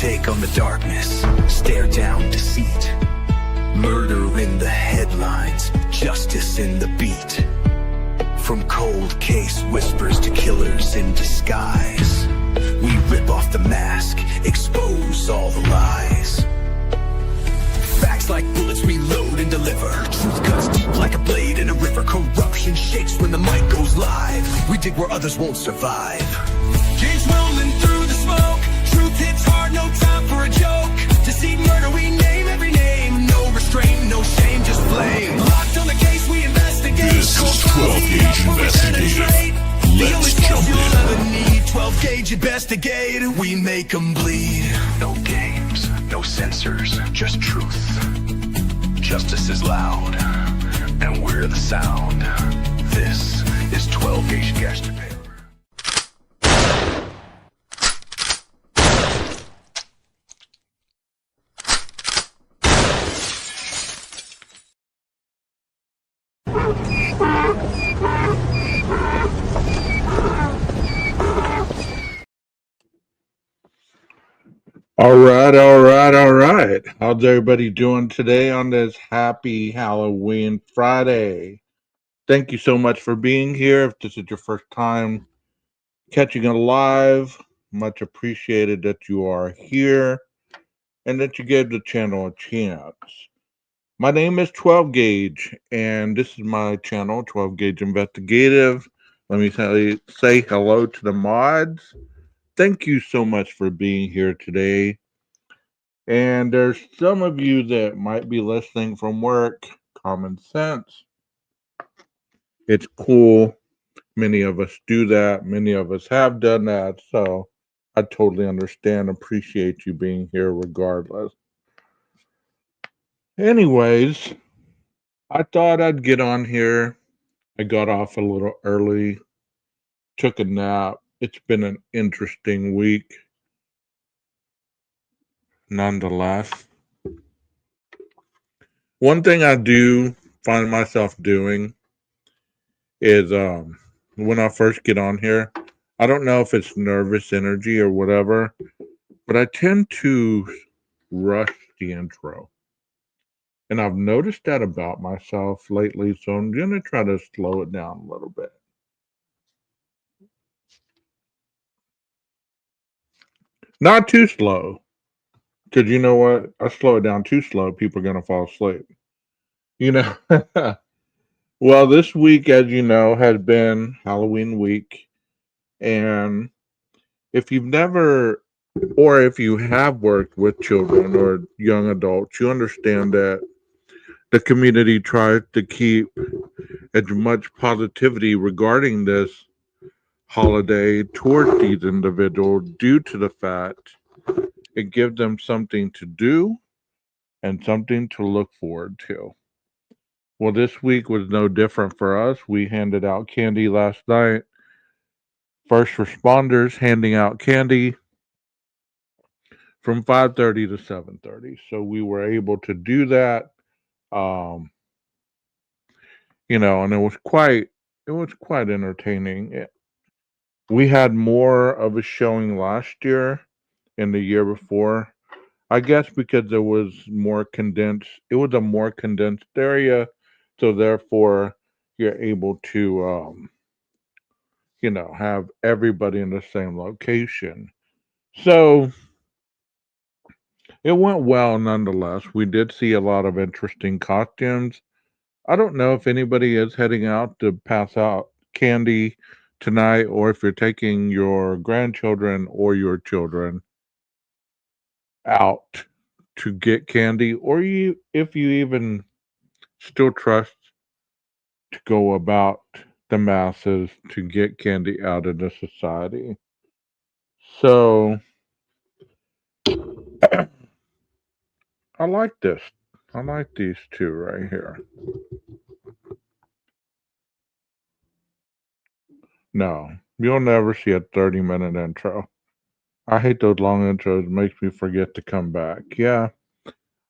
take on the darkness, stare down deceit. Murder in the headlines, justice in the beat. From cold case whispers to killers in disguise, we rip off the mask, expose all the lies. Facts like bullets we load and deliver. Truth cuts deep like a blade in a river. Corruption shakes when the mic goes live. We dig where others won't survive. Games rolling through the smoke. Truth hits hard, no time for a joke. Deceit, murder, we name every name. No restraint, no shame, just flame. Locked on the case, we investigate. This is 12 Gauge Investigative. Let's jump in. You'll ever need 12 Gauge Investigate. We make them bleed. No games, no censors, just truth. Justice is loud, and we're the sound. This is 12 Gauge Investigative. All right. How's everybody doing today on this happy Halloween Friday? Thank you so much for being here. If this is your first time catching it live, much appreciated that you are here and that you gave the channel a chance. My name is 12 Gauge, and this is my channel, 12 Gauge Investigative. Let me say hello to the mods. Thank you so much for being here today. And there's some of you that might be listening from work. Common sense. It's cool. Many of us do that. Many of us have done that. So I totally understand, appreciate you being here regardless. Anyways, I thought I'd get on here. I got off a little early, took a nap. It's been an interesting week. Nonetheless, one thing I do find myself doing is when I first get on here, I don't know if it's nervous energy or whatever, but I tend to rush the intro. And I've noticed that about myself lately, so I'm going to try to slow it down a little bit. Not too slow. Because you know what? I slow it down too slow, people are going to fall asleep. You know? Well, this week, as you know, has been Halloween week. And if you've never, or if you have worked with children or young adults, you understand that the community tries to keep as much positivity regarding this holiday towards these individuals due to the fact it gives them something to do and something to look forward to. Well, this week was no different for us. We handed out candy last night. First responders handing out candy from 5:30 to 7:30. So we were able to do that. And it was quite entertaining. We had more of a showing last year and the year before. I guess because it was a more condensed area, so therefore you're able to have everybody in the same location. So it went well nonetheless. We did see a lot of interesting costumes. I don't know if anybody is heading out to pass out candy tonight or if you're taking your grandchildren or your children out to get candy, or if you even still trust to go about the masses to get candy out of the society. So I like this. I like these two right here. No, you'll never see a 30-minute intro. I hate those long intros. It makes me forget to come back. Yeah,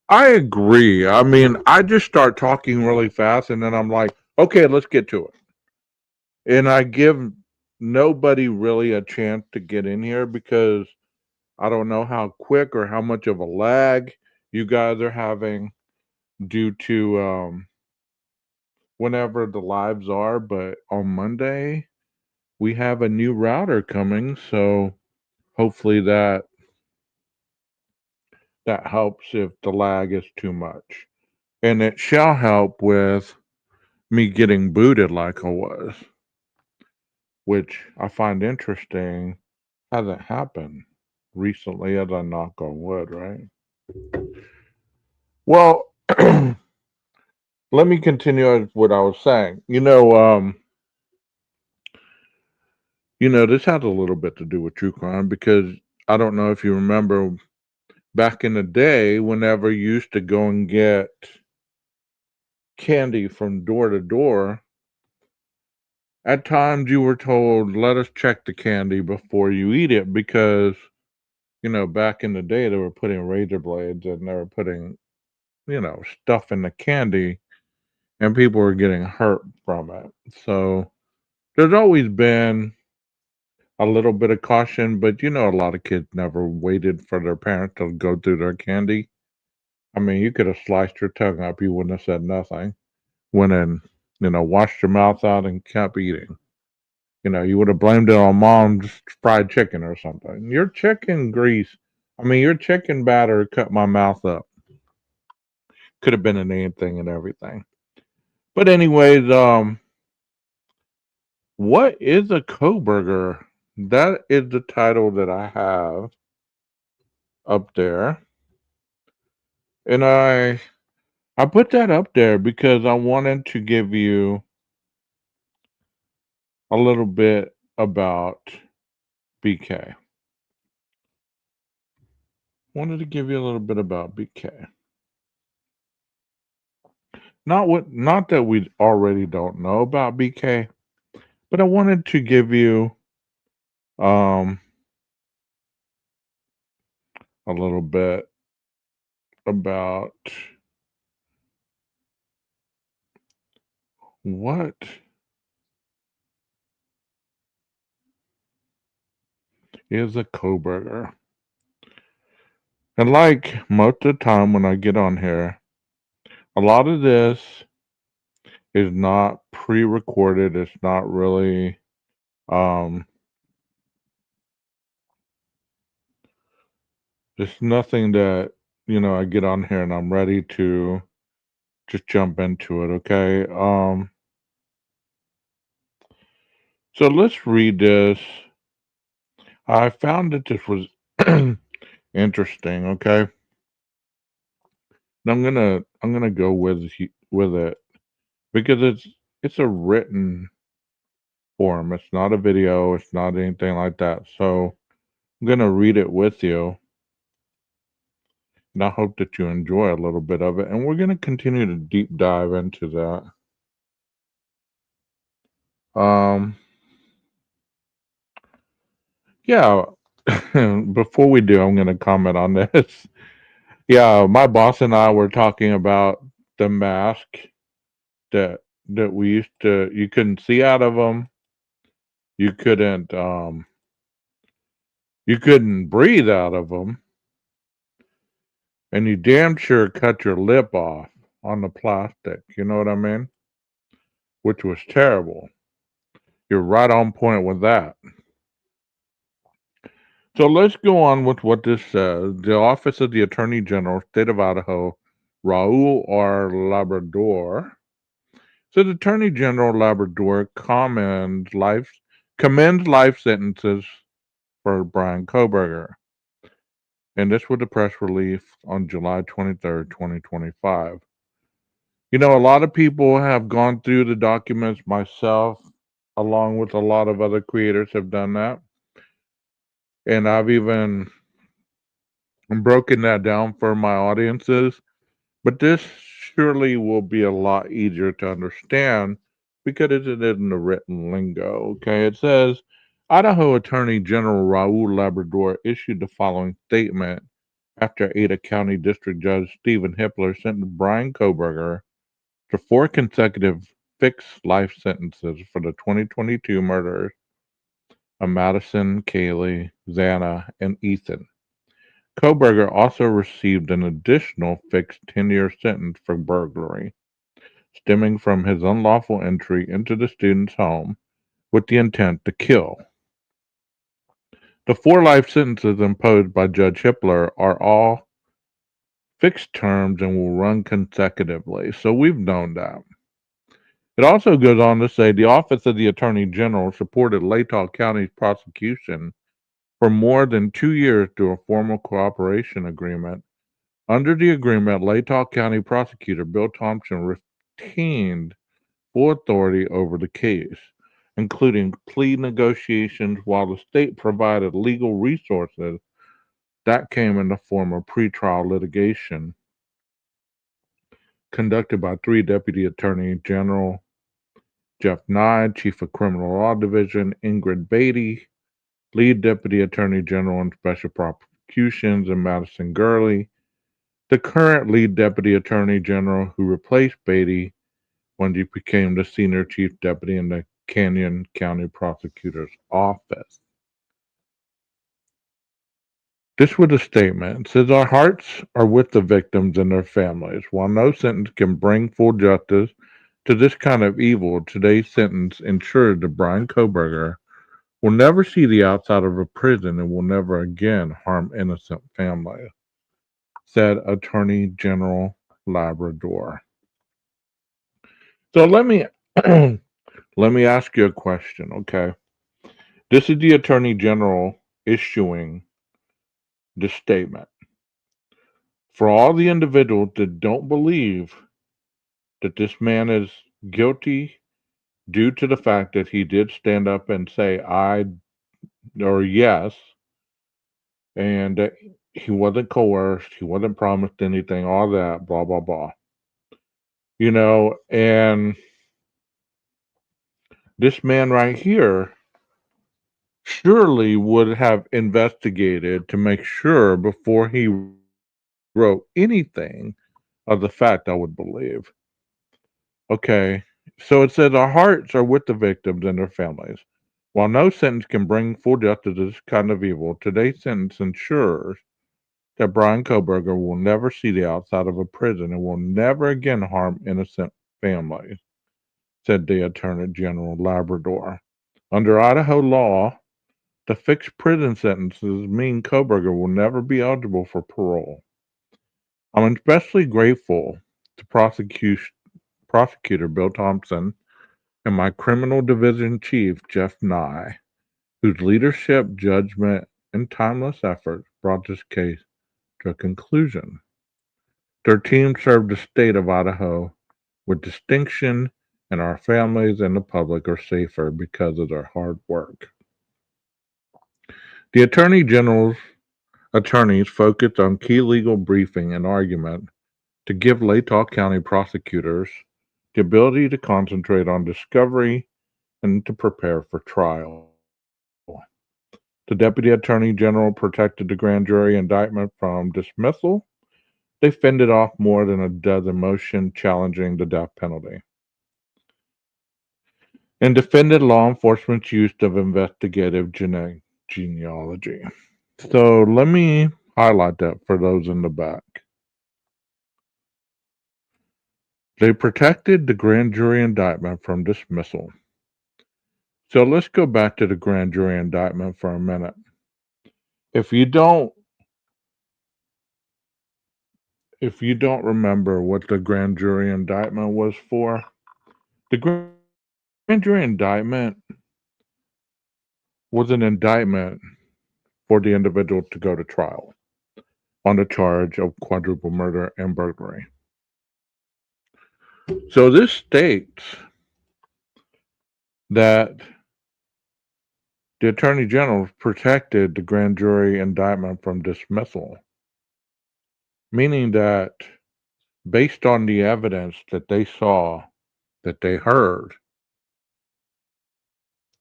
I agree. I mean, I just start talking really fast and then I'm like, okay, let's get to it. And I give nobody really a chance to get in here because I don't know how quick or how much of a lag you guys are having due to whenever the lives are, but on Monday we have a new router coming, so hopefully that helps if the lag is too much. And it shall help with me getting booted like I was, which I find interesting. Hasn't happened recently, as I knock on wood, right? Well, let me continue with what I was saying. This has a little bit to do with true crime because I don't know if you remember back in the day, whenever you used to go and get candy from door to door, at times you were told, let us check the candy before you eat it because, back in the day, they were putting razor blades and they were putting, stuff in the candy and people were getting hurt from it. So there's always been a little bit of caution, but a lot of kids never waited for their parents to go through their candy. I mean, you could have sliced your tongue up, you wouldn't have said nothing. Went in, washed your mouth out and kept eating. You would have blamed it on mom's fried chicken or something. Your chicken grease, your chicken batter cut my mouth up. Could have been in anything and everything. But anyways, what is a Kohberger? That is the title that I have up there. And I put that up there because I wanted to give you a little bit about BK. Wanted to give you a little bit about BK. Not that we already don't know about BK, but I wanted to give you um a little bit about what is a Kohberger. And like most of the time when I get on here, a lot of this is not pre-recorded. It's not really um it's nothing that I get on here and I'm ready to just jump into it, okay? So let's read this. I found that this was interesting, okay? And I'm gonna go with it because it's a written form. It's not a video. It's not anything like that. So I'm gonna read it with you, and I hope that you enjoy a little bit of it. And we're gonna continue to deep dive into that. Um, yeah. Before we do, I'm gonna comment on this. Yeah, my boss and I were talking about the mask that we used to. You couldn't see out of them. You couldn't you couldn't breathe out of them, and you damn sure cut your lip off on the plastic. You know what I mean? Which was terrible. You're right on point with that. So let's go on with what this says. The Office of the Attorney General, State of Idaho, Raul R. Labrador, says Attorney General Labrador commends life sentences for Brian Kohberger. And this was a press release on July 23rd, 2025. A lot of people have gone through the documents, myself, along with a lot of other creators have done that. And I've even broken that down for my audiences. But this surely will be a lot easier to understand because it is in the written lingo. Okay, it says Idaho Attorney General Raul Labrador issued the following statement after Ada County District Judge Stephen Hippler sentenced Brian Kohberger to 4 consecutive fixed life sentences for the 2022 murders of Madison, Kaylee, Xana, and Ethan. Kohberger also received an additional fixed 10-year sentence for burglary, stemming from his unlawful entry into the student's home with the intent to kill. The 4 life sentences imposed by Judge Hippler are all fixed terms and will run consecutively, so we've known that. It also goes on to say the Office of the Attorney General supported Latah County's prosecution for more than 2 years through a formal cooperation agreement. Under the agreement, Latah County Prosecutor Bill Thompson retained full authority over the case, including plea negotiations, while the state provided legal resources that came in the form of pretrial litigation conducted by 3 Deputy Attorney General Jeff Nye, Chief of Criminal Law Division Ingrid Beatty, Lead Deputy Attorney General and Special Prosecutions and Madison Gurley, the current Lead Deputy Attorney General who replaced Beatty when he became the Senior Chief Deputy in the Canyon County Prosecutor's Office. This was a statement. It says, our hearts are with the victims and their families. While no sentence can bring full justice to this kind of evil, today's sentence ensures that Brian Kohberger will never see the outside of a prison and will never again harm innocent families, said Attorney General Labrador. So let me let me ask you a question, okay? This is the Attorney General issuing the statement. For all the individuals that don't believe that this man is guilty due to the fact that he did stand up and say I or yes, and that he wasn't coerced, he wasn't promised anything, all that, blah, blah, blah. And this man right here surely would have investigated to make sure before he wrote anything of the fact, I would believe. Okay, so it says our hearts are with the victims and their families. While no sentence can bring full justice to this kind of evil, today's sentence ensures that Brian Kohberger will never see the outside of a prison and will never again harm innocent families, said the Attorney General Labrador. Under Idaho law, the fixed prison sentences mean Kohberger will never be eligible for parole. I'm especially grateful to Prosecutor Bill Thompson and my criminal division chief, Jeff Nye, whose leadership, judgment, and timeless effort brought this case to a conclusion. Their team served the state of Idaho with distinction, and our families and the public are safer because of their hard work. The Attorney General's attorneys focused on key legal briefing and argument to give Latah County prosecutors the ability to concentrate on discovery and to prepare for trial. The Deputy Attorney General protected the grand jury indictment from dismissal. They fended off more than a dozen motions challenging the death penalty and defended law enforcement's use of investigative genealogy. So let me highlight that for those in the back. They protected the grand jury indictment from dismissal. So let's go back to the grand jury indictment for a minute. If you don't remember what the grand jury indictment was for, the grand jury indictment was an indictment for the individual to go to trial on the charge of quadruple murder and burglary. So this states that the Attorney General protected the grand jury indictment from dismissal, meaning that based on the evidence that they saw, that they heard,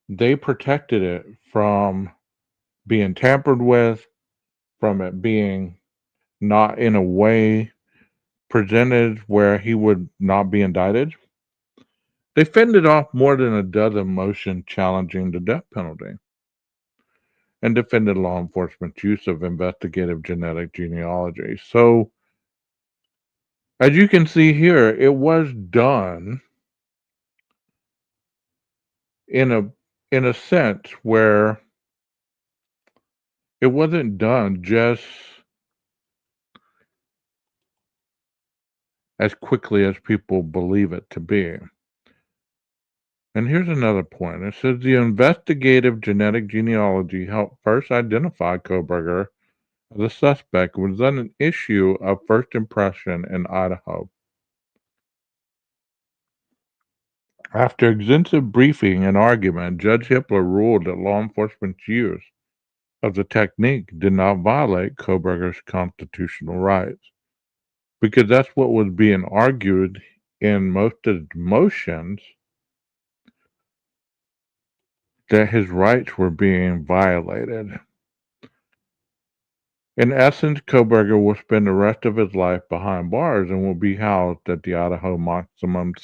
they protected it from being tampered with, from it being not in a way presented where he would not be indicted. They fended off more than a dozen motions challenging the death penalty. and defended law enforcement's use of investigative genetic genealogy. So, as you can see here, it was done in a sense where it wasn't done just as quickly as people believe it to be. And here's another point. It says the investigative genetic genealogy helped first identify Kohberger as a suspect was then an issue of first impression in Idaho. After extensive briefing and argument, Judge Hippler ruled that law enforcement's use of the technique did not violate Kohberger's constitutional rights, because that's what was being argued in most of the motions, that his rights were being violated. In essence, Kohberger will spend the rest of his life behind bars and will be housed at the Idaho Maximum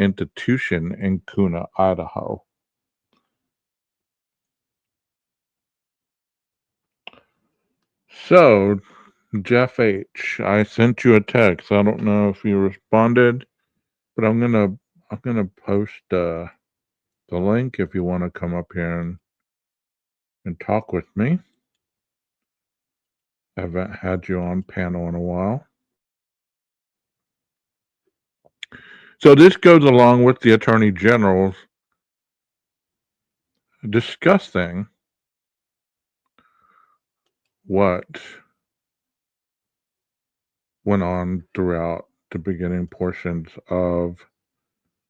Institution in Kuna, Idaho. So, Jeff H., I sent you a text. I don't know if you responded, but I'm gonna post the link if you want to come up here and talk with me. I haven't had you on panel in a while. So this goes along with the Attorney General's discussing what went on throughout the beginning portions of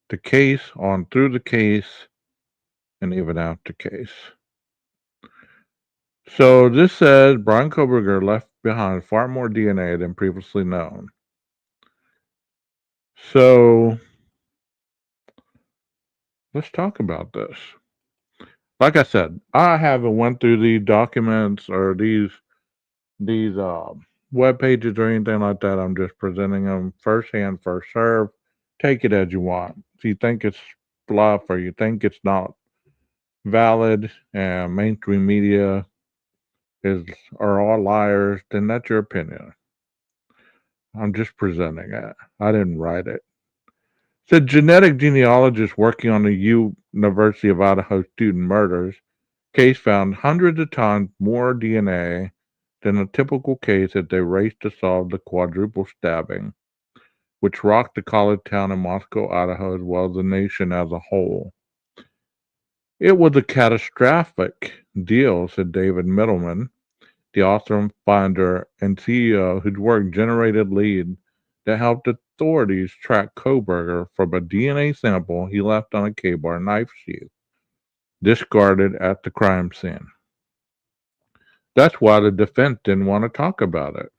the case, on through the case, and even after case. So this says Brian Kohberger left behind far more DNA than previously known. So let's talk about this. Like I said, I haven't went through these documents or these web pages or anything like that. I'm just presenting them firsthand, first serve. Take it as you want. If you think it's fluff or you think it's not valid and mainstream media are all liars, then that's your opinion. I'm just presenting it. I didn't write it. The genetic genealogist working on the University of Idaho student murders case found hundreds of times more DNA than a typical case as they raced to solve the quadruple stabbing, which rocked the college town in Moscow, Idaho, as well as the nation as a whole. It was a catastrophic deal, said David Middleman, the author, founder, and CEO whose work generated lead that helped authorities track Kohberger from a DNA sample he left on a K-bar knife sheath discarded at the crime scene. That's why the defense didn't want to talk about it.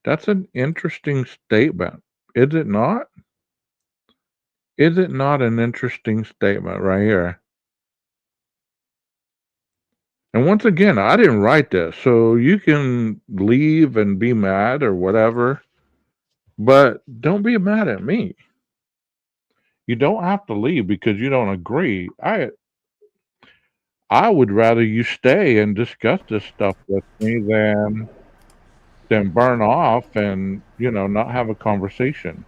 That's an interesting statement, is it not? Is it not an interesting statement right here? And once again, I didn't write this, so you can leave and be mad or whatever, but don't be mad at me. You don't have to leave because you don't agree. I would rather you stay and discuss this stuff with me than burn off and, not have a conversation.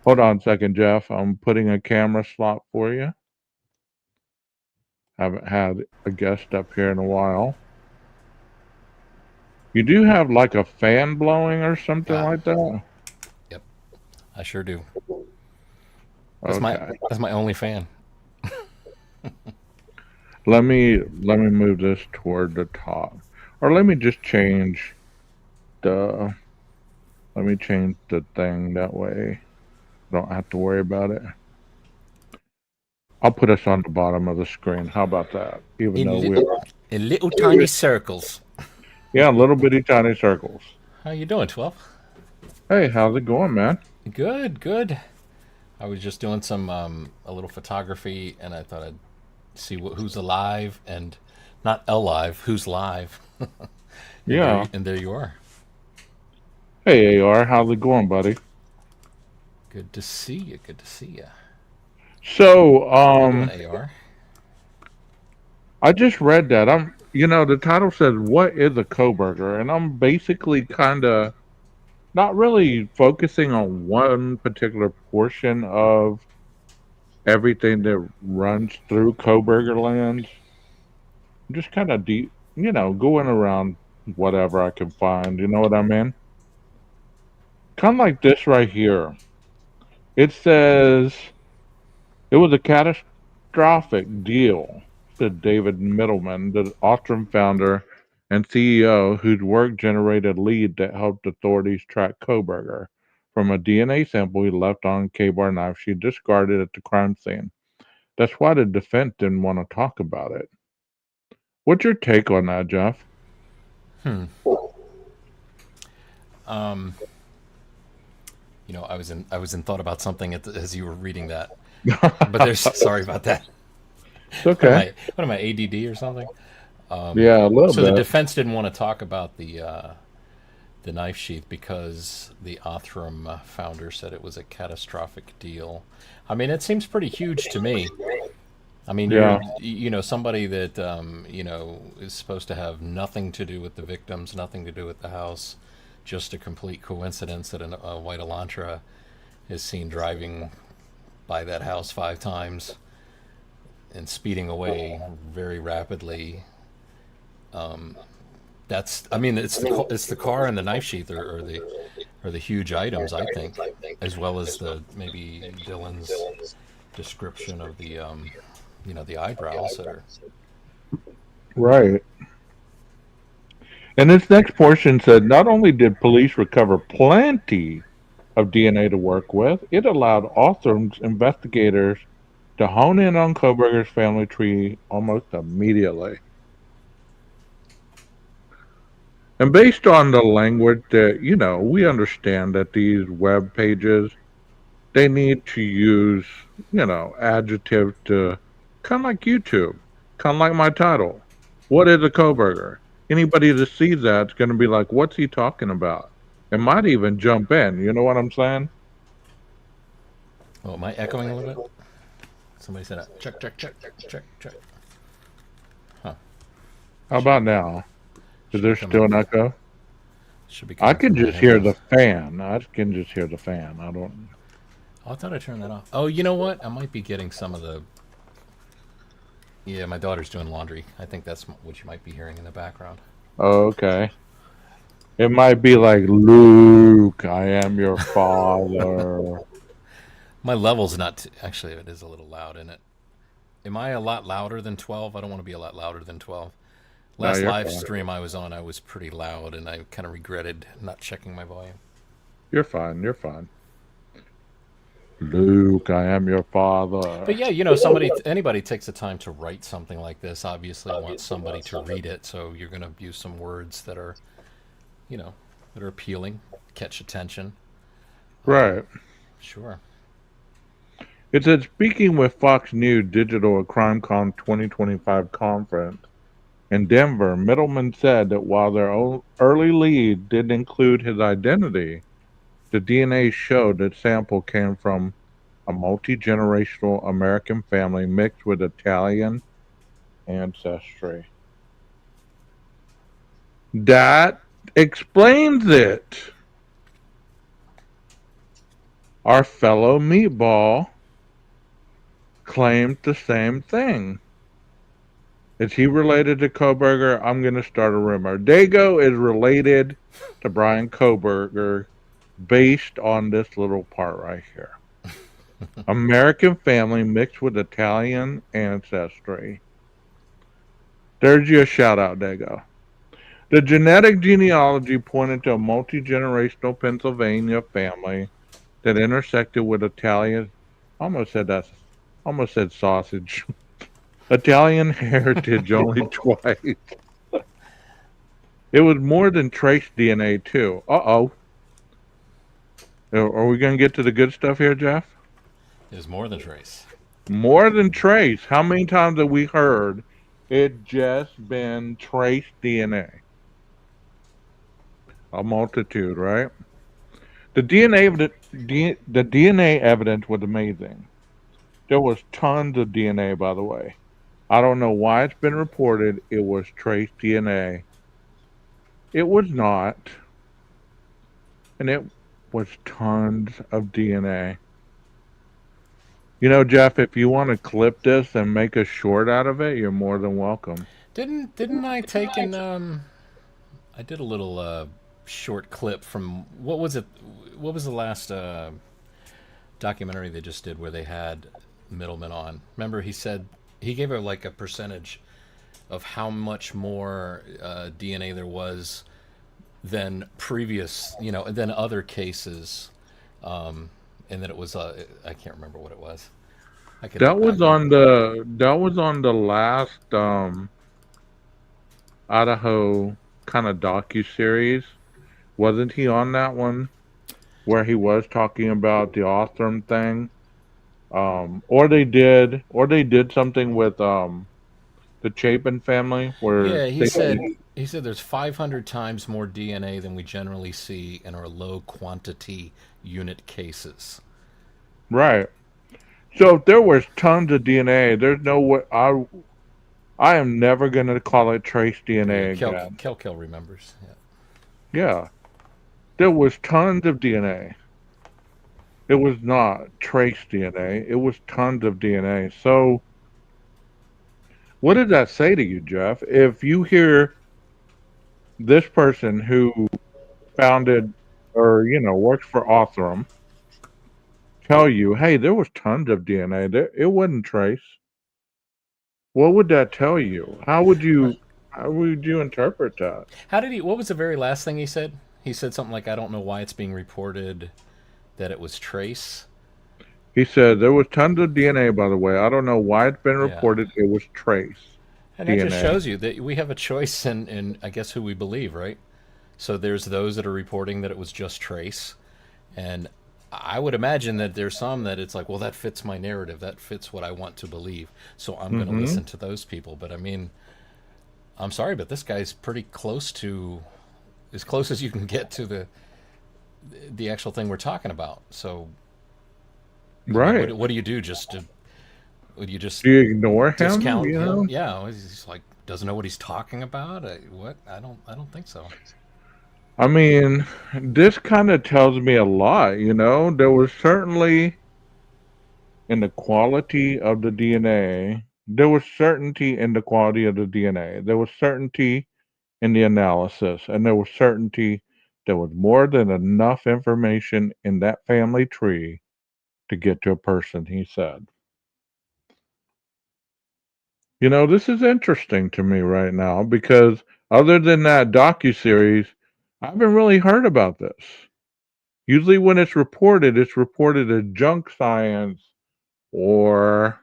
Hold on a second, Jeff. I'm putting a camera slot for you. Haven't had a guest up here in a while. You do have like a fan blowing or something like that? Yep, I sure do. Okay. That's my only fan. Let me move this toward the top. Or let me just change the thing that way. I don't have to worry about it. I'll put us on the bottom of the screen. How about that? Even though In little tiny circles. Yeah, little bitty tiny circles. How you doing, 12? Hey, how's it going, man? Good. I was just doing some a little photography, and I thought I'd see who's alive and not alive, who's live. Yeah. And there you are. Hey, AR, how's it going, buddy? Good to see you. So, How you doing, AR? I just read that. the title says, "What is a Kohberger?" And I'm basically kind of not really focusing on one particular portion of everything that runs through Kohberger land. Just kind of deep, going around whatever I can find. You know what I mean? Kind of like this right here. It says it was a catastrophic deal, said David Middleman, the Ostrom founder and CEO, whose work generated lead that helped authorities track Kohberger from a DNA sample he left on a K-bar knife she discarded at the crime scene. That's why the defense didn't want to talk about it. What's your take on that, Jeff? Hmm. Um, I was in thought about something as you were reading that. But there's sorry about that. It's What am okay. I? What am I? ADD or something? Yeah, a little So the bit. defense didn't want to talk about the knife sheath because the Othram founder said it was a catastrophic deal. I mean, it seems pretty huge to me. I mean, Yeah, somebody that is supposed to have nothing to do with the victims, nothing to do with the house, just a complete coincidence that a white Elantra is seen driving by that house 5 times and speeding away very rapidly. I mean, it's the car and the knife sheath are the huge items, I think, as well as the maybe Dylan's description of the eyebrows that are. right. And this next portion said not only did police recover plenty of DNA to work with, it allowed Ostram's investigators to hone in on Kohberger's family tree almost immediately. And based on the language that, we understand that these web pages, they need to use, adjectives to kind of like YouTube, kind of like my title. What is a Kohberger? Anybody that sees that's going to be like, what's he talking about? It might even jump in. You know what I'm saying? Oh, am I echoing a little bit? Somebody said, check, check, check, check, check. Huh. How Should about now? Is should be there coming still an echo? should be I coming can through my just hear the headphones. fan. I can just hear the fan. I don't. Oh, I thought I turned that off. Oh, you know what? I might be getting some of the. Yeah, my daughter's doing laundry. I think that's what you might be hearing in the background. Oh, okay. It might be like, Luke, I am your father. My level's not. Actually, it is a little loud, isn't it? Am I a lot louder than 12? I don't want to be a lot louder than 12. No, Last you're live fine. stream I was on, I was pretty loud, and I kind of regretted not checking my volume. You're fine. You're fine. Luke, I am your But father. yeah, anybody takes the time to write something like this, obviously wants somebody to read it. So you're going to use some words you know, that are appealing, catch attention. Right. Sure. It said, speaking with Fox News Digital at CrimeCon 2025 conference in Denver, Middleman said that while their early lead didn't include his identity, the DNA showed that sample came from a multi-generational American family mixed with Italian ancestry. That explains it. Our fellow meatball claimed the same thing. Is he related to Kohberger? I'm going to start a rumor. Dago is related to Brian Kohberger based on this little part right here. American family mixed with Italian ancestry. There's your shout out, Dago. The genetic genealogy pointed to a multi generational Pennsylvania family that intersected with Italian. Almost said that. Almost said sausage. Italian heritage only twice. It was more than trace DNA too. Uh-oh. Are we going to get to the good stuff here, Jeff? There's more than trace. More than trace. How many times have we heard it just been trace DNA? A multitude, right? The DNA evidence was amazing. There was tons of DNA, by the way. I don't know why it's been reported it was trace DNA. It was not, and it was tons of DNA. You know, Jeff, if you want to clip this and make a short out of it, you're more than welcome. Didn't I take an I did a little short clip from what was it? What was the last documentary they just did where they had Middleman on? Remember, he said he gave her like a percentage of how much more DNA there was than previous, than other cases, and then it was I can't remember what it was. I could look back on it. That was on the last Idaho kind of docu series. Wasn't he on that one where he was talking about the Othram thing? Or they did something with the Chapin family where Yeah, he they said there's 500 times more DNA than we generally see in our low quantity unit cases. right. So if there was tons of DNA, there's no way I am never gonna call it trace Yeah, DNA again. Kel remembers. Yeah. Yeah, there was tons of DNA. It was not trace DNA. It was tons of DNA. So what did that say to you, Jeff? If you hear this person who founded or works for Othram tell you, "Hey, there was tons of DNA. There, it wasn't trace." What would that tell you? Right. How would you interpret that? How did he? What was the very last thing he said? He said something like, "I don't know why it's being reported that it was trace." He said there was tons of DNA. By the way, I don't know why it's been Yeah, reported. It was trace and that just DNA. shows you that we have a choice in I guess who we believe, right? So there's those that are reporting that it was just trace, and I would imagine that there's some that it's like, well, that fits my narrative, that fits what I want to believe, so I'm going to Hmm. listen to those people. But I mean, I'm sorry, but this guy's pretty close to as close as you can get to the actual thing we're talking about. So, Right. what do you do? Just to would you just Do you ignore him? discount You him? know. Yeah, he's like doesn't know what he's talking about. What? I don't think so. I mean, this kind of tells me a lot. There was certainly in the quality of the DNA. There was certainty in the quality of the DNA. There was certainty in the analysis, and there was certainty there was more than enough information in that family tree to get to a person, he said. This is interesting to me right now because other than that docu-series, I haven't really heard about this. Usually when it's reported as junk science or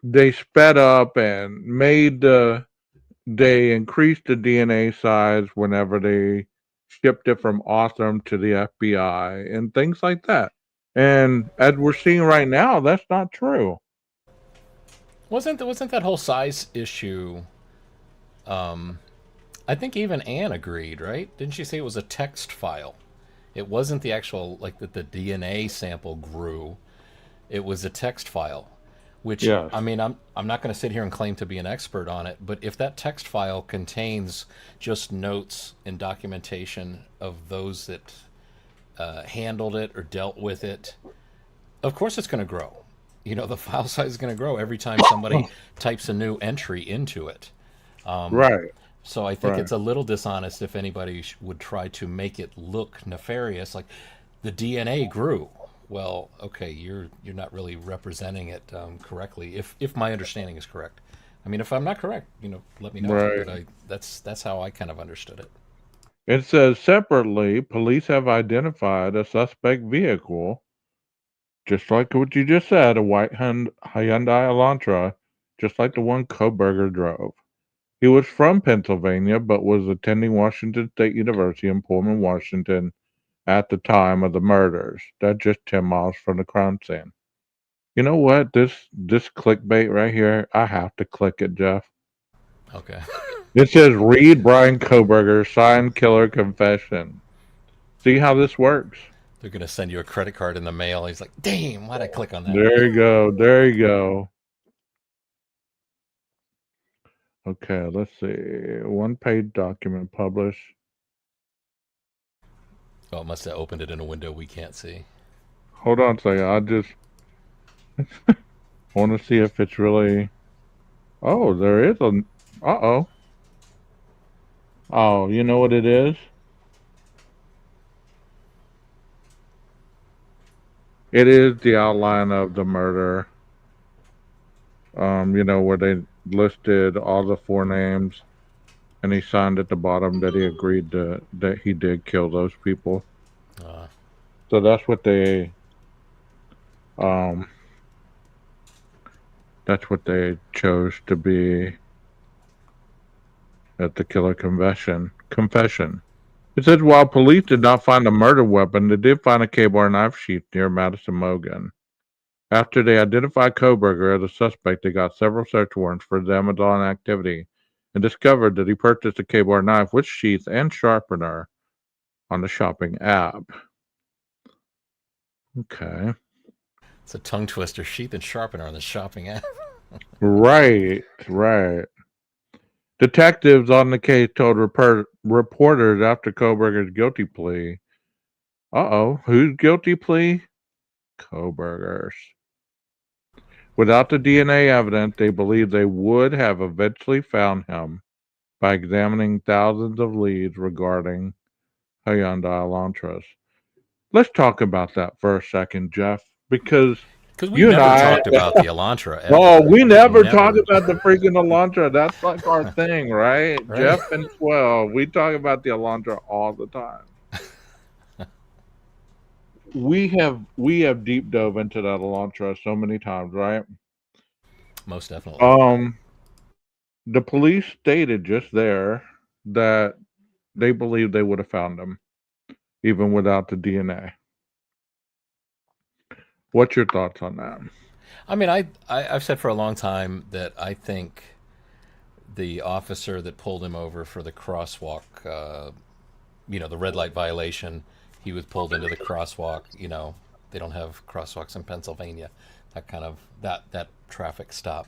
they sped up and they increased the DNA size whenever they shipped it from Otham to the FBI and things like that. And as we're seeing right now, that's not true. Wasn't that whole size issue? I think even Anne agreed, right? Didn't she say it was a text file? It wasn't the actual like that the DNA sample grew. It was a text file, which Yes. I mean I'm not going to sit here and claim to be an expert on it, but if that text file contains just notes and documentation of those that handled it or dealt with it, of course it's going to grow. The file size is going to grow every time somebody types a new entry into it. Right. So I think Right. it's a little dishonest if anybody would try to make it look nefarious, like the DNA grew. Well, okay, you're not really representing it correctly. If my understanding is correct, I mean, if I'm not correct, let me know. Right. But that's how I kind of understood it. It says separately, police have identified a suspect vehicle, just like what you just said, a white Hyundai Elantra, just like the one Kohberger drove. He was from Pennsylvania, but was attending Washington State University in Pullman, Washington at the time of the murders. That's just 10 miles from the crime scene. You know what? This clickbait right here, I have to click it, Jeff. Okay, It says read Brian Kohberger signed killer confession. See how this works? they're gonna send you a credit card in the mail. He's like, "Damn, why'd I click on that?" There you go. There you go. Okay, let's see. One-page document published. Oh, it must have opened it in a window we can't see. Hold on a second. I just want to see if it's really. Oh, there is a. Uh-oh. Oh, you know what it is? It is the outline of the murder. Where they listed all the four names, and he signed at the bottom that he agreed that he did kill those people. Uh, So um that's what they chose to be at the killer confession. It says while police did not find a murder weapon, they did find a K-bar knife sheath near Madison Mogan. After they identified Kohberger as a suspect, they got several search warrants for his Amazon activity and discovered that he purchased a K-bar knife with sheath and sharpener on the shopping app. Okay. it's a tongue twister, sheath and sharpener on the shopping app. Right. Detectives on the case told reporters after Kohberger's guilty plea. Uh-oh. Whose guilty plea? Kohberger's. Without the DNA evidence, they believe they would have eventually found him by examining thousands of leads regarding Hyundai Elantras. Let's talk about that for a second, Jeff, because Because we've you and never I. talked about the Elantra ever. Oh, we never talk Never. about the freaking Elantra. That's like our thing, right? Right. Jeff and 12, we talk about the Elantra all the time. We have deep dove into that Elantra so many times, right? Most definitely. The police stated just there that they believe they would have found him even without the DNA. What's your thoughts on that? I mean, I've said for a long time that I think the officer that pulled him over for the crosswalk, the red light violation, he was pulled into the crosswalk. They don't have crosswalks in Pennsylvania. That traffic stop.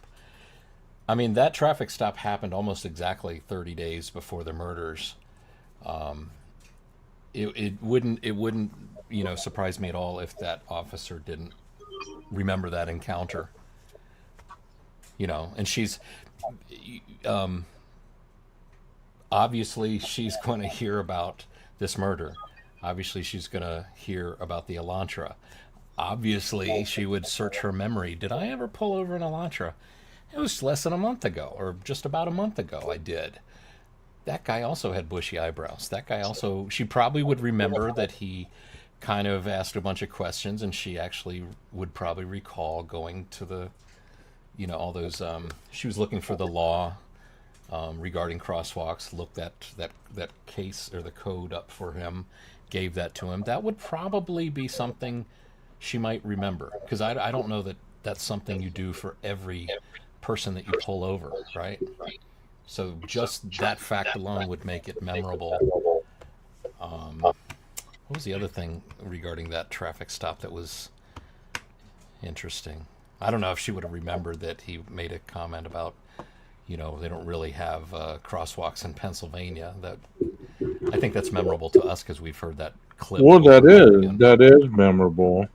I mean, that traffic stop happened almost exactly 30 days before the murders. It wouldn't surprise me at all if that officer didn't remember that encounter. And she's obviously she's going to hear about this murder. Obviously she's going to hear about the Elantra. Obviously she would search her memory. Did I ever pull over an Elantra? It was less than a month ago, or just about a month ago I did. That guy also had bushy eyebrows. She probably would remember that he kind of asked a bunch of questions, and she actually would probably recall going to the, all those, she was looking for the law regarding crosswalks, looked that case or the code up for him, gave that to him. That would probably be something she might remember, because I don't know that that's something you do for every person that you pull over, right? So just that fact alone would make it memorable. What was the other thing regarding that traffic stop that was interesting? I don't know if she would have remembered that he made a comment about, they don't really have crosswalks in Pennsylvania. I think that's memorable to us because we've heard that clip. Well, that is memorable.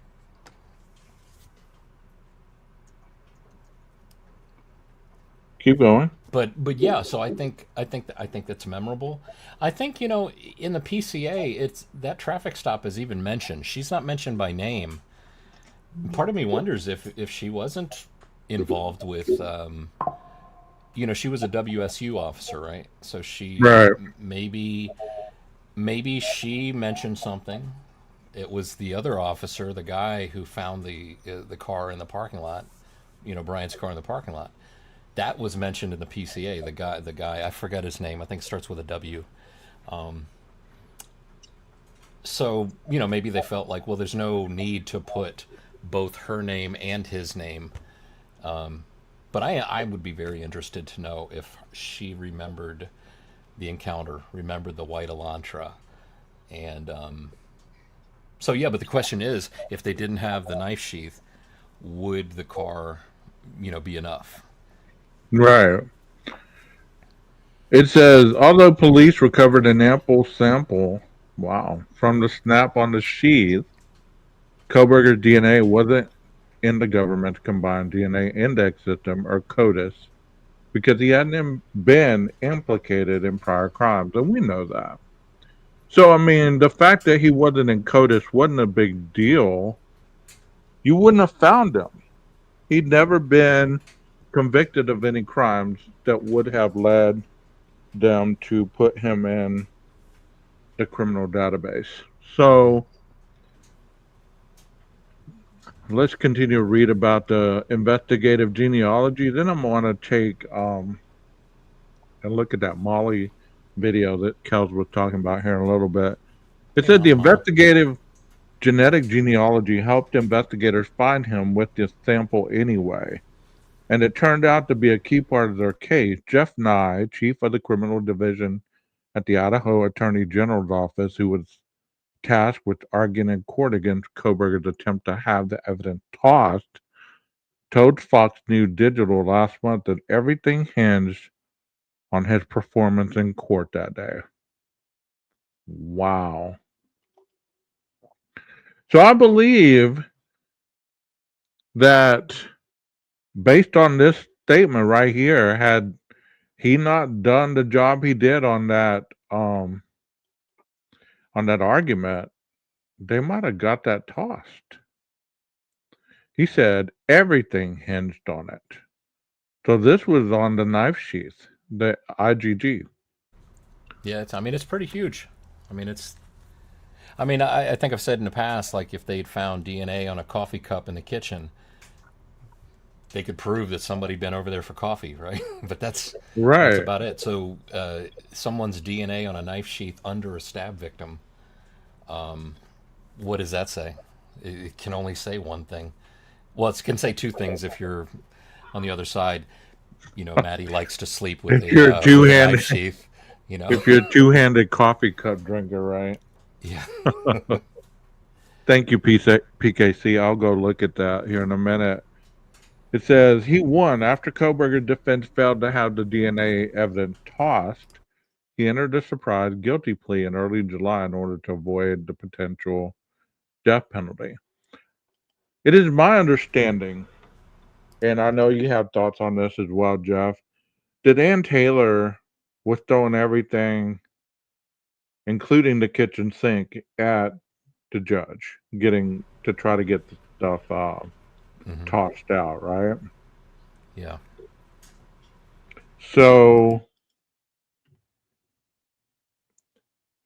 Keep going. But yeah, so I think that's memorable. I think in the PCA, it's that traffic stop is even mentioned. She's not mentioned by name. Part of me wonders if she wasn't involved with, she was a WSU officer, right? So she Right. maybe she mentioned something. It was the other officer, the guy who found the car in the parking lot, Brian's car in the parking lot. That was mentioned in the PCA. The guy, I forget his name. I think it starts with a W. So maybe they felt like, well, there's no need to put both her name and his name. But I would be very interested to know if she remembered the encounter, remembered the white Elantra, and so yeah. But the question is, if they didn't have the knife sheath, would the car, be enough? Right. It says, although police recovered an ample sample, wow, from the snap on the sheath, Kohberger's DNA wasn't in the government's combined DNA index system, or CODIS, because he hadn't been implicated in prior crimes, and we know that. So, I mean, the fact that he wasn't in CODIS wasn't a big deal. You wouldn't have found him. He'd never been convicted of any crimes that would have led them to put him in the criminal database. So let's continue to read about the investigative genealogy. Then I'm going to take and look at that Molly video that Kels was talking about here in a little bit. It Hey, said the Mama. investigative genetic genealogy helped investigators find him with this sample anyway. And it turned out to be a key part of their case. Jeff Nye, chief of the criminal division at the Idaho Attorney General's office, who was tasked with arguing in court against Kohberger's attempt to have the evidence tossed, told Fox News Digital last month that everything hinged on his performance in court that day. Wow. So I believe that based on this statement right here, had he not done the job he did on that argument, they might have got that tossed. He said everything hinged on it. So this was on the knife sheath, the IgG. Yeah, I mean, it's pretty huge. I mean, it's. I mean, I think I've said in the past, like if they'd found DNA on a coffee cup in the kitchen, they could prove that somebody'd been over there for coffee, right? But that's Right. about it. So someone's DNA on a knife sheath under a stab victim. What does that say? It can only say one thing. Well, it can say two things if you're on the other side. You know, Maddie likes to sleep If you're a two with a knife handed sheath. You know, if you're a two-handed coffee cup drinker, right? yeah. Thank you, PKC. I'll go look at that here in a minute. It says he won after Kohberger's defense failed to have the DNA evidence tossed. He entered a surprise guilty plea in early July in order to avoid the potential death penalty. It is my understanding, and I know you have thoughts on this as well, Jeff, that Ann Taylor was throwing everything, including the kitchen sink, at the judge, getting to try to get the stuff Hmm. tossed out, right? Yeah. So,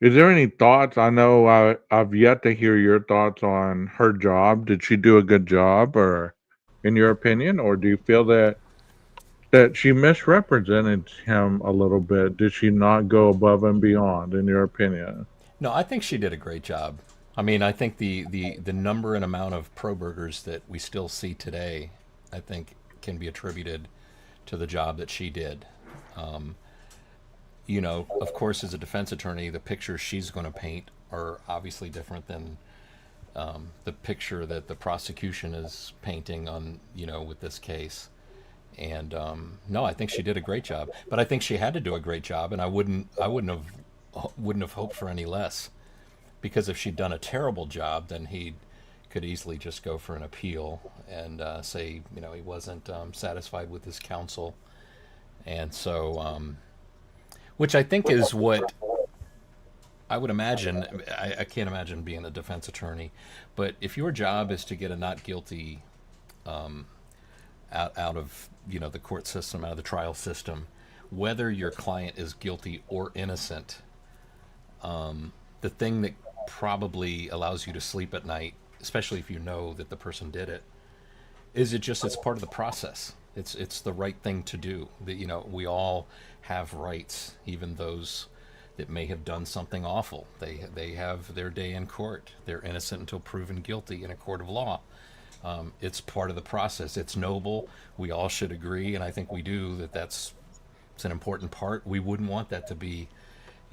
is there any thoughts? I know I've yet to hear your thoughts on her job. Did she do a good job, or in your opinion, or do you feel that she misrepresented him a little bit? Did she not go above and beyond, in your opinion? No, I think she did a great job. I mean, I think the number and amount of pro burgers that we still see today, I think, can be attributed to the job that she did. Um, you know, of course, as a defense attorney, the pictures she's going to paint are obviously different than the picture that the prosecution is painting on, you know, with this case. And no, I think she did a great job. But I think she had to do a great job, and wouldn't have hoped for any less. Because if she'd done a terrible job, then he could easily just go for an appeal and say, you know, he wasn't satisfied with his counsel. And so, which I think is what I would imagine. I can't imagine being a defense attorney, but if your job is to get a not guilty out of, you know, the court system, out of the trial system, whether your client is guilty or innocent, the thing that probably allows you to sleep at night, especially if you know that the person did it, is it's part of the process. It's the right thing to do. That, you know, we all have rights, even those that may have done something awful. They have their day in court. They're innocent until proven guilty in a court of law. It's part of the process. It's noble. We all should agree, and I think we do, that it's an important part. We wouldn't want that to be,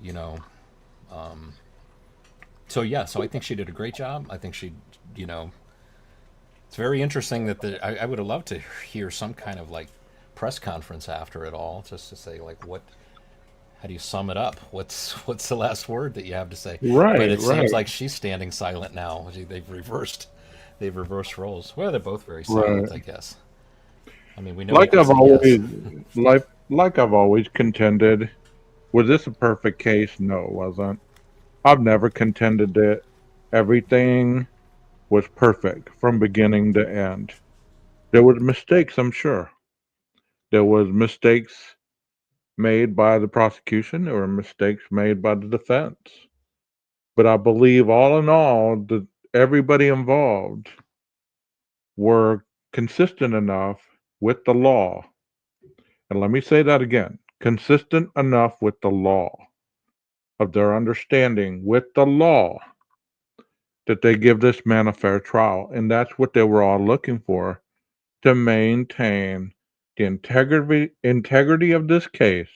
you know. So yeah, so I think she did a great job. I think she, you know, it's very interesting that I would have loved to hear some kind of like press conference after it all, just to say like how do you sum it up? What's the last word that you have to say? But Right, it seems right, like she's standing silent now. They've reversed roles. Well, they're both very silent, right. I guess. I mean, we know he Like can I've say yes. always, like I've always contended. Was this a perfect case? No, it wasn't. I've never contended it. Everything was perfect from beginning to end. There was mistakes, I'm sure. There was mistakes made by the prosecution. There were mistakes made by the defense. But I believe, all in all, that everybody involved were consistent enough with the law. And let me say that again, consistent enough with the law, of their understanding with the law, that they give this man a fair trial. And that's what they were all looking for, to maintain the integrity of this case,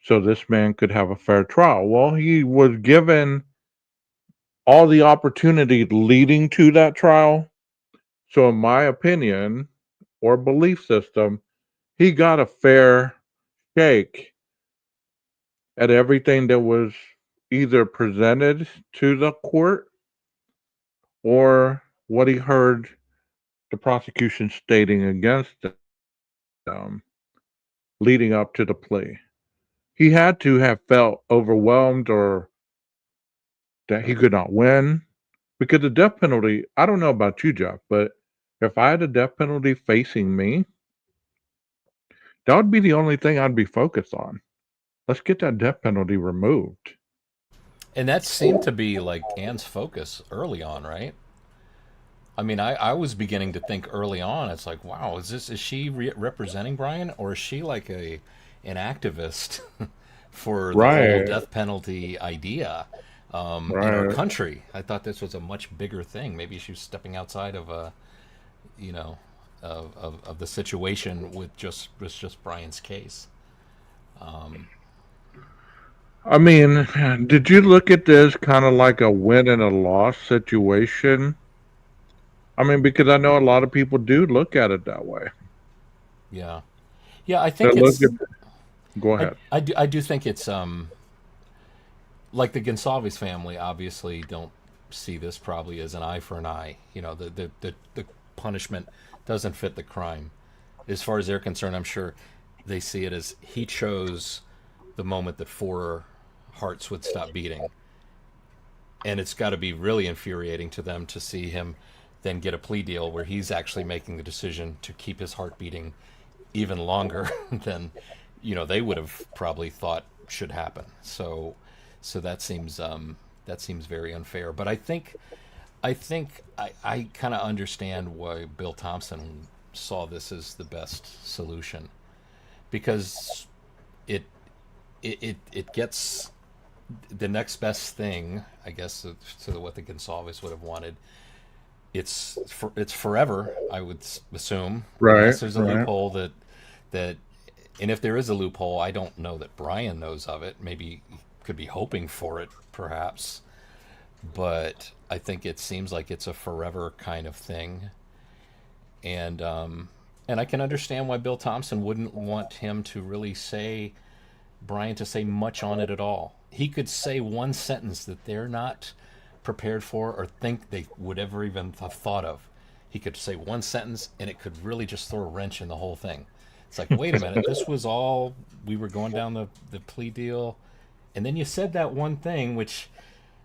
so this man could have a fair trial. Well, he was given all the opportunity leading to that trial. So, in my opinion or belief system, he got a fair shake at everything that was either presented to the court, or what he heard the prosecution stating against him leading up to the plea. He had to have felt overwhelmed, or that he could not win, because the death penalty, I don't know about you, Jeff, but if I had a death penalty facing me, that would be the only thing I'd be focused on. Let's get that death penalty removed. And that seemed to be like Anne's focus early on, right? I mean, I was beginning to think early on. It's like, wow, is she representing Brian, or is she like an activist for the whole Right, death penalty idea in our right. country? I thought this was a much bigger thing. Maybe she was stepping outside of you know, of the situation with just Brian's case. I mean, did you look at this kind of like a win and a loss situation? I mean, because I know a lot of people do look at it that way. Yeah, yeah. I They think look it's. at, go I ahead. I do think it's like the Gonsalves family obviously don't see this probably as an eye for an eye. You know, the punishment doesn't fit the crime. As far as they're concerned, I'm sure they see it as he chose the moment that four hearts would stop beating. And it's got to be really infuriating to them to see him then get a plea deal where he's actually making the decision to keep his heart beating even longer than they would have probably thought should happen. So that seems very unfair. But I kind of understand why Bill Thompson saw this as the best solution, because it it gets the next best thing, I guess, to what the Gonsalves would have wanted. It's forever, I would assume, Right, unless there's a right. loophole that, and if there is a loophole, I don't know that Brian knows of it. Maybe he could be hoping for it, perhaps, but I think it seems like it's a forever kind of thing, and I can understand why Bill Thompson wouldn't want him to really say Brian to say much on it at all. He could say one sentence that they're not prepared for or think they would ever even have thought of. He could say one sentence and it could really just throw a wrench in the whole thing. It's like, wait a minute, this was all, we were going down the plea deal. And then you said that one thing, which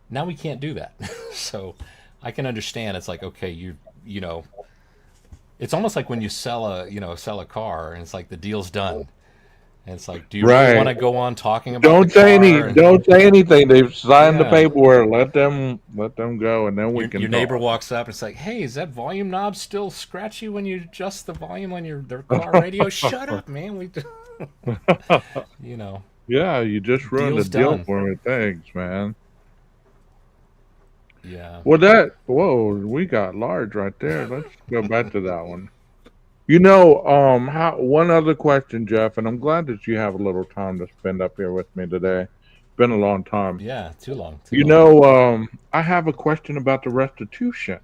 now we can't do that. So I can understand. It's like, okay, you know, it's almost like when you sell a car and it's like the deal's done. And it's like, do you really want Right. to go on talking about the Don't say any. car? And Don't say anything. They've signed the yeah, paperwork. Let them go, and then we can your neighbor talk. walks up and it's like, hey, is that volume knob still scratchy when you adjust the volume on their car radio? Shut up, man. You know, Yeah, you just ruined the deal's deal done. for me. Thanks, man. Yeah. Well, whoa, we got large right there. Let's go back to that one. How one other question, Jeff, and I'm glad that you have a little time to spend up here with me today. It's been a long time. Yeah. Too long. Too long. I have a question about the restitution.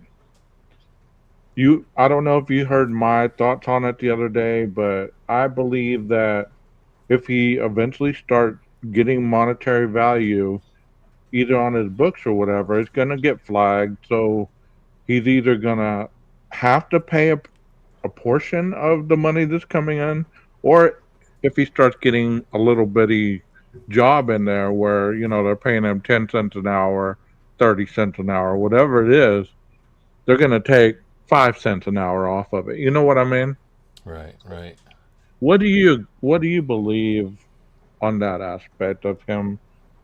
I don't know if you heard my thoughts on it the other day, but I believe that if he eventually starts getting monetary value either on his books or whatever, it's going to get flagged. So he's either going to have to pay a portion of the money that's coming in, or if he starts getting a little bitty job in there where, they're paying him 10 cents an hour, 30 cents an hour, whatever it is, they're going to take 5 cents an hour off of it. You know what I mean? Right, right. What do you believe on that aspect of him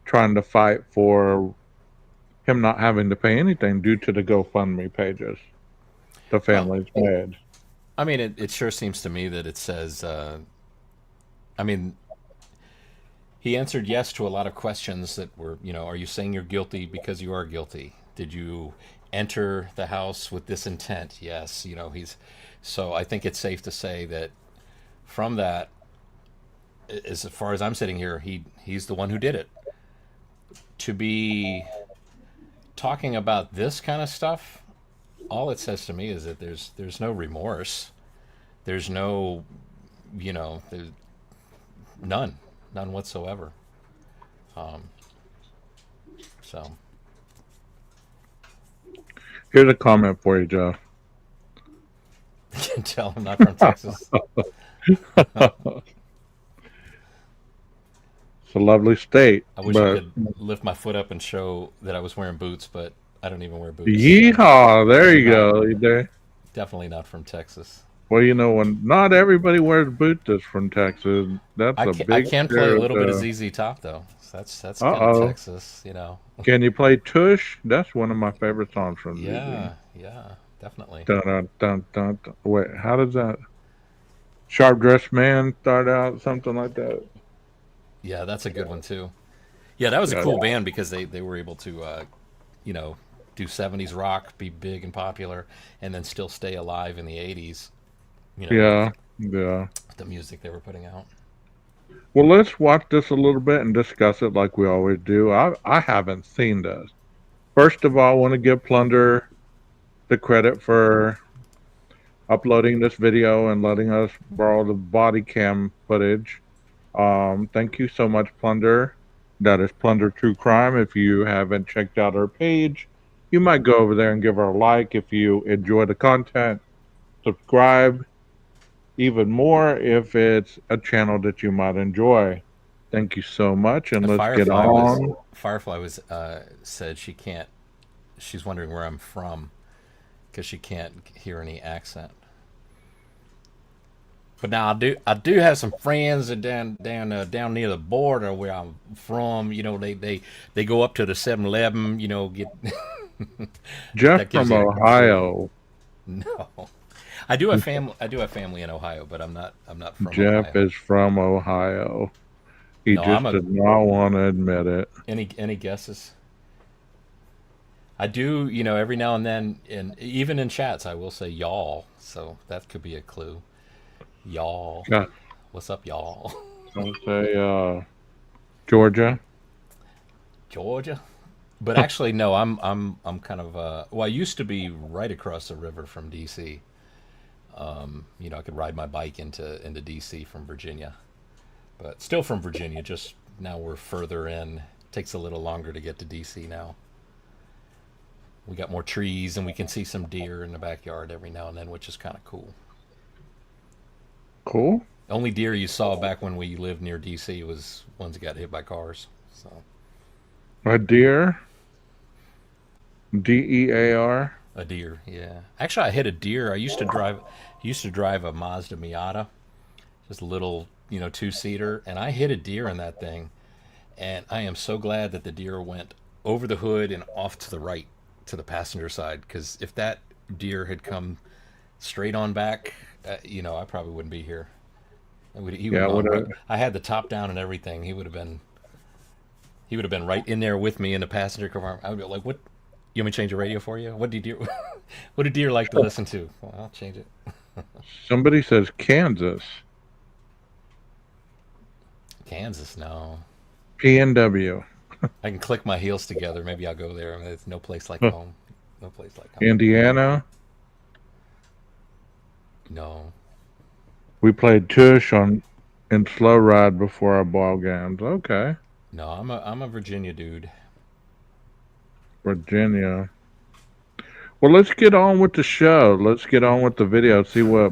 trying to fight for him not having to pay anything due to the GoFundMe pages the Well, family's made? I mean, it sure seems to me that it says, I mean, he answered yes to a lot of questions that were, are you saying you're guilty because you are guilty? Did you enter the house with this intent? Yes. So I think it's safe to say that from that, as far as I'm sitting here, he's the one who did it. To be talking about this kind of stuff, all it says to me is that there's no remorse. There's no, there's none whatsoever. So Here's a comment for you, Joe. you can tell I'm not from Texas. It's a lovely state, I wish I but could lift my foot up and show that I was wearing boots, but I don't even wear boots. yeehaw! There you I'm go. You there? definitely not from Texas. Well, when not everybody wears boots that's from Texas. That's a I big can play a little bit of stereotype. ZZ Top though. So that's kind of Uh-oh. Texas. Can you play Tush? That's one of my favorite songs from ZZ. Yeah, definitely. Dun, dun, dun, dun, dun. Wait, how does that Sharp Dressed Man start out? Something like that. Yeah, that's a good one too. Yeah, that was a Yeah. cool band because they were able to, you know, do 70s rock, be big and popular, and then still stay alive in the 80s. Yeah. Yeah. With the music they were putting out. Well, let's watch this a little bit and discuss it like we always do. I haven't seen this. First of all, I want to give Plunder the credit for uploading this video and letting us borrow the body cam footage. Thank you so much, Plunder. That is Plunder True Crime. If you haven't checked out our page, you might go over there and give her a like if you enjoy the content. Subscribe even more if it's a channel that you might enjoy. Thank you so much, and let's get on. Firefly was said she can't. She's wondering where I'm from because she can't hear any accent. But now I do have some friends that down near the border where I'm from. You know, they go up to the 7-Eleven. You know, get Jeff that gives from you Ohio. no. I do have family in Ohio, but I'm not from Jeff Ohio. is from Ohio. He No, just does not want to admit it. Any guesses? I do, you know, every now and then, and even in chats, I will say y'all. So that could be a clue. Y'all. Yeah. What's up, y'all? I'll say Georgia. Georgia. But actually, no. I'm kind of. Well, I used to be right across the river from DC. You know, I could ride my bike into DC from Virginia, but still from Virginia. Just now we're further in. Takes a little longer to get to DC now. We got more trees and we can see some deer in the backyard every now and then, which is kind of cool. Cool. Only deer you saw back when we lived near DC was ones that got hit by cars. So A deer. DEAR. a deer, yeah. Actually, I hit a deer. I used to drive a Mazda Miata, just a little, you know, 2-seater, and I hit a deer in that thing. And I am so glad that the deer went over the hood and off to the right to the passenger side, because if that deer had come straight on back, you know, I probably wouldn't be here. I had the top down and everything. He would have been right in there with me in the passenger car. I would be like, "What? You want me to change the radio for you? What do deer? What do deer like to listen to?" Well, I'll change it. Somebody says Kansas. Kansas, no. PNW. I can click my heels together. Maybe I'll go there. I mean, there's no place like home. No place like home. Indiana. No. We played Tush on And slow ride before our ball games. Okay. No, I'm a Virginia dude. Virginia. Well, let's get on with the show. Let's get on with the video. See what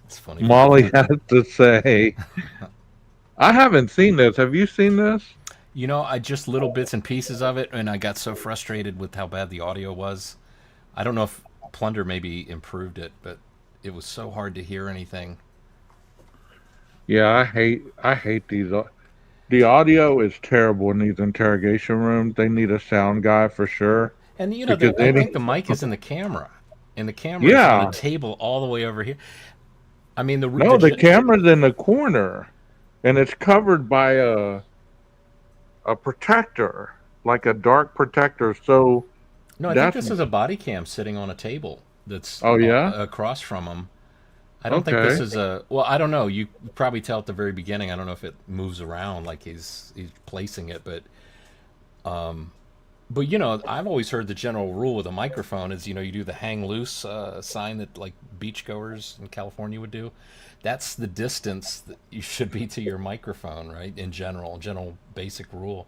It's funny because Molly has to say. I haven't seen this. Have you seen this? I just little bits and pieces of it, and I got so frustrated with how bad the audio was. I don't know if Plunder maybe improved it, but it was so hard to hear anything. Yeah, I hate these. The audio is terrible in these interrogation rooms. They need a sound guy for sure And because I any think the mic is in the camera, and the camera is on a yeah, table all the way over here. I mean, no, the camera's in the corner and it's covered by a protector, like a dark protector. So no, I think that's this is a body cam sitting on a table that's oh yeah, across from him. I don't think this okay. is a. Well, I don't know. You probably tell at the very beginning. I don't know if it moves around like he's placing it, but I've always heard the general rule with a microphone is you do the hang loose sign that like beachgoers in California would do. That's the distance that you should be to your microphone, right? In general basic rule.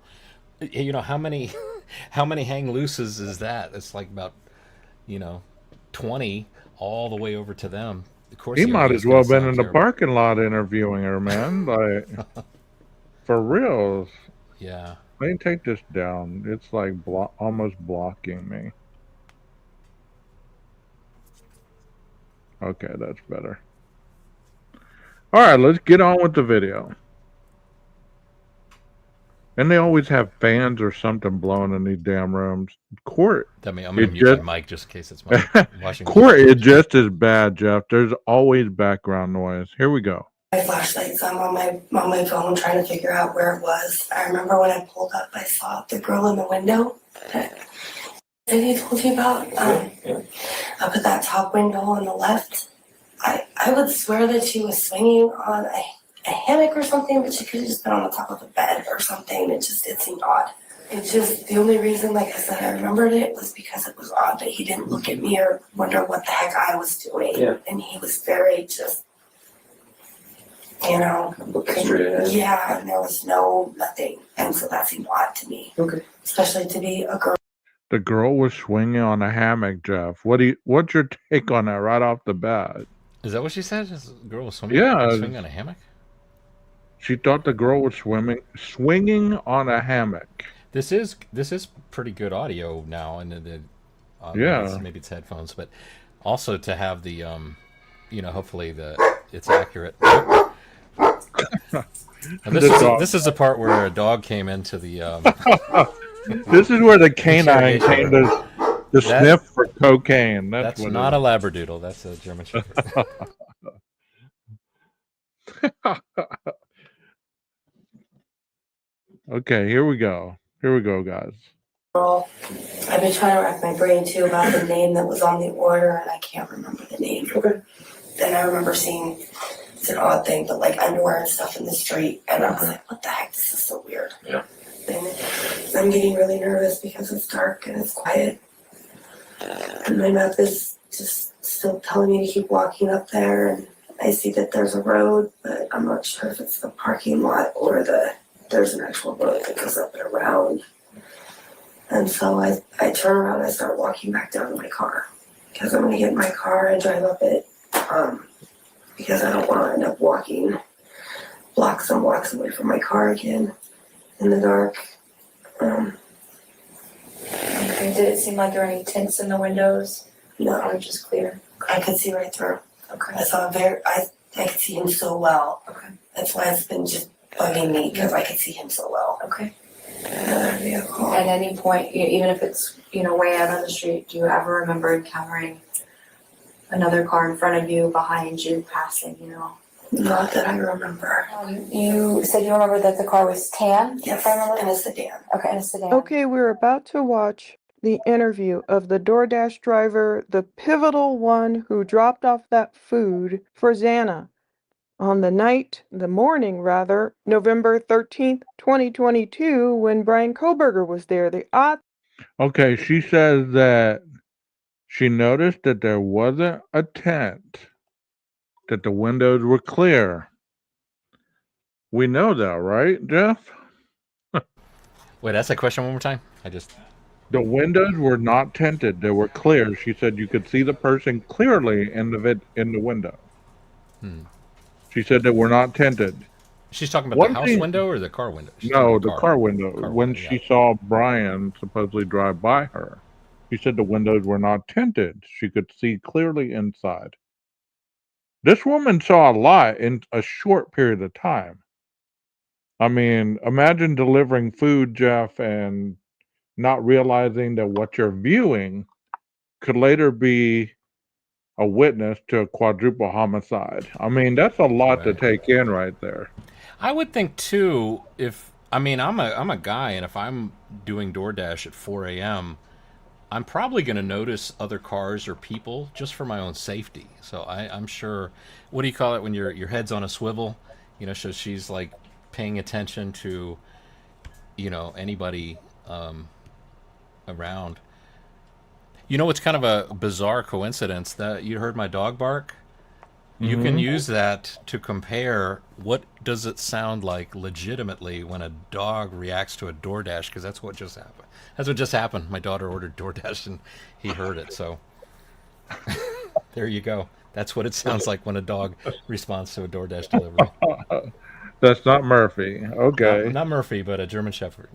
How many how many hang looses is that? It's like about you know 20 all the way over to them. Of course, He the might audio as is going well to been sound in the terrible. parking lot interviewing her, man. Like for real. Yeah. Let me take this down. It's like almost blocking me. Okay, that's better. All right, let's get on with the video. And they always have fans or something blowing in these damn rooms. Court, I'm going to it mute my just mic just in case it's my washing machine. court is just as bad, Jeff. There's always background noise. Here we go. My flashlights. I'm on my phone trying to figure out where it was. I remember when I pulled up, I saw the girl in the window that he told you about. Up at that top window on the left. I would swear that she was swinging on a hammock or something, but she could have just been on the top of a bed or something. It seemed odd. It's just the only reason, like I said, I remembered it was because it was odd that he didn't look at me or wonder what the heck I was doing. Yeah. And he was very just, looking straight ahead. Yeah, and there was nothing. And so that seemed odd to me. Okay. Especially to be a girl. The girl was swinging on a hammock, Jeff. What's your take on that right off the bat? Is that what she said? This girl was Yeah, swinging on a hammock? she thought the girl was swinging on a hammock. This is pretty good audio now, and Yeah. maybe it's headphones, but also to have the hopefully it's accurate. And this is the part where a dog came into the. This is where the canine came to That- sniff for cocaine. That's what not a Labradoodle. That's a German Shepherd. Okay, here we go. Here we go, guys. Girl. I've been trying to rack my brain too about the name that was on the order, and I can't remember the name. Okay. And I remember seeing, it's an odd thing, but like underwear and stuff in the street, and I was like, what the heck, this is so weird. Yeah. And I'm getting really nervous because it's dark and it's quiet. And my map is just still telling me to keep walking up there, and I see that there's a road, but I'm not sure if it's the parking lot or there's an actual road that goes up and around. And so I turn around and I start walking back down to my car. Because I'm going to get in my car and drive up it. Because I don't want to end up walking blocks and blocks away from my car again in the dark. Okay, did it seem like there were any tints in the windows? No, Or just clear? I could see right through. Okay. I could see him so well. Okay. That's why it's been just bugging me, because I could see him so well. Okay. Another vehicle. At any point, even if it's, way out on the street, do you ever remember encountering another car in front of you, behind you, passing, Not that I remember. You said you remember that the car was tan? Yes, If I remember. in a sedan. Okay, in a sedan. Okay, we're about to watch the interview of the DoorDash driver, the pivotal one who dropped off that food for Xana on the morning, November 13th, 2022, when Brian Kohberger was there. The odd Okay, she says that she noticed that there wasn't a tent, that the windows were clear. We know that, right, Jeff? Wait, ask that question one more time. The windows were not tinted; they were clear. She said you could see the person clearly in the window. Hmm. She said they were not tinted. She's talking about the One house thing, window or the car window? She's talking no, about the car window. car When window. Yeah. she saw Brian supposedly drive by her, she said the windows were not tinted. She could see clearly inside. This woman saw a lot in a short period of time. I mean, imagine delivering food, Jeff, and not realizing that what you're viewing could later be a witness to a quadruple homicide. I mean, that's a lot to Right. take in right there. I would think too. If I mean, I'm a guy, and if I'm doing DoorDash at 4 a.m., I'm probably going to notice other cars or people just for my own safety. So I'm sure. What do you call it when your head's on a swivel? So she's like paying attention to anybody around. It's kind of a bizarre coincidence that you heard my dog bark. You can Hmm. use that to compare what does it sound like legitimately when a dog reacts to a DoorDash, because that's what just happened. That's what just happened. My daughter ordered DoorDash and he heard it. So there you go. That's what it sounds like when a dog responds to a DoorDash delivery. That's not Murphy. Not Okay. not Murphy, but a German Shepherd.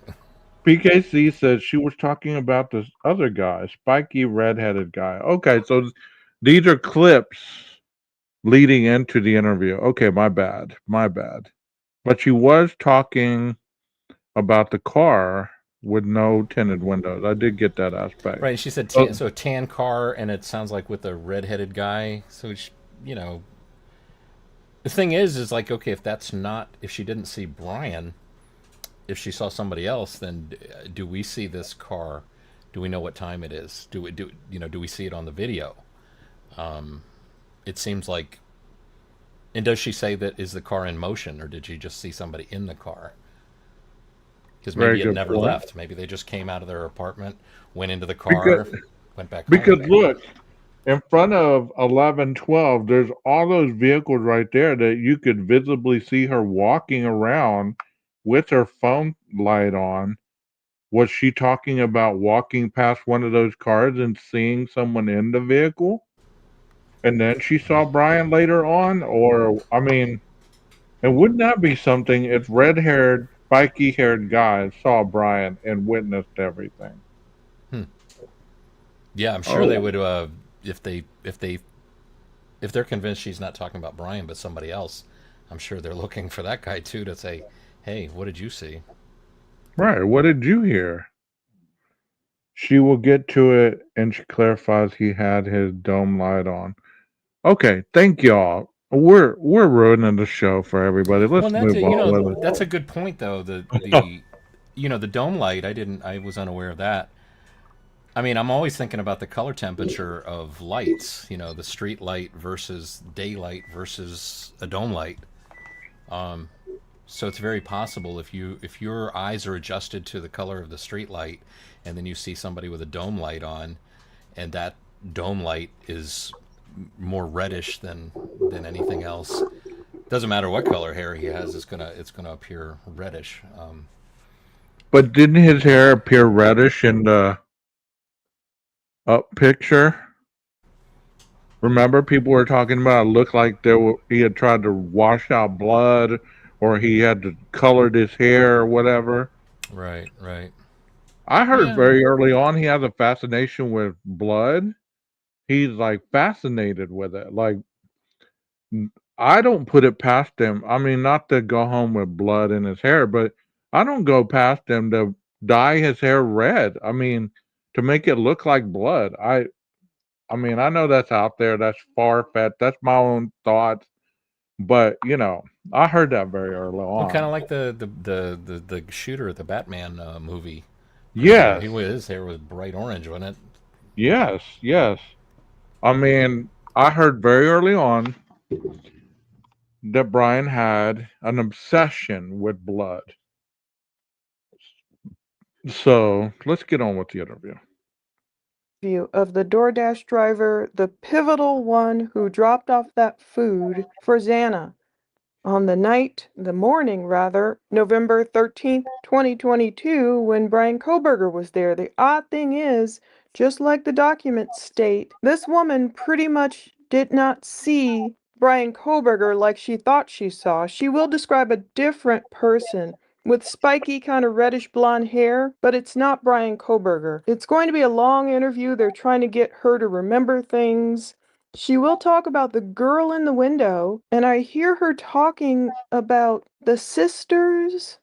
PKC said she was talking about this other guy, spiky redheaded guy. Okay, so these are clips leading into the interview. Okay, my bad. My bad. But she was talking about the car with no tinted windows. I did get that aspect. Right. And she said Oh, so tan car, and it sounds like with a redheaded guy. So you know, the thing is like okay, if she didn't see Brian, if she saw somebody else, then do we see this car? Do we know what time it is? Do we see it on the video? It seems like. And does she say that is the car in motion, or did she just see somebody in the car? Because very maybe it good never point. left. Maybe they just came out of their apartment, went into the Because car, went back because home. look, in front of 1112, there's all those vehicles right there that you could visibly see her walking around with her phone light on. Was she talking about walking past one of those cars and seeing someone in the vehicle? And then she saw Brian later on? Or, I mean, and wouldn't that be something if red haired, spiky haired guys saw Brian and witnessed everything? Hmm. Yeah, I'm sure they Oh, would. If they if they if they're convinced she's not talking about Brian but somebody else, I'm sure they're looking for that guy too to say, "Hey, what did you see?" right. What did you hear? She will get to it and she clarifies he had his dome light on. Okay, thank y'all. We're ruining the show for everybody. Well, Let's and move on with that's a good point though. it. The dome light. I was unaware of that. I mean, I'm always thinking about the color temperature of lights. The street light versus daylight versus a dome light. So it's very possible if your eyes are adjusted to the color of the street light, and then you see somebody with a dome light on, and that dome light is more reddish than anything else. Doesn't matter what color hair he has; it's gonna appear reddish. But didn't his hair appear reddish in the up picture? Remember, people were talking about it looked like he had tried to wash out blood, or he had to colored his hair or whatever. Right, right. I heard Yeah. very early on he has a fascination with blood. He's like fascinated with it. Like I don't put it past him. I mean, not to go home with blood in his hair, but I don't go past him to dye his hair red. I mean, to make it look like blood. I mean, I know that's out there. That's far fetched. That's my own thoughts. But I heard that very early Well, kind on. of like the shooter at the Batman movie, because Yes, his hair was bright orange, wasn't it? yes, yes. I mean, I heard very early on that Brian had an obsession with blood. So let's get on with the interview. View of the DoorDash driver, the pivotal one who dropped off that food for Xana on the morning rather, November 13th, 2022, when Brian Kohberger was there. The odd thing is, just like the documents state, this woman pretty much did not see Brian Kohberger like she thought she saw. She will describe a different person with spiky kind of reddish blonde hair, but it's not Brian Kohberger. It's going to be a long interview. They're trying to get her to remember things. She will talk about the girl in the window, and I hear her talking about the sisters,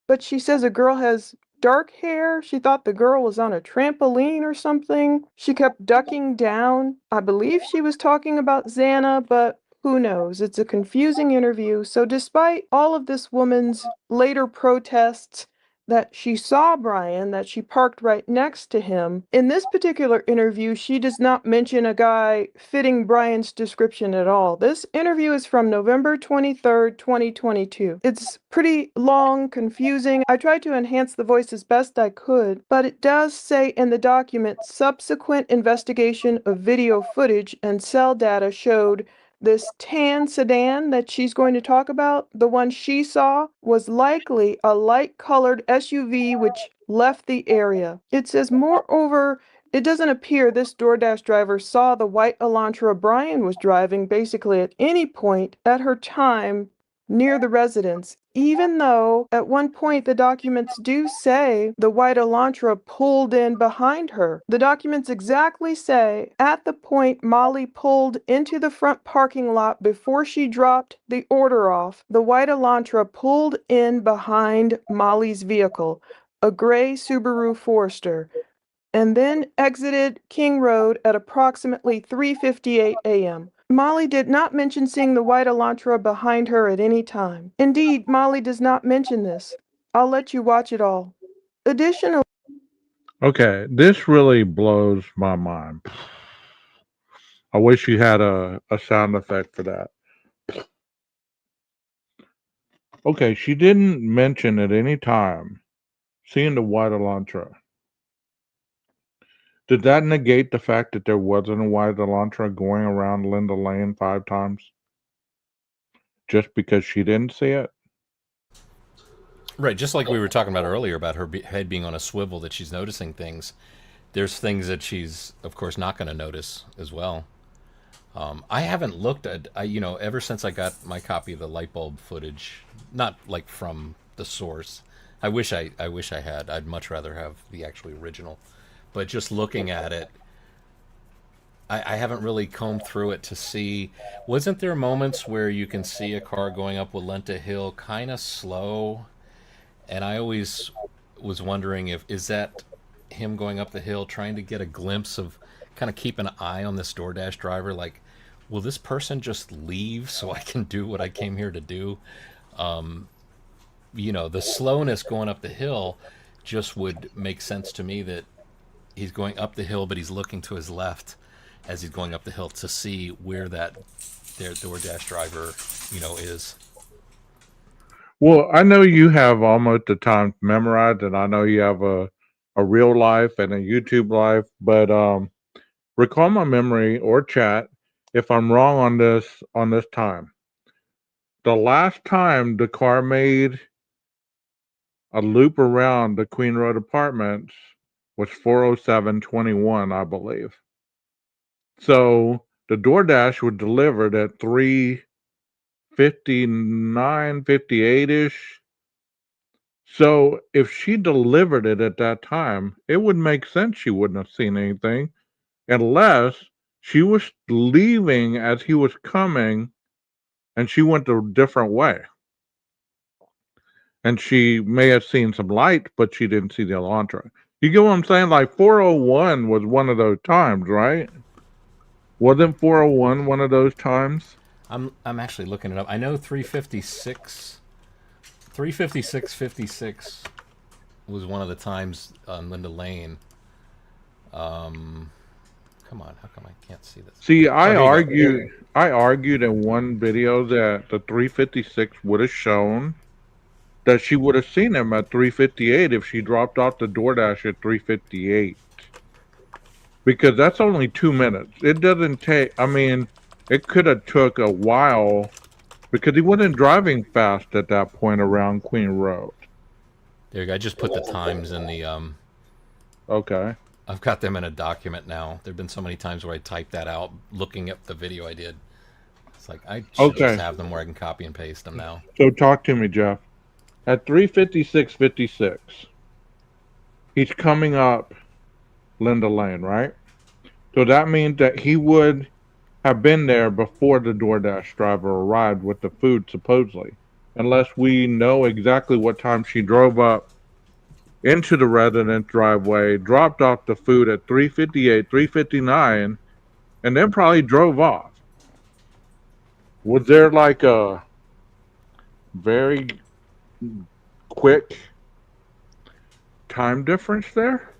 but she says a girl has dark hair. She thought the girl was on a trampoline or something. She kept ducking down. I believe she was talking about Xana, but who knows? It's a confusing interview. So, despite all of this woman's later protests that she saw Brian, that she parked right next to him, in this particular interview, she does not mention a guy fitting Brian's description at all. This interview is from November 23rd, 2022. It's pretty long, confusing. I tried to enhance the voice as best I could, but it does say in the document, subsequent investigation of video footage and cell data showed this tan sedan that she's going to talk about, the one she saw, was likely a light-colored SUV which left the area. It says, moreover, it doesn't appear this DoorDash driver saw the white Elantra Brian was driving basically at any point at her time near the residence, even though at one point the documents do say the white Elantra pulled in behind her. The documents exactly say at the point Molly pulled into the front parking lot before she dropped the order off, the white Elantra pulled in behind Molly's vehicle, a gray Subaru Forester, and then exited King Road at approximately 3:58 a.m. Molly did not mention seeing the white Elantra behind her at any time. Indeed, Molly does not mention this. I'll let you watch it all. Additionally, Okay, this really blows my mind. I wish you had a sound effect for that. Okay, she didn't mention at any time seeing the white Elantra. Did that negate the fact that there wasn't a white Elantra going around Linda Lane 5 times? Just because she didn't see it? Right, just like we were talking about earlier about her head being on a swivel, that she's noticing things. There's things that she's, of course, not going to notice as well. I haven't looked at, ever since I got my copy of the light bulb footage, not like from the source. I wish I had. I'd much rather have the actually original. But just looking at it, I haven't really combed through it to see. Wasn't there moments where you can see a car going up Walenta Hill kind of slow? And I always was wondering if is that him going up the hill trying to get a glimpse of, kind of keep an eye on this DoorDash driver, like, will this person just leave so I can do what I came here to do? The slowness going up the hill just would make sense to me, that he's going up the hill, but he's looking to his left as he's going up the hill to see where their DoorDash driver, is. Well, I know you have almost the time memorized, and I know you have a real life and a YouTube life, but recall my memory or chat if I'm wrong on this time. The last time the car made a loop around the Queen Road Apartments was 4:07:21, I believe. So the DoorDash was delivered at 3:59, 58-ish. So if she delivered it at that time, it would make sense she wouldn't have seen anything unless she was leaving as he was coming and she went a different way. And she may have seen some light, but she didn't see the Elantra. You get what I'm saying? Like 4:01 was one of those times, right? Wasn't 4:01 one of those times? I'm actually looking it up. I know 356 was one of the times on Linda Lane. Come on, how come I can't see this? See, Oh, I argued in one video that the 356 would have shown that she would have seen him at 3:58 if she dropped off the DoorDash at 3:58. Because that's only 2 minutes. It doesn't take, I mean, it could have took a while because he wasn't driving fast at that point around Queen Road. There you go. I just put the times in the Okay. I've got them in a document now. There've been so many times where I typed that out looking at the video I did. It's like I should just Okay. have them where I can copy and paste them now. So talk to me, Jeff. At 3:56:56, he's coming up Linda Lane, right? So that means that he would have been there before the DoorDash driver arrived with the food, supposedly, unless we know exactly what time she drove up into the residence driveway, dropped off the food at 3:58, 3:59, and then probably drove off. Was there like a very quick time difference there?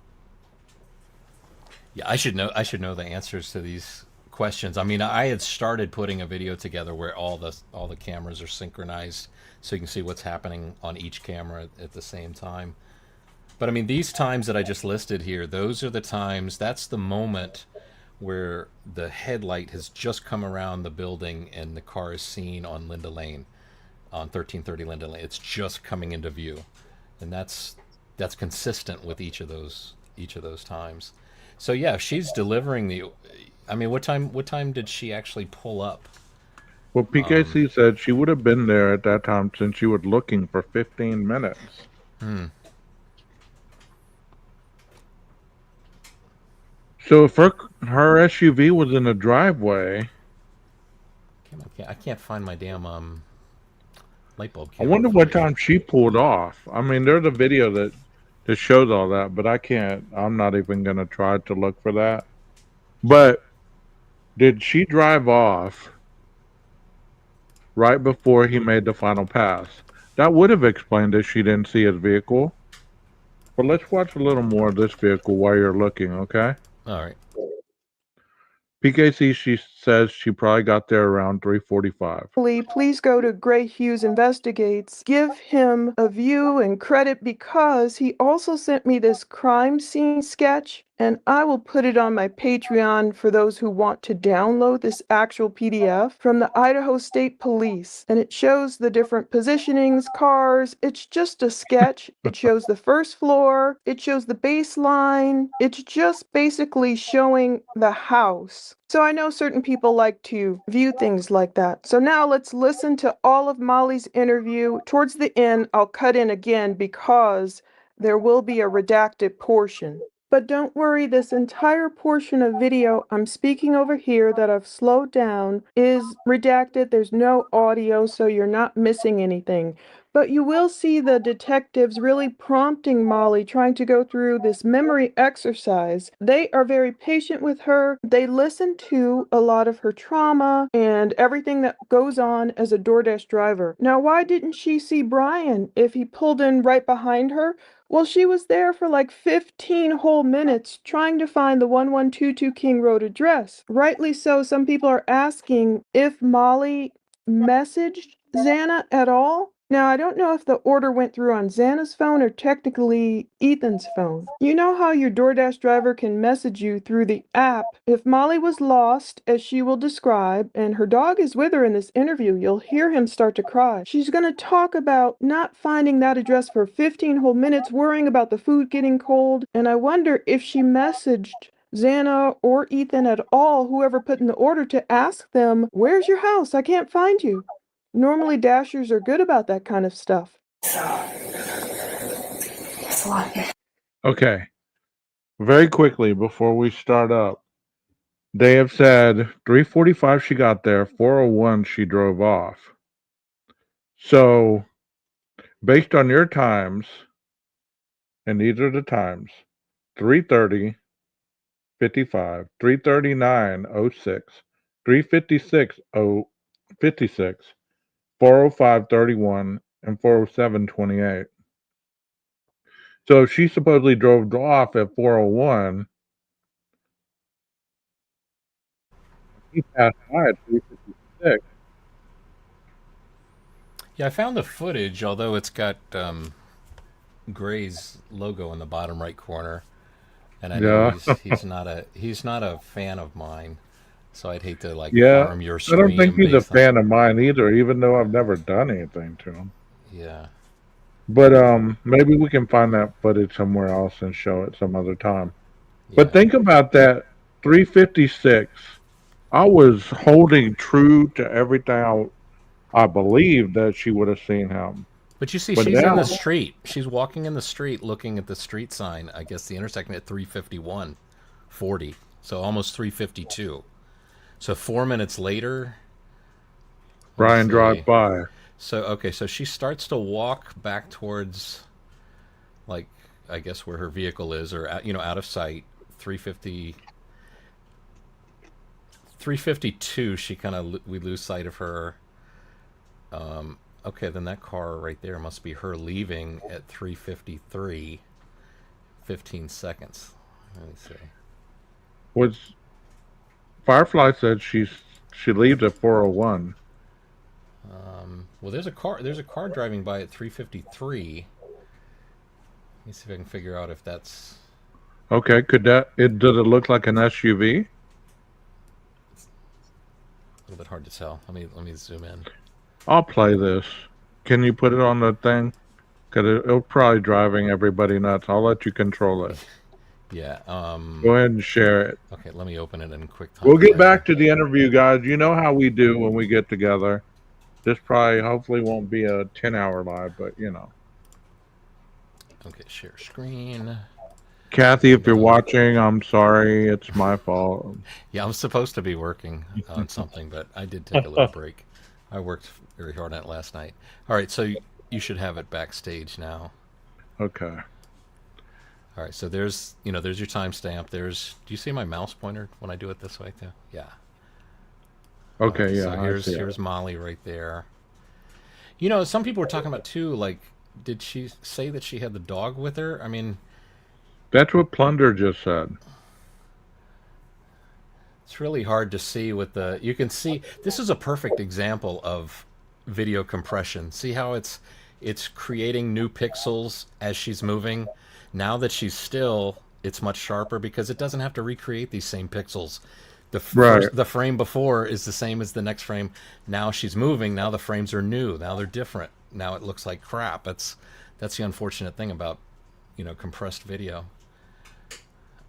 Yeah, I should know. I should know the answers to these questions. I mean, I had started putting a video together where all the cameras are synchronized, so you can see what's happening on each camera at the same time. But I mean, these times that I just listed here, those are the times. That's the moment where the headlight has just come around the building and the car is seen on Linda Lane, on 1330 Linda Lane. It's just coming into view, and that's consistent with each of those times. So yeah, if she's delivering the, I mean, what time did she actually pull up? Well, PKC said she would have been there at that time since she was looking for 15 minutes. So if her SUV was in the driveway, I can't find my damn light bulb I cable wonder what footage. time she pulled off. I mean, there's a video that shows all that, but I can't. I'm not even gonna try to look for that. But did she drive off right before he made the final pass? That would have explained that she didn't see his vehicle. But let's watch a little more of this vehicle while you're looking, okay? All right. PKC, she says she probably got there around 3:45. Please go to Gray Hughes Investigates. Give him a view and credit because he also sent me this crime scene sketch, and I will put it on my Patreon for those who want to download this actual PDF from the Idaho State Police. And it shows the different positionings, cars. It's just a sketch. It shows the first floor. It shows the baseline. It's just basically showing the house. So I know certain people like to view things like that. So now let's listen to all of Molly's interview. Towards the end, I'll cut in again because there will be a redacted portion. But don't worry, this entire portion of video I'm speaking over here that I've slowed down is redacted. There's no audio, so you're not missing anything. But you will see the detectives really prompting Molly, trying to go through this memory exercise. They are very patient with her. They listen to a lot of her trauma and everything that goes on as a DoorDash driver. Now, why didn't she see Brian if he pulled in right behind her? Well, she was there for like 15 whole minutes trying to find the 1122 King Road address. Rightly so, some people are asking if Molly messaged Xana at all. Now, I don't know if the order went through on Xana's phone or technically Ethan's phone. You know how your DoorDash driver can message you through the app. If Molly was lost, as she will describe, and her dog is with her in this interview, you'll hear him start to cry. She's going to talk about not finding that address for 15 whole minutes, worrying about the food getting cold, and I wonder if she messaged Xana or Ethan at all, whoever put in the order, to ask them, "Where's your house? I can't find you." Normally, Dashers are good about that kind of stuff. So, it's a lot. Okay. Very quickly before we start up, they have said 3:45 she got there, 4:01 she drove off. So, based on your times, and these are the times: 3:30, 55, 3:39, 06, 3:56, 56, 4:05, 31, and 4:07, 28. So if she supposedly drove off at 4:01, he passed by at 3:56. Yeah, I found the footage, although it's got Gray's logo in the bottom right corner, and I know Yeah. he's not a fan of mine. So I'd hate to like Yeah, harm your I don't think stream he's a based on. fan of mine either, even though I've never done anything to him. Yeah. But maybe we can find that footage somewhere else and show it some other time. But Yeah. think about that 356. I was holding true to everything I believed that she would have seen him. But you see, But she's in now, the street. She's walking in the street looking at the street sign, I guess the intersection at 351:40. So almost 352. So 4 minutes later, let me Brian drives see. by. So, okay, so she starts to walk back towards, like, I guess where her vehicle is, or, out of sight. 350, 352, she kind of, we lose sight of her. Okay, then that car right there must be her leaving at 3:53, 15 seconds. Let me see. Was Firefly said she leaves at 4:01. Well, there's a car driving by at 3:53. Let me see if I can figure out if that's Okay, does it look like an SUV? a little bit hard to tell. Let me zoom in. I'll play this. Can you put it on the thing? Because it'll probably driving everybody nuts. I'll let you control it. Yeah. Go ahead and share it. Okay, let me open it in quick time. We'll get back to the interview, guys. You know how we do when we get together. This probably, hopefully, won't be a 10-hour live, but you know. Okay, share screen. Kathy, if you're watching, I'm sorry. It's my fault. Yeah, I'm supposed to be working on something, but I did take a little break. I worked very hard on it last night. All right, so you should have it backstage now. Okay. All right, so there's your timestamp. Do you see my mouse pointer when I do it this way too? Yeah. Okay, yeah. So I see it. here's Molly right there. Some people were talking about too, like, did she say that she had the dog with her? I mean, That's what Plunder just said. it's really hard to see you can see, this is a perfect example of video compression. See how it's creating new pixels as she's moving? Now that she's still, it's much sharper because it doesn't have to recreate these same pixels. The frame before is the same as the next frame. Now she's moving. Now the frames are new. Now they're different. Now it looks like crap. That's the unfortunate thing about compressed video.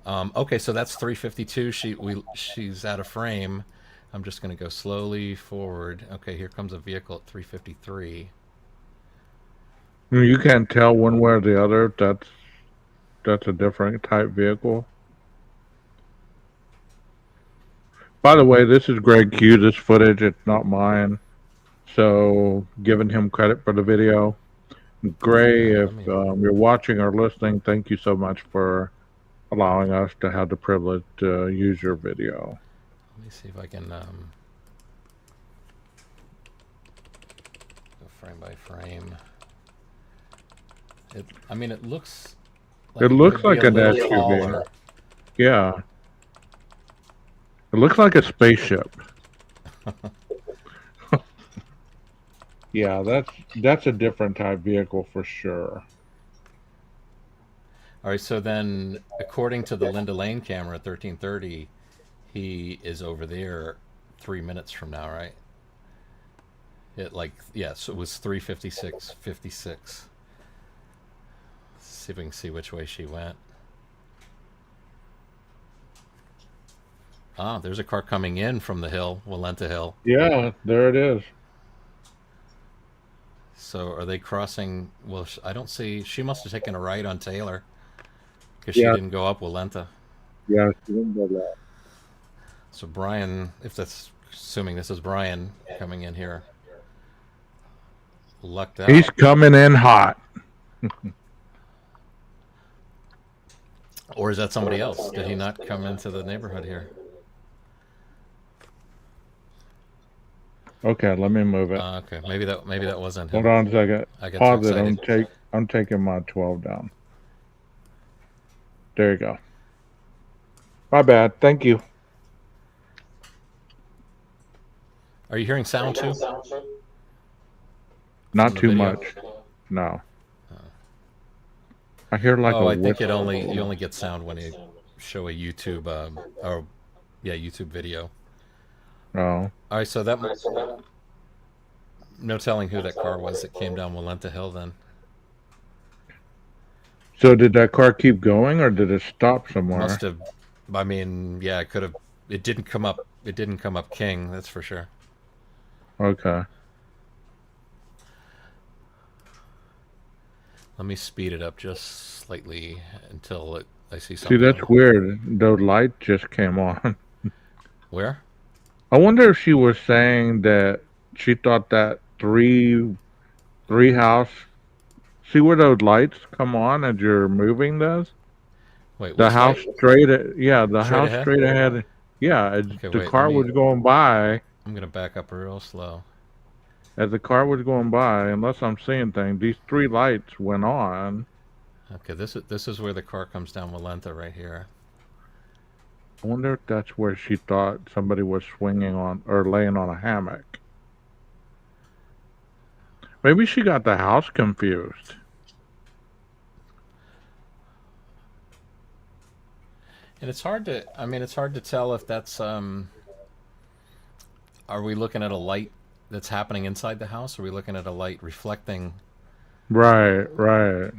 Okay, so that's 352. She's out of frame. I'm just going to go slowly forward. Okay, here comes a vehicle at 353. You can't tell one way or the other. That's a different type vehicle. By the way, this is Greg Q. This footage, it's not mine. So, giving him credit for the video. Gray, if you're watching or listening, thank you so much for allowing us to have the privilege to use your video. Let me see if I can go frame by frame. It looks like It looks like an little SUV. taller. Yeah. It looks like a spaceship. Yeah, that's a different type vehicle for sure. All right, so then according to the Linda Lane camera at 1330, he is over there 3 minutes from now, right? So it was 3:56:56. See if we can see which way she went. Ah, there's a car coming in from the hill, Walenta Hill. Yeah, there it is. So are they crossing? Well, I don't see. She must have taken a right on Taylor because Yeah. she didn't go up Walenta. Yeah, she didn't go that. So Brian, assuming this is Brian coming in here, lucked out. He's coming in hot. Or is that somebody else? Did he not come into the neighborhood here? Okay, let me move it. Okay, maybe that wasn't him. Hold on a second. I got Pause too it. excited. I'm taking my 12 down. There you go. My bad. Thank you. Are you hearing sound too? Not the too video? much. No. I hear like a I think whistle. you only get sound when you show a YouTube YouTube video. Oh. All right, so that no telling who that car was that came down Walenta Hill. Then So did that car keep going or did it stop must somewhere? have. I mean, yeah, it could have. It didn't come up. It didn't come up King. That's for sure. Okay. Let me speed it up just slightly until I see See, that's something. weird. The light just came on. Where? I wonder if she was saying that she thought that three house. See where those lights come on as you're moving those? Wait, The which house light? yeah, the Straight house ahead? straight ahead. Yeah, as Okay, the wait. Let car me. was going by, I'm gonna back up real slow. as the car was going by, unless I'm seeing things, these three lights went on. Okay, this is where the car comes down Walenta right here. I wonder if that's where she thought somebody was swinging on or laying on a hammock. Maybe she got the house confused. And it's hard to. I mean, it's hard to tell if that's. Are we looking at a light that's happening inside the house? Or are we looking at a light reflecting? Right, right.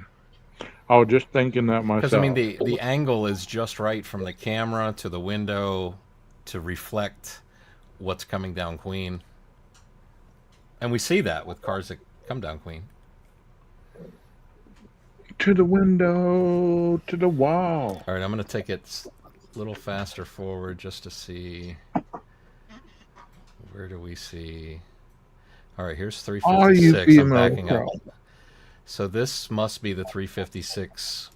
I was just thinking that Because I mean, myself. the angle is just right from the camera to the window to reflect what's coming down Queen, and we see that with cars that come down Queen. To the window, to the wall. All right, I'm gonna take it a little faster forward just to see where do we see. All right, here's All you 356. I'm female backing up. pro. So this must be the 356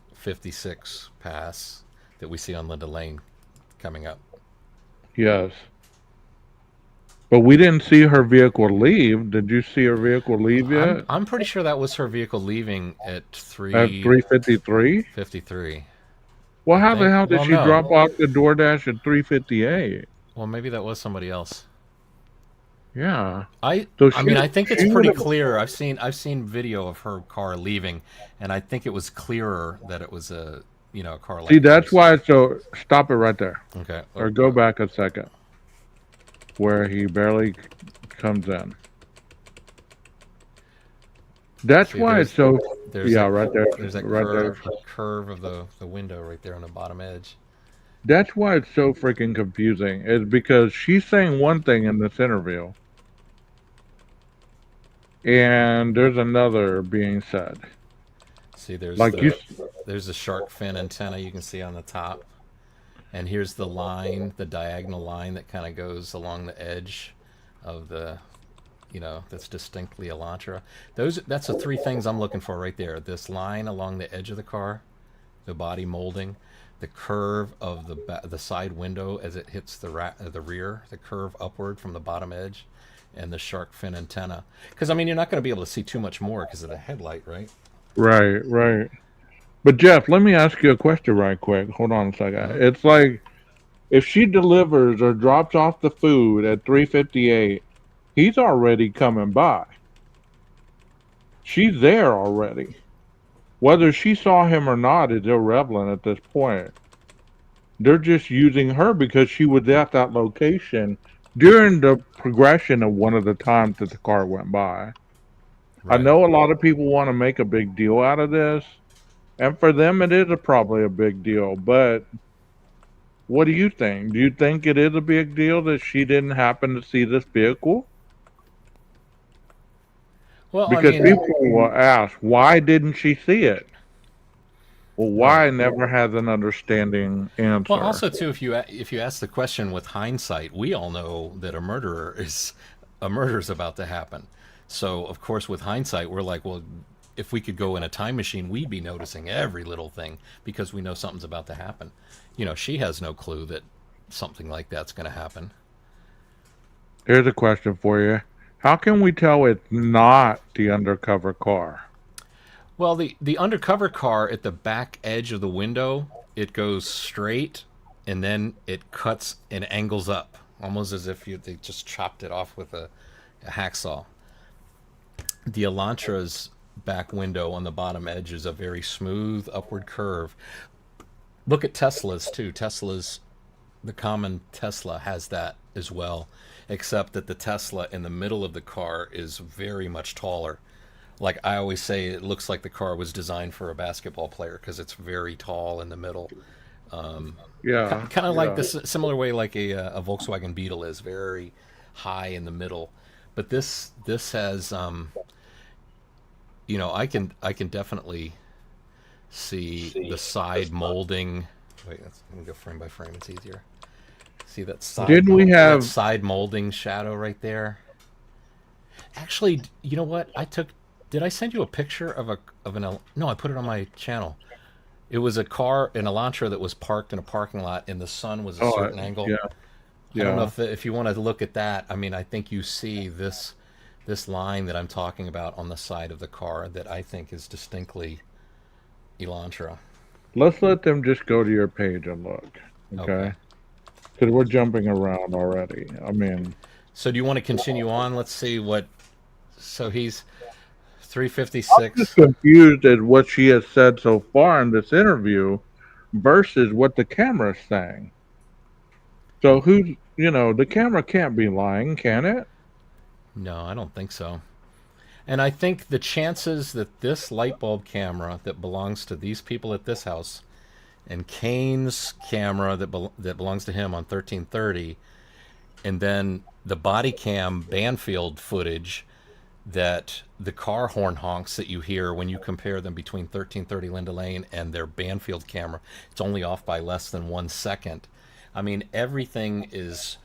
pass that we see on Linda Lane coming up. Yes. But we didn't see her vehicle leave. Did you see her vehicle leave I'm yet? I'm pretty sure that was her vehicle leaving at At 3:53. 3:53? Well, I how the think. hell did Well, she drop no. off the DoorDash at 3:58? Well, maybe that was somebody else. Yeah. I So I she mean, I think it's she would pretty have. clear. I've seen video of her car leaving, and I think it was clearer that it was a car See, like that's hers. why. So stop it right there, Okay. or go back a second, where he barely comes in. That's See, why it's there's so. there's Yeah, that right there, there's that right there. curve of the window right there on the bottom edge. That's why it's so freaking confusing. Is because she's saying one thing in this interview, and there's another being said. See, there's Like you, the shark fin antenna you can see on the top, and here's the line, the diagonal line that kind of goes along the edge of that's distinctly Elantra. That's the three things I'm looking for right there. This line along the edge of the car, the body molding, the curve of the side window as it hits the rear, the curve upward from the bottom edge, and the shark fin antenna. Because I mean, you're not going to be able to see too much more because of the headlight, right? right, right. But Jeff, let me ask you a question right quick. Hold on a second. Uh-huh. It's like if she delivers or drops off the food at 3:58, he's already coming by. She's there already. Whether she saw him or not is irrelevant at this point. They're just using her because she was at that location during the progression of one of the times that the car went by. I Right. know a lot of people want to make a big deal out of this, and for them it is probably a big deal, but what do you think? Do you think it is a big deal that she didn't happen to see this vehicle? Well, I Because mean, people will ask, why didn't she see it? Well, why right. never has an understanding Well, answer. also too, if you ask the question with hindsight, we all know that a murder is about to happen. So of course, with hindsight, we're like, well, if we could go in a time machine, we'd be noticing every little thing because we know something's about to happen. She has no clue that something like that's going to happen. Here's a question for you. How can we tell it's not the undercover car? Well, the undercover car at the back edge of the window, it goes straight, and then it cuts and angles up, almost as if they just chopped it off with a hacksaw. The Elantra's back window on the bottom edge is a very smooth upward curve. Look at Tesla's too. The common Tesla has that as well. except that the Tesla in the middle of the car is very much taller. Like I always say, it looks like the car was designed for a basketball player because it's very tall in the middle. Yeah, Kind of like yeah. this similar way like a Volkswagen Beetle is very high in the middle, but this has I can definitely see the side molding. Wait, let me go frame by frame. It's easier. See Didn't we that have? side molding shadow right there. Actually, you know what? Did I send you a picture no, I put it on my channel. It was a car, an Elantra that was parked in a parking lot, and the sun was a Oh, certain angle. yeah, I don't know yeah. if you want to look at that. I mean, I think you see this line that I'm talking about on the side of the car that I think is distinctly Elantra. Let's let them just go to your page and look, Okay. okay? Because we're jumping around already. I mean, So do you want to continue on? Let's see what. So he's I'm just 356. confused at what she has said so far in this interview versus what the camera's saying. So the camera can't be lying, can it? No, I don't think so. And I think the chances that this light bulb camera that belongs to these people at this house and Kane's camera that belongs to him on 1330, and then the body cam Banfield footage that the car horn honks that you hear when you compare them between 1330 Linda Lane and their Banfield camera, it's only off by less than 1 second. I mean, everything is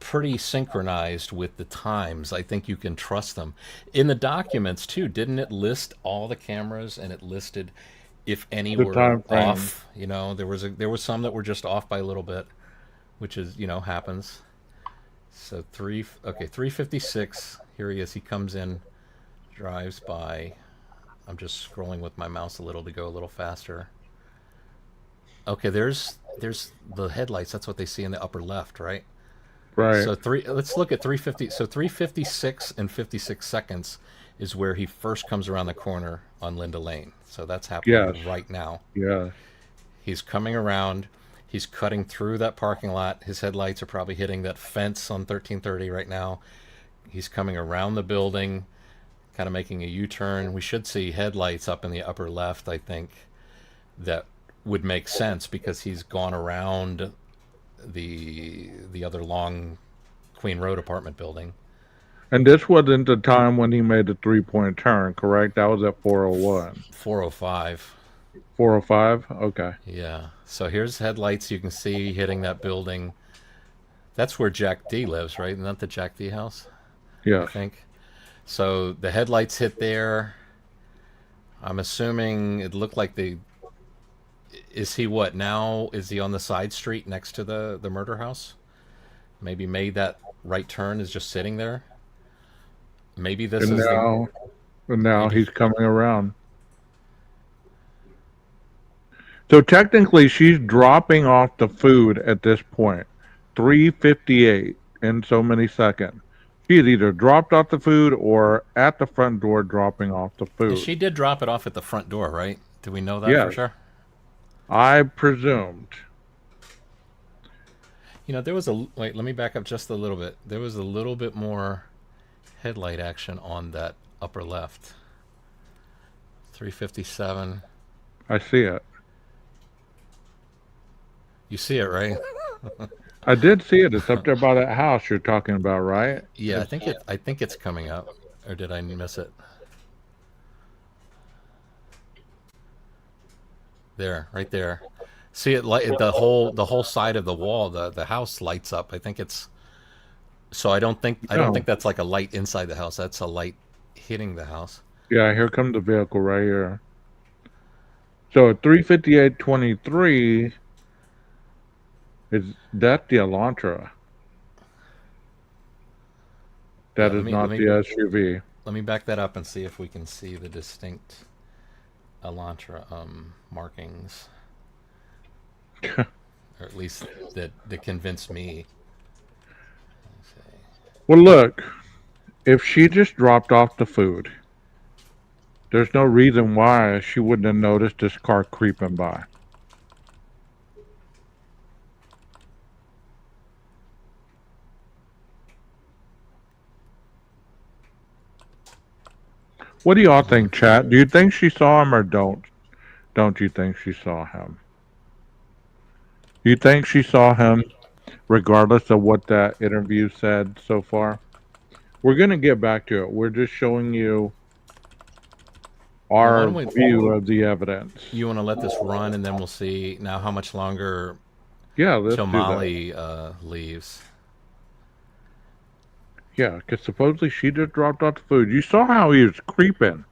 pretty synchronized with the times. I think you can trust them. In the documents too, didn't it list all the cameras and it listed if any The were time frame. off? There was some that were just off by a little bit, which is happens. So 356. Here he is. He comes in, drives by. I'm just scrolling with my mouse a little to go a little faster. Okay, there's the headlights. That's what they see in the upper left, right? Right. So let's look at 350. So 356 and 56 seconds is where he first comes around the corner on Linda Lane. So that's Yes. happening right now. Yes. He's coming around. He's cutting through that parking lot. His headlights are probably hitting that fence on 1330 right now. He's coming around the building, kind of making a U-turn. We should see headlights up in the upper left, I think. That would make sense because he's gone around the other long Queen Road apartment building. And this wasn't the time when he made the 3-point turn, correct? That was at 401. 405. 405? Okay. Yeah. So here's headlights you can see hitting that building. That's where Jack D lives, right? Isn't that the Jack D house? I Yes. think. So the headlights hit there. I'm assuming it looked like is he what now? Is he on the side street next to the murder house? Maybe made that right turn, is just sitting there. Maybe this And is the now, and now maybe he's coming around. So technically, she's dropping off the food at this point. 3:58 in so many seconds. She had either dropped off the food or at the front door dropping off the yeah, food. she did drop it off at the front door, right? Do we know that for Yes, sure? I presumed. There was wait, let me back up just a little bit. There was a little bit more headlight action on that upper left. 357. I see it. You see it, right? I did see it. It's up there by that house you're talking about, right? Yeah, I think it's coming up. Or did I miss it? There, right there. See it light the whole side of the wall, the house lights up. I think it's so I don't think No. that's like a light inside the house. That's a light hitting the house. Yeah, here comes the vehicle right here. So at 3:58:23, is that the Elantra? Yeah, That is not the SUV. let me back that up and see if we can see the distinct Elantra markings, or at least that convince me. Let's see. Well, look, if she just dropped off the food, there's no reason why she wouldn't have noticed this car creeping by. What do y'all think, chat? Do you think she saw him or don't? Don't you think she saw him? Do you think she saw him regardless of what that interview said so far? We're going to get back to it. We're just showing you Well, why our don't we? view of the evidence. You want to let this run, and then we'll see now how much longer Yeah, let's till do that. Molly leaves. Yeah, because supposedly she just dropped off the food. You saw how he was creeping.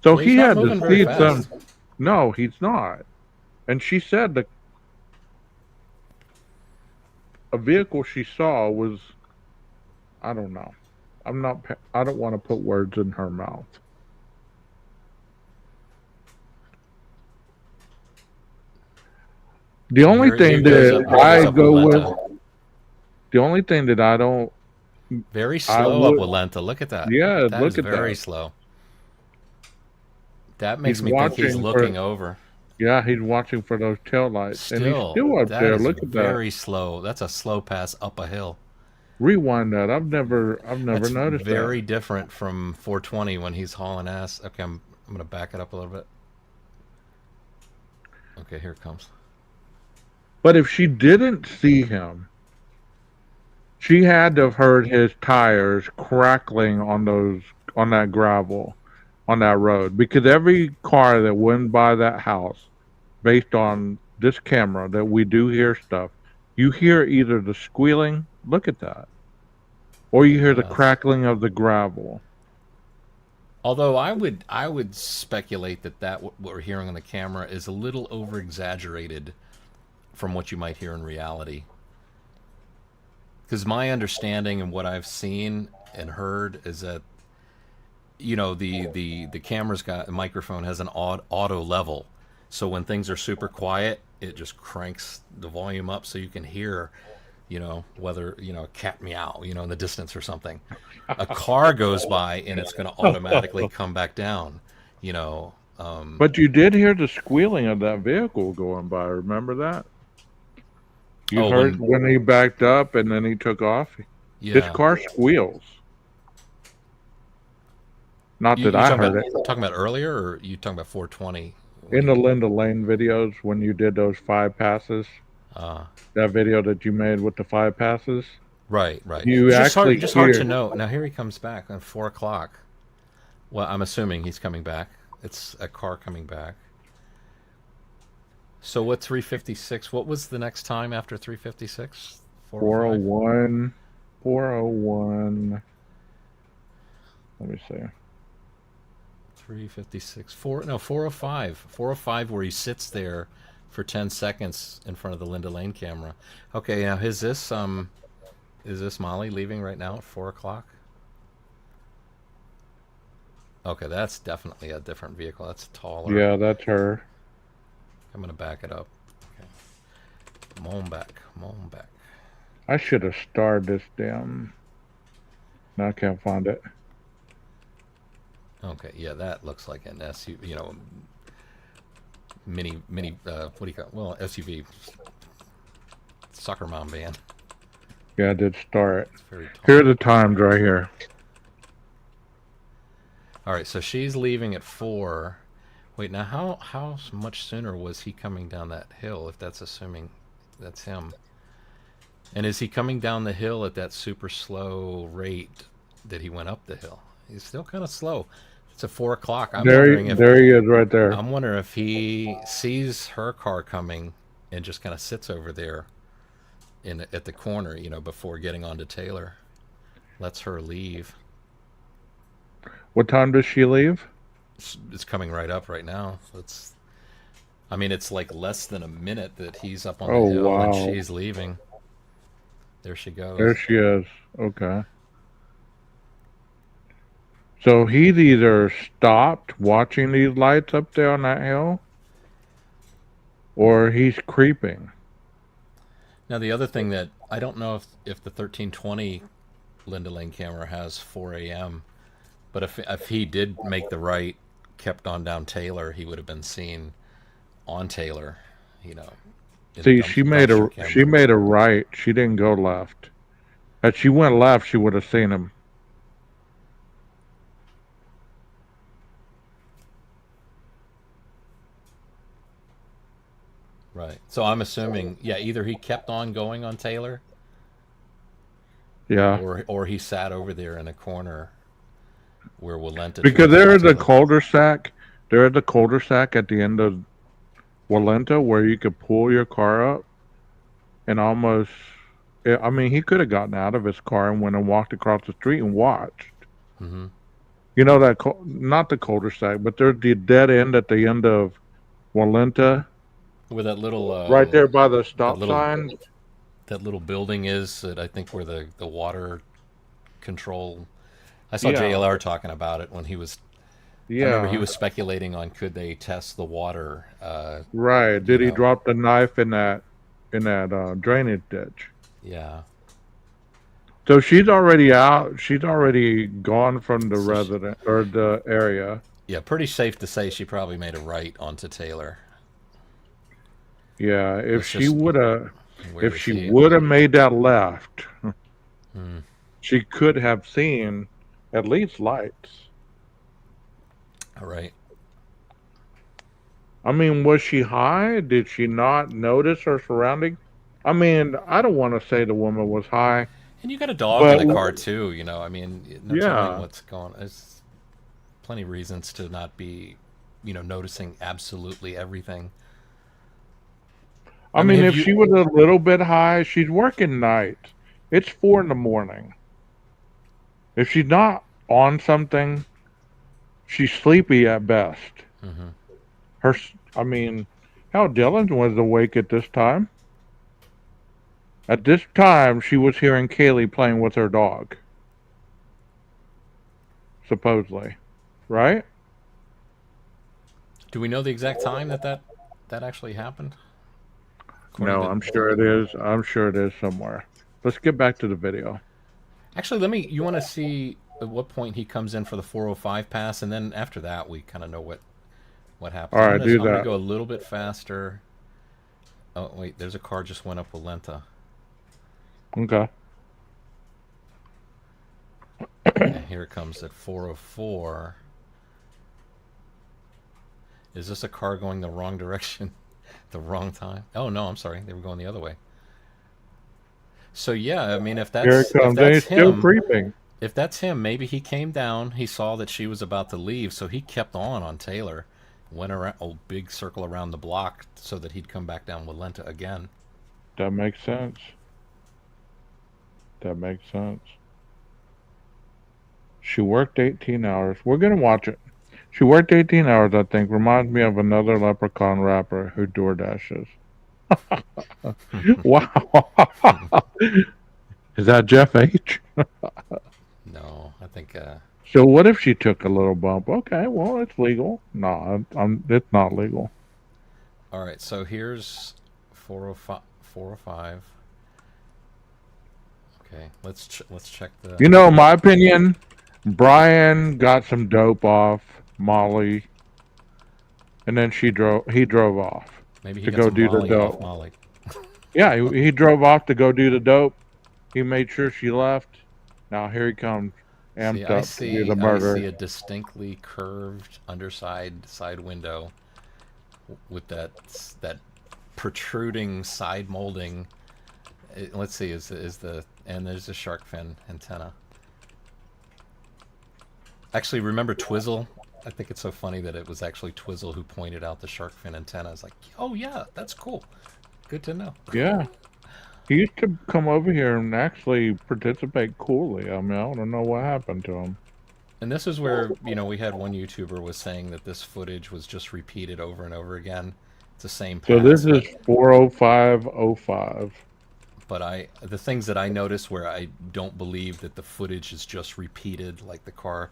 So Well, he's he not had to moving very see fast. some. No, he's not. And she said that a vehicle she saw was, I don't know. I don't want to put words in her mouth. The only Here thing goes that up. Here goes I up go Lenta. with, the only thing that I don't, Very I slow up would, with Lenta. Look at that. yeah, That is look at very that. slow. That He's makes me think he's watching looking for, over. yeah, he's watching for those taillights. And he's Still, still up that there. is Look at that. very slow. That's a slow pass up a hill. Rewind that. I've never That's noticed very that. different from 420 when he's hauling ass. Okay, I'm gonna back it up a little bit. Okay, here it comes. But if she didn't see him, she had to have heard his tires crackling on that gravel, on that road. Because every car that went by that house, based on this camera that we do hear stuff, you hear either the squealing, look at that, or you hear the crackling of the gravel. Although I would speculate that what we're hearing on the camera is a little over exaggerated from what you might hear in reality. Because my understanding and what I've seen and heard is that the camera's got a microphone has an auto level, so when things are super quiet, it just cranks the volume up so you can hear, whether a cat meow, in the distance or something. A car goes by and it's going to automatically come back down. But you did hear the squealing of that vehicle going by. Remember that? You heard when he backed up and then he took off. Yeah. His car squeals. Not that I heard it. Talking about earlier, or you talking about 420? In the Linda Lane videos, when you did those 5 passes, that video that you made with the 5 passes. Right. You just actually hard to know. Now here he comes back at 4:00. Well, I'm assuming he's coming back. It's a car coming back. So what 356? What was the next time after 356? 401. 401. Let me see. 356. 405. 405 where he sits there for 10 seconds in front of the Linda Lane camera. Okay, now is this Molly leaving right now at 4:00? Okay, that's definitely a different vehicle. That's taller. Yeah, that's her. I'm gonna back it up. Okay. Come on back. I should have starred this damn. No, I can't find it. Okay, yeah, that looks like an SUV, mini, what do you call it? Well, SUV, soccer mom van. Yeah, I did star it. It's very tall. Here are the times right here. All right, so she's leaving at 4. Wait, now how much sooner was he coming down that hill, if that's assuming that's him? And is he coming down the hill at that super slow rate that he went up the hill? He's still kind of slow. It's at 4:00. There he is right there. I'm wondering if he sees her car coming and just kind of sits over there at the corner, before getting onto Taylor. Lets her leave. What time does she leave? It's coming right up right now. It's like less than a minute that he's up on the hill and she's leaving. There she goes. There she is. Okay. So he's either stopped watching these lights up there on that hill, or he's creeping. Now the other thing that I don't know if the 1320 Linda Lane camera has 4 a.m., but if he did make the right, kept on down Taylor, he would have been seen on Taylor. See, she made a right. She didn't go left. If she went left, she would have seen him. Right. So I'm assuming, yeah, either he kept on going on Taylor, Yeah, or he sat over there in a corner where Walenta because tried to there get is to a him. cul-de-sac. There is a cul-de-sac at the end of Walenta where you could pull your car up and almost. I mean, he could have gotten out of his car and went and walked across the street and watched. Hmm. You know that not the cul-de-sac, but there's the dead end at the end of Walenta, Where that little right there by the that stop little sign. that little building is, that I think where the water control. I saw Yeah, JLR talking about it when he was. I remember he yeah, was speculating on could they test the water. right. You Did he know, drop the knife in that drainage ditch? yeah. So she's already out. She's already gone from the So resident or the area. yeah, pretty safe to say she probably made a right onto Taylor. Yeah, Let's just. Where if is she he? would have made that left, Hmm. she could have seen at least lights. All right. I mean, was she high? Did she not notice her surroundings? I mean, I don't want to say the woman was high, And you got a dog in but the car too. I mean, no telling yeah. what's going. There's plenty of reasons to not be, noticing absolutely everything. I I mean, mean, have if you? she was a little bit high, she's working nights. It's 4 in the morning. If she's not on something, she's sleepy at best. Hmm. I mean, hell, Dylan was awake at this time. At this time, she was hearing Kaylee playing with her dog, supposedly, right? Do we know the exact time that actually happened? According No, to. I'm sure it is. I'm sure it is somewhere. Let's get back to the video. Actually, let me. You want to see at what point he comes in for the 405 pass, and then after that, we kind of know what All happens. right, do I'm gonna that. go a little bit faster. Oh wait, there's a car just went up with Lenta. Okay. Okay, here it comes at 404. Is this a car going the wrong direction, the wrong time? Oh no, I'm sorry. They were going the other way. So yeah, I mean, if Here it that's if comes. And that's it's still him, creeping. if that's him, maybe he came down. He saw that she was about to leave, so he kept on Taylor, went around a big circle around the block so that he'd come back down with Lenta again. That makes sense. That makes sense. She worked 18 hours. We're going to watch it. She worked 18 hours, I think. Reminds me of another leprechaun rapper who door dashes. Wow. Is that Jeff H? No, I think. So what if she took a little bump? Okay, well, it's legal. No, it's not legal. All right, so here's 405. 405. Okay, let's check the. You know, in my opinion, Brian got some dope off Molly, and then he drove off Maybe he to got go some do the Molly off dope. Molly. Yeah, he drove off to go do the dope. He made sure she left. Now here he comes, See, amped up to do the I see murder. a distinctly curved underside side window with that protruding side molding. Let's see, is the and there's a shark fin antenna. Actually, remember Twizzle? I think it's so funny that it was actually Twizzle who pointed out the shark fin antenna. It's like, oh yeah, that's cool. Good to know. Yeah, he used to come over here and actually participate coolly. I mean, I don't know what happened to him. And this is where, we had one YouTuber was saying that this footage was just repeated over and over again. It's the same So pass, this is 40505. but the things that I notice where I don't believe that the footage is just repeated, like the car.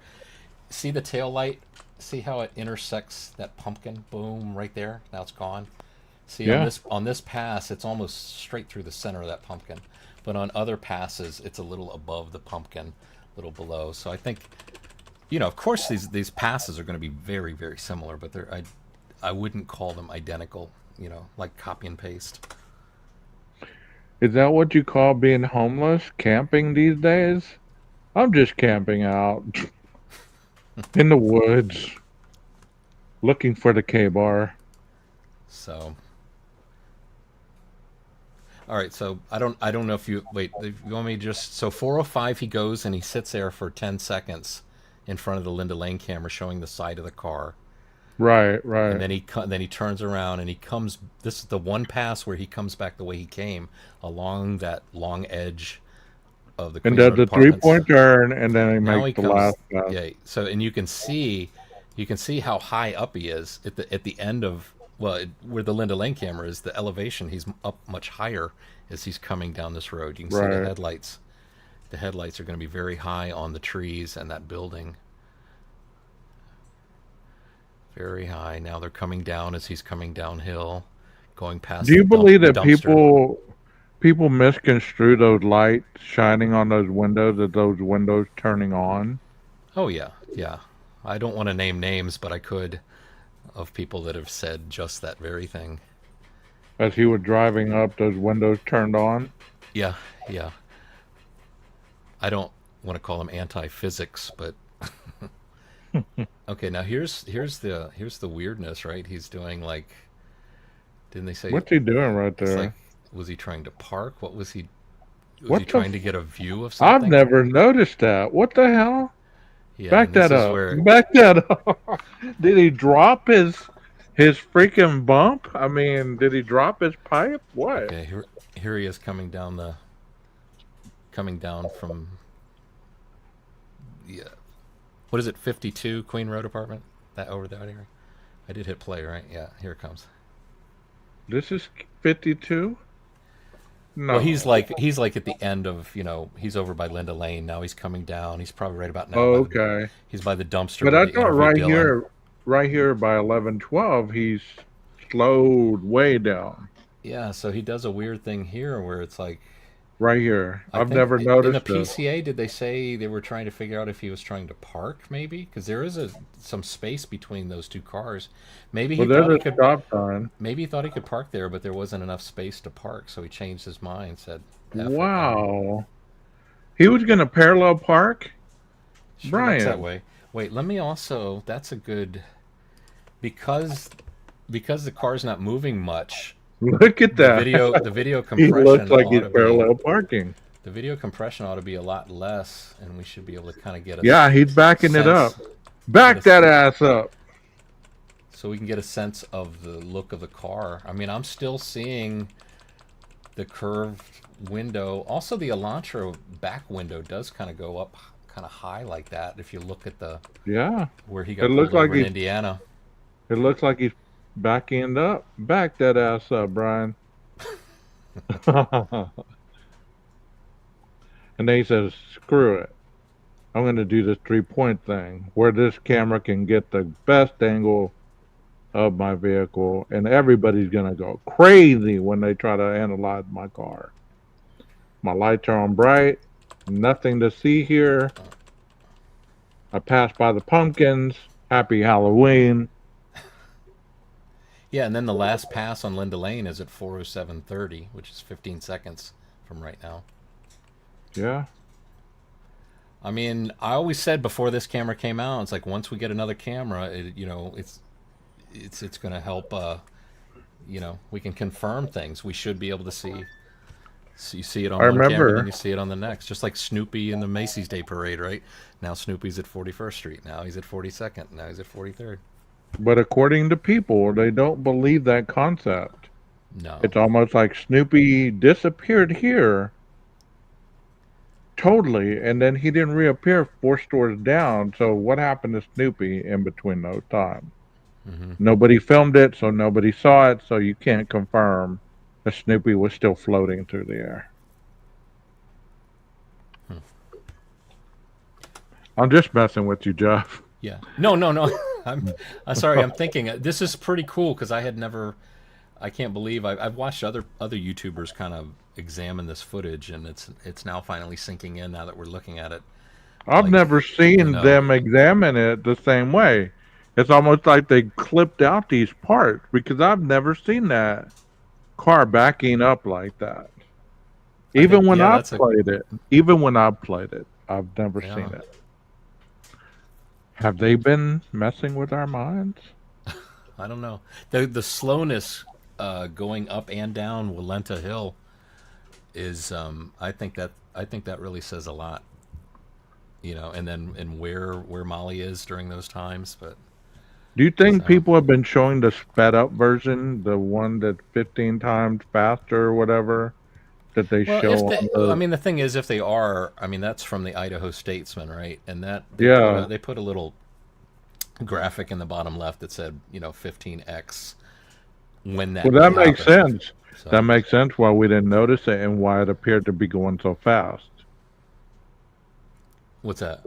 See the tail light? See how it intersects that pumpkin? Boom, right there. Now it's gone. See, Yeah. on this pass, it's almost straight through the center of that pumpkin. But on other passes, it's a little above the pumpkin, a little below. So I think, of course these passes are going to be very, very similar, but I wouldn't call them identical, like copy and paste. Is that what you call being homeless? Camping these days? I'm just camping out in the woods, looking for the K-bar. So All right, so I don't know if you wait. If you want me to just so 405 he goes and he sits there for 10 seconds in front of the Linda Lane camera showing the side of the car, Right, and right. then he turns around and he comes. This is the one pass where he comes back the way he came along that long edge of the And Queen does Road the Apartments. 3-point turn, and then he Now makes he the comes, last pass. yeah. So and you can see how high up he is at the end of where the Linda Lane camera is. The elevation, he's up much higher as he's coming down this road. You can see the Right. headlights. The headlights are going to be very high on the trees and that building. Very high. Now they're coming down as he's coming downhill, going past Do you believe the that dumpster. people misconstrue those lights shining on those windows as those windows turning on? Oh yeah, yeah. I don't want to name names, but I could, of people that have said just that very thing. As he was driving up, those windows turned on? Yeah, yeah. I don't want to call them anti-physics, but okay. Now here's the weirdness, right? He's doing like, didn't they say What's he doing right it's like, there? was he trying to park? What was he? Was he What the trying to get a view of I've something? never noticed that. What the hell? Yeah, Back and this that is up. where Back that up. Did he drop his freaking bump? I mean, did he drop his pipe? What? okay, here he is coming down from yeah. What is it? 52 Queen Road apartment? That over there area? I did hit play, right? Yeah, here it comes. This is 52? Well, No. he's like at the end of, he's over by Linda Lane. Now he's coming down. He's probably right about now Oh, by okay. he's by the dumpster But where I they thought interviewed Dylan. right here by 11:12, he's slowed way down. Yeah, so he does a weird thing here where it's like Right here. I I've think never in the noticed this. PCA, did they say they were trying to figure out if he was trying to park, maybe? Because there is some space between those two cars. Maybe he Well, thought he there's a could. stop sign. Maybe he thought he could park there, but there wasn't enough space to park, so he changed his mind. Said, "F it." Wow. He was going to parallel park? Sure looks that Brian, way. Wait, let me also. That's a good because the car's not moving much. look at that. The video He looks compression like ought he's to be parallel parking. the video compression ought to be a lot less, and we should be able to kind of get a Yeah, he's backing it up. sense. Back Get that a, ass up. so we can get a sense of the look of the car. I mean, I'm still seeing the curved window. Also, the Elantra back window does kind of go up kind of high like that. If you look at the Yeah. where he It got looks pulled like over in he's Indiana. it looks like he's backing up. Back that ass up, Brian. And then he says, screw it. I'm going to do this 3-point thing where this camera can get the best angle of my vehicle, and everybody's going to go crazy when they try to analyze my car. My lights are on bright, nothing to see here. I passed by the pumpkins. Happy Halloween. Yeah, and then the last pass on Linda Lane is at 4:07:30, which is 15 seconds from right now. Yeah. I mean, I always said before this camera came out, it's like once we get another camera, it's going to help. We can confirm things. We should be able to see. So you see it on I one camera, then remember. you see it on the next. Just like Snoopy in the Macy's Day Parade, right? Now Snoopy's at 41st Street. Now he's at 42nd. Now he's at 43rd. But according to people, they don't believe that concept. No. It's almost like Snoopy disappeared here totally, and then he didn't reappear 4 stores down. So what happened to Snoopy in between those times? Hmm. Nobody filmed it, so nobody saw it, so you can't confirm that Snoopy was still floating through the air. I'm just messing with you, Jeff. Yeah. No, no, no. I'm sorry. I'm thinking this is pretty cool because I had never. I can't believe I've watched other YouTubers kind of examine this footage, and it's now finally sinking in now that we're looking at it. I've Like, never seen them examine it the same way. It's almost like they clipped out these parts because I've never seen that car backing up like that. Even when I've played it, I've never Yeah. seen it. Have they been messing with our minds? I don't know. The slowness going up and down Walenta Hill is I think that really says a lot. And where Molly is during those times, but Do you think so. people have been showing the sped up version, the one that's 15 times faster or whatever, that they Well, if show they, on I the? mean, the thing is, if they are, I mean, that's from the Idaho Statesman, right? And that Yeah. they put a little graphic in the bottom left that said, 15x when that Well, really that makes happened. sense. That So makes sense why we didn't notice it and why it appeared to be going so fast. what's that?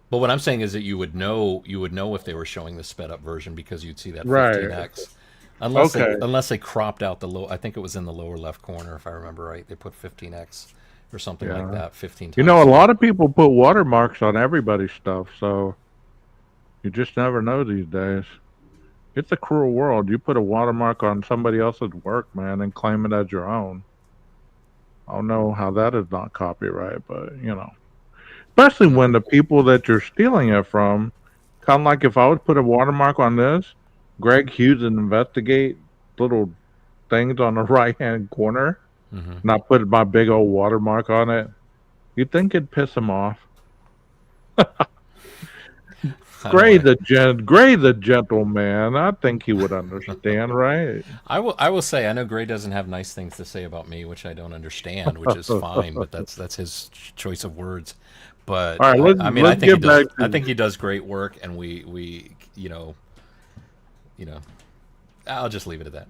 But what I'm saying is that you would know if they were showing the sped up version because you'd see that Right. 15x. Unless they Okay. unless they cropped out the low, I think it was in the lower left corner if I remember right. They put 15x or something like Yeah. that, 15 You times know, a speed. lot of people put watermarks on everybody's stuff, so you just never know these days. It's a cruel world. You put a watermark on somebody else's work, man, and claim it as your own. I don't know how that is not copyright, but especially when the people that you're stealing it from, kind of like if I would put a watermark on this, Greg Hughes and investigate little things on the right hand corner, Hmm. and I put my big old watermark on it, you'd think it'd piss him off. I don't want to. Gray the gentleman. I think he would understand, right? I will say I know Gray doesn't have nice things to say about me, which I don't understand, which is fine, but that's his choice of words. But All right, I mean, I let's think he get does. back I to. think he does great work, and we I'll just leave it at that.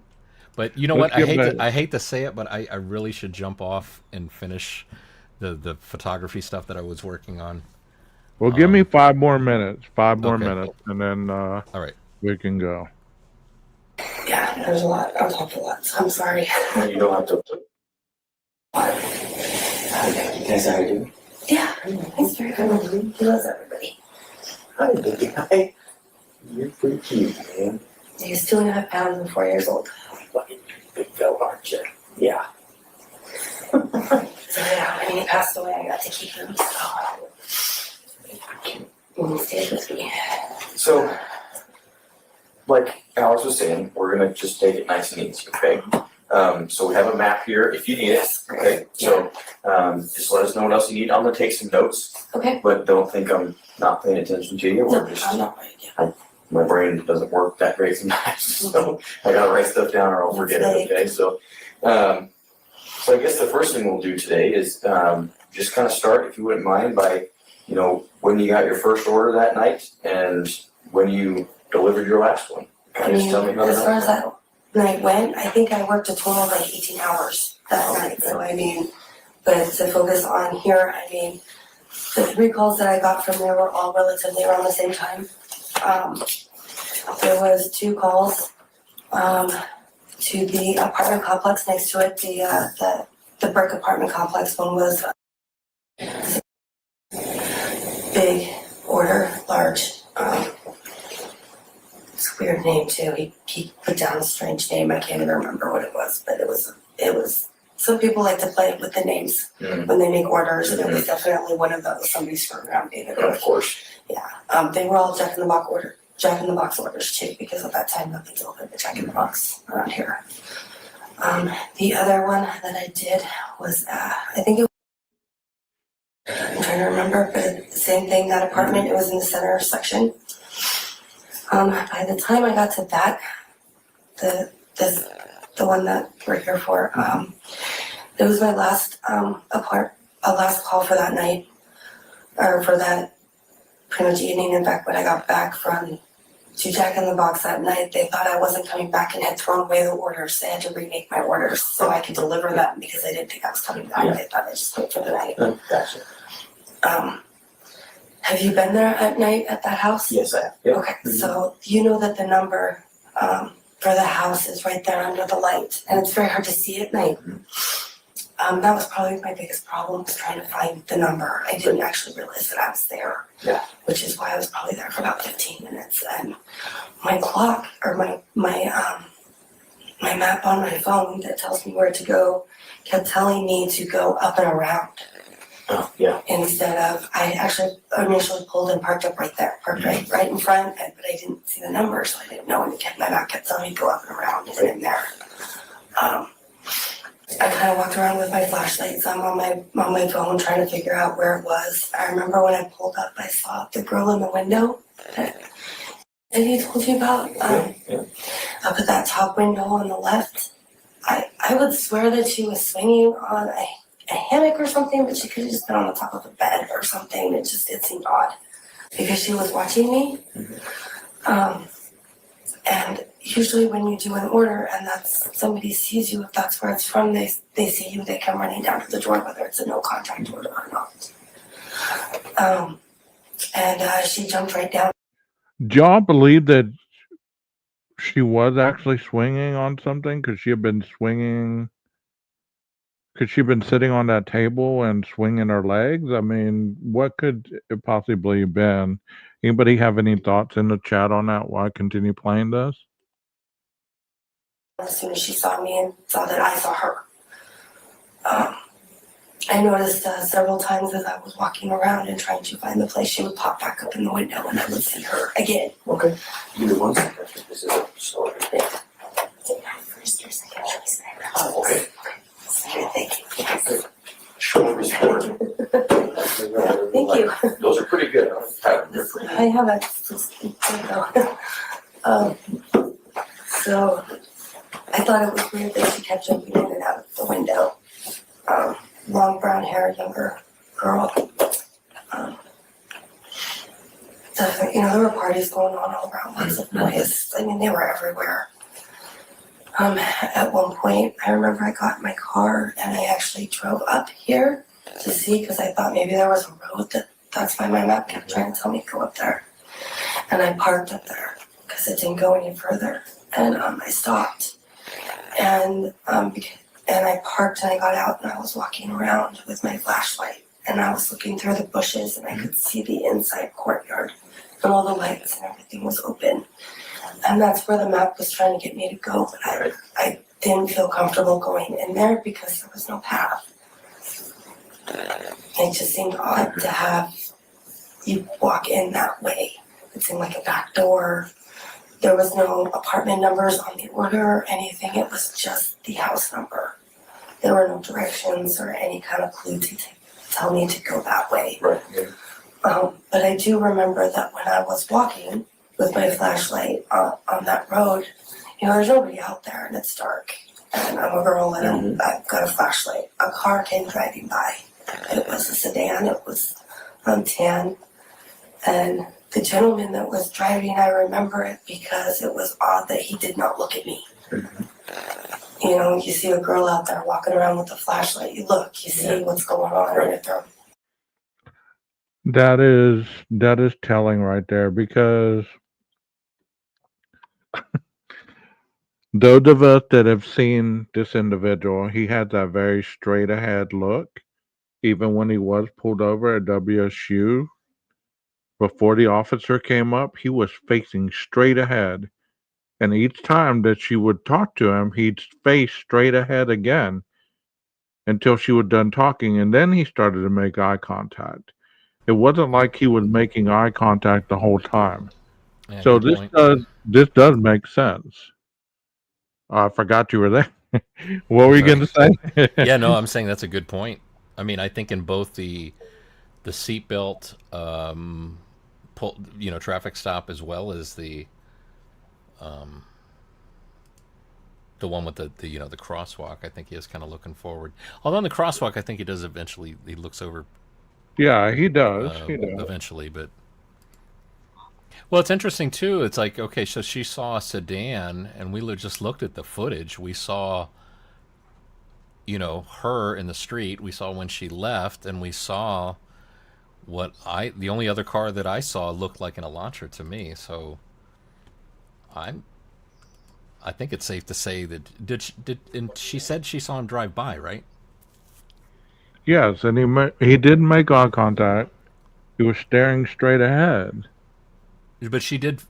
But you know Let's what? get back. I hate to say it, but I really should jump off and finish the photography stuff that I was working on. Well, give me Um, 5 more minutes. 5 more okay, minutes, and then all right. we can go. Yeah, there's a lot. I'll talk a lot. So I'm sorry. You don't have to. Can I say hi to you? Yeah, he's very good. He loves everybody. Hi, baby. Hi. You're pretty cute, man. He's 2.5 pounds and 4 years old. Fucking big fella, aren't you? Yeah. So yeah, when he passed away, I got to keep him. And he stayed with me. So, like Alex was saying, we're gonna just take it nice and easy, okay? So we have a map here if you need it, okay? So, just let us know what else you need. I'm gonna take some notes, Okay. but don't think I'm not paying attention to you. No, We're just, I'm not right. Yeah. my brain doesn't work that great sometimes, so I gotta write stuff down or I'll forget it, okay? So I guess the first thing we'll do today is just kind of start, if you wouldn't mind, by, when you got your first order that night and when you delivered your last one. I Just tell me mean, about as far as that. that night went, I think I worked a total of like 18 hours that night. So I mean, but to focus on here, I mean, the 3 calls that I got from there were all relatively around the same time. There was 2 calls to the apartment complex next to it, the brick apartment complex. One was big order, large. It's a weird name too. He put down a strange name. I can't even remember what it was, but it was. Some people like to play with the names when they make orders, and it was definitely one of those. Somebody screwed around, David. Of course. Yeah. They were all Jack in the Box orders too, because at that time nothing's open but Jack in the Box around here. The other one that I did was I think it. I'm trying to remember, but same thing. That apartment. It was in the center section. By the time I got to that, the one that we're here for, it was my last last call for that night, or for that pretty much evening. In fact, when I got back from to Jack in the Box that night, they thought I wasn't coming back and had thrown away the orders. They had to remake my orders so I could deliver them because they didn't think I was coming back. Yeah. They thought I just wait for the night. Gotcha. Have you been there at night at that house? Yes, I have. Yep. Okay, so you know that the number for the house is right there under the light, and it's very hard to see at night. That was probably my biggest problem, was trying to find the number. I didn't actually realize that I was there. Yeah. Which is why I was probably there for about 15 minutes. And my clock, or my map on my phone that tells me where to go, kept telling me to go up and around. Oh, yeah. Instead of, I actually initially pulled and parked up right there, parked right in front, but I didn't see the number, so I didn't know, and my map kept telling me to go up and around, and in there. I kind of walked around with my flashlights on my phone trying to figure out where it was. I remember when I pulled up, I saw the girl in the window that he told you about, up at that top window on the left. I would swear that she was swinging on a hammock or something, but she could have just been on the top of a bed or something. It seemed odd because she was watching me. And usually when you do an order and somebody sees you, if that's where it's from, they see you, they come running down to the door, whether it's a no contact order or not. And she jumped right down. Do y'all believe that she was actually swinging on something? Could she have been swinging? Could she have been sitting on that table and swinging her legs? I mean, what could it possibly have been? Anybody have any thoughts in the chat on that while I continue playing this? As soon as she saw me and saw that I saw her. I noticed several times as I was walking around and trying to find the place, she would pop back up in the window and I would see her again. Okay. Give me 1 second. This is a story. First or second choice. Oh, okay. Thank you. Short report. Thank you. Those are pretty good. They're pretty I have a. There you go. So I thought it was weird that she kept jumping in and out of the window. Long brown hair, younger girl. There were parties going on all around, lots of noise. I mean, they were everywhere. At one point, I remember I got in my car and I actually drove up here to see because I thought maybe there was a road that's why my map kept trying to tell me to go up there. And I parked up there because it didn't go any further. And I stopped. And I parked and I got out and I was walking around with my flashlight. And I was looking through the bushes and I could see the inside courtyard and all the lights and everything was open. And that's where the map was trying to get me to go, but I didn't feel comfortable going in there because there was no path. It just seemed odd to have you walk in that way. It seemed like a back door. There was no apartment numbers on the order or anything. It was just the house number. There were no directions or any kind of clue to tell me to go that way. Right. Yeah. But I do remember that when I was walking with my flashlight on that road, there's nobody out there and it's dark. And I'm a girl and I've got a flashlight. A car came driving by. It was a sedan. It was tan. And the gentleman that was driving, I remember it because it was odd that he did not look at me. You see a girl out there walking around with a flashlight. You look, you see what's going on. And if they're That is telling right there because those of us that have seen this individual, he had that very straight ahead look. Even when he was pulled over at WSU, before the officer came up, he was facing straight ahead. And each time that she would talk to him, he'd face straight ahead again until she was done talking. And then he started to make eye contact. It wasn't like he was making eye contact the whole time. Yeah, So good point. this does make sense. I forgot you were there. What were you going to say? Yeah, no, I'm saying that's a good point. I mean, I think in both the seatbelt, traffic stop as well as the one with the crosswalk. I think he is kind of looking forward. Although in the crosswalk, I think he does eventually. He looks over. Yeah, he does. Eventually, but well, it's interesting too. It's like, okay, so she saw a sedan, and we just looked at the footage. We saw, her in the street. We saw when she left, and we saw the only other car that I saw looked like an Elantra to me. So, I think it's safe to say that and she said she saw him drive by, right? Yes, and he didn't make eye contact. He was staring straight ahead. But she did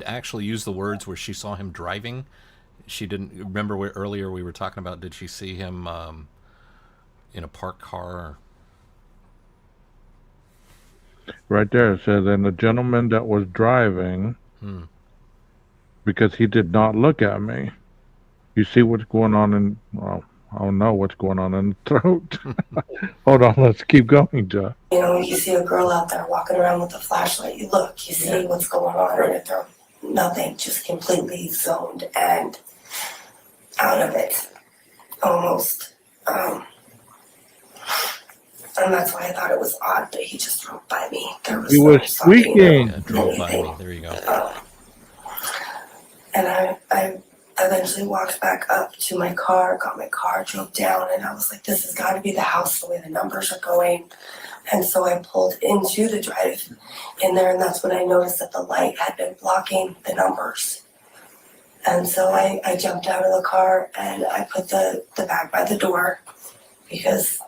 actually use the words where she saw him driving. She didn't remember where earlier we were talking about. Did she see him in a parked car? Right there it says, and the gentleman that was driving, because he did not look at me. You see what's going on I don't know what's going on in the throat. Hold on, let's keep going, Jeff. You know, you see a girl out there walking around with a flashlight, you look, you see what's going on, and if they're nothing, just completely zoned and out of it, almost. And that's why I thought it was odd that he just drove by me. There was He no was stopping speaking. or Drove by anything. me. There you go. And I eventually walked back up to my car, got my car, drove down, and I was like, this has got to be the house, the way the numbers are going. And so I pulled into the drive in there, and that's when I noticed that the light had been blocking the numbers. And so I jumped out of the car and I put the bag by the door because,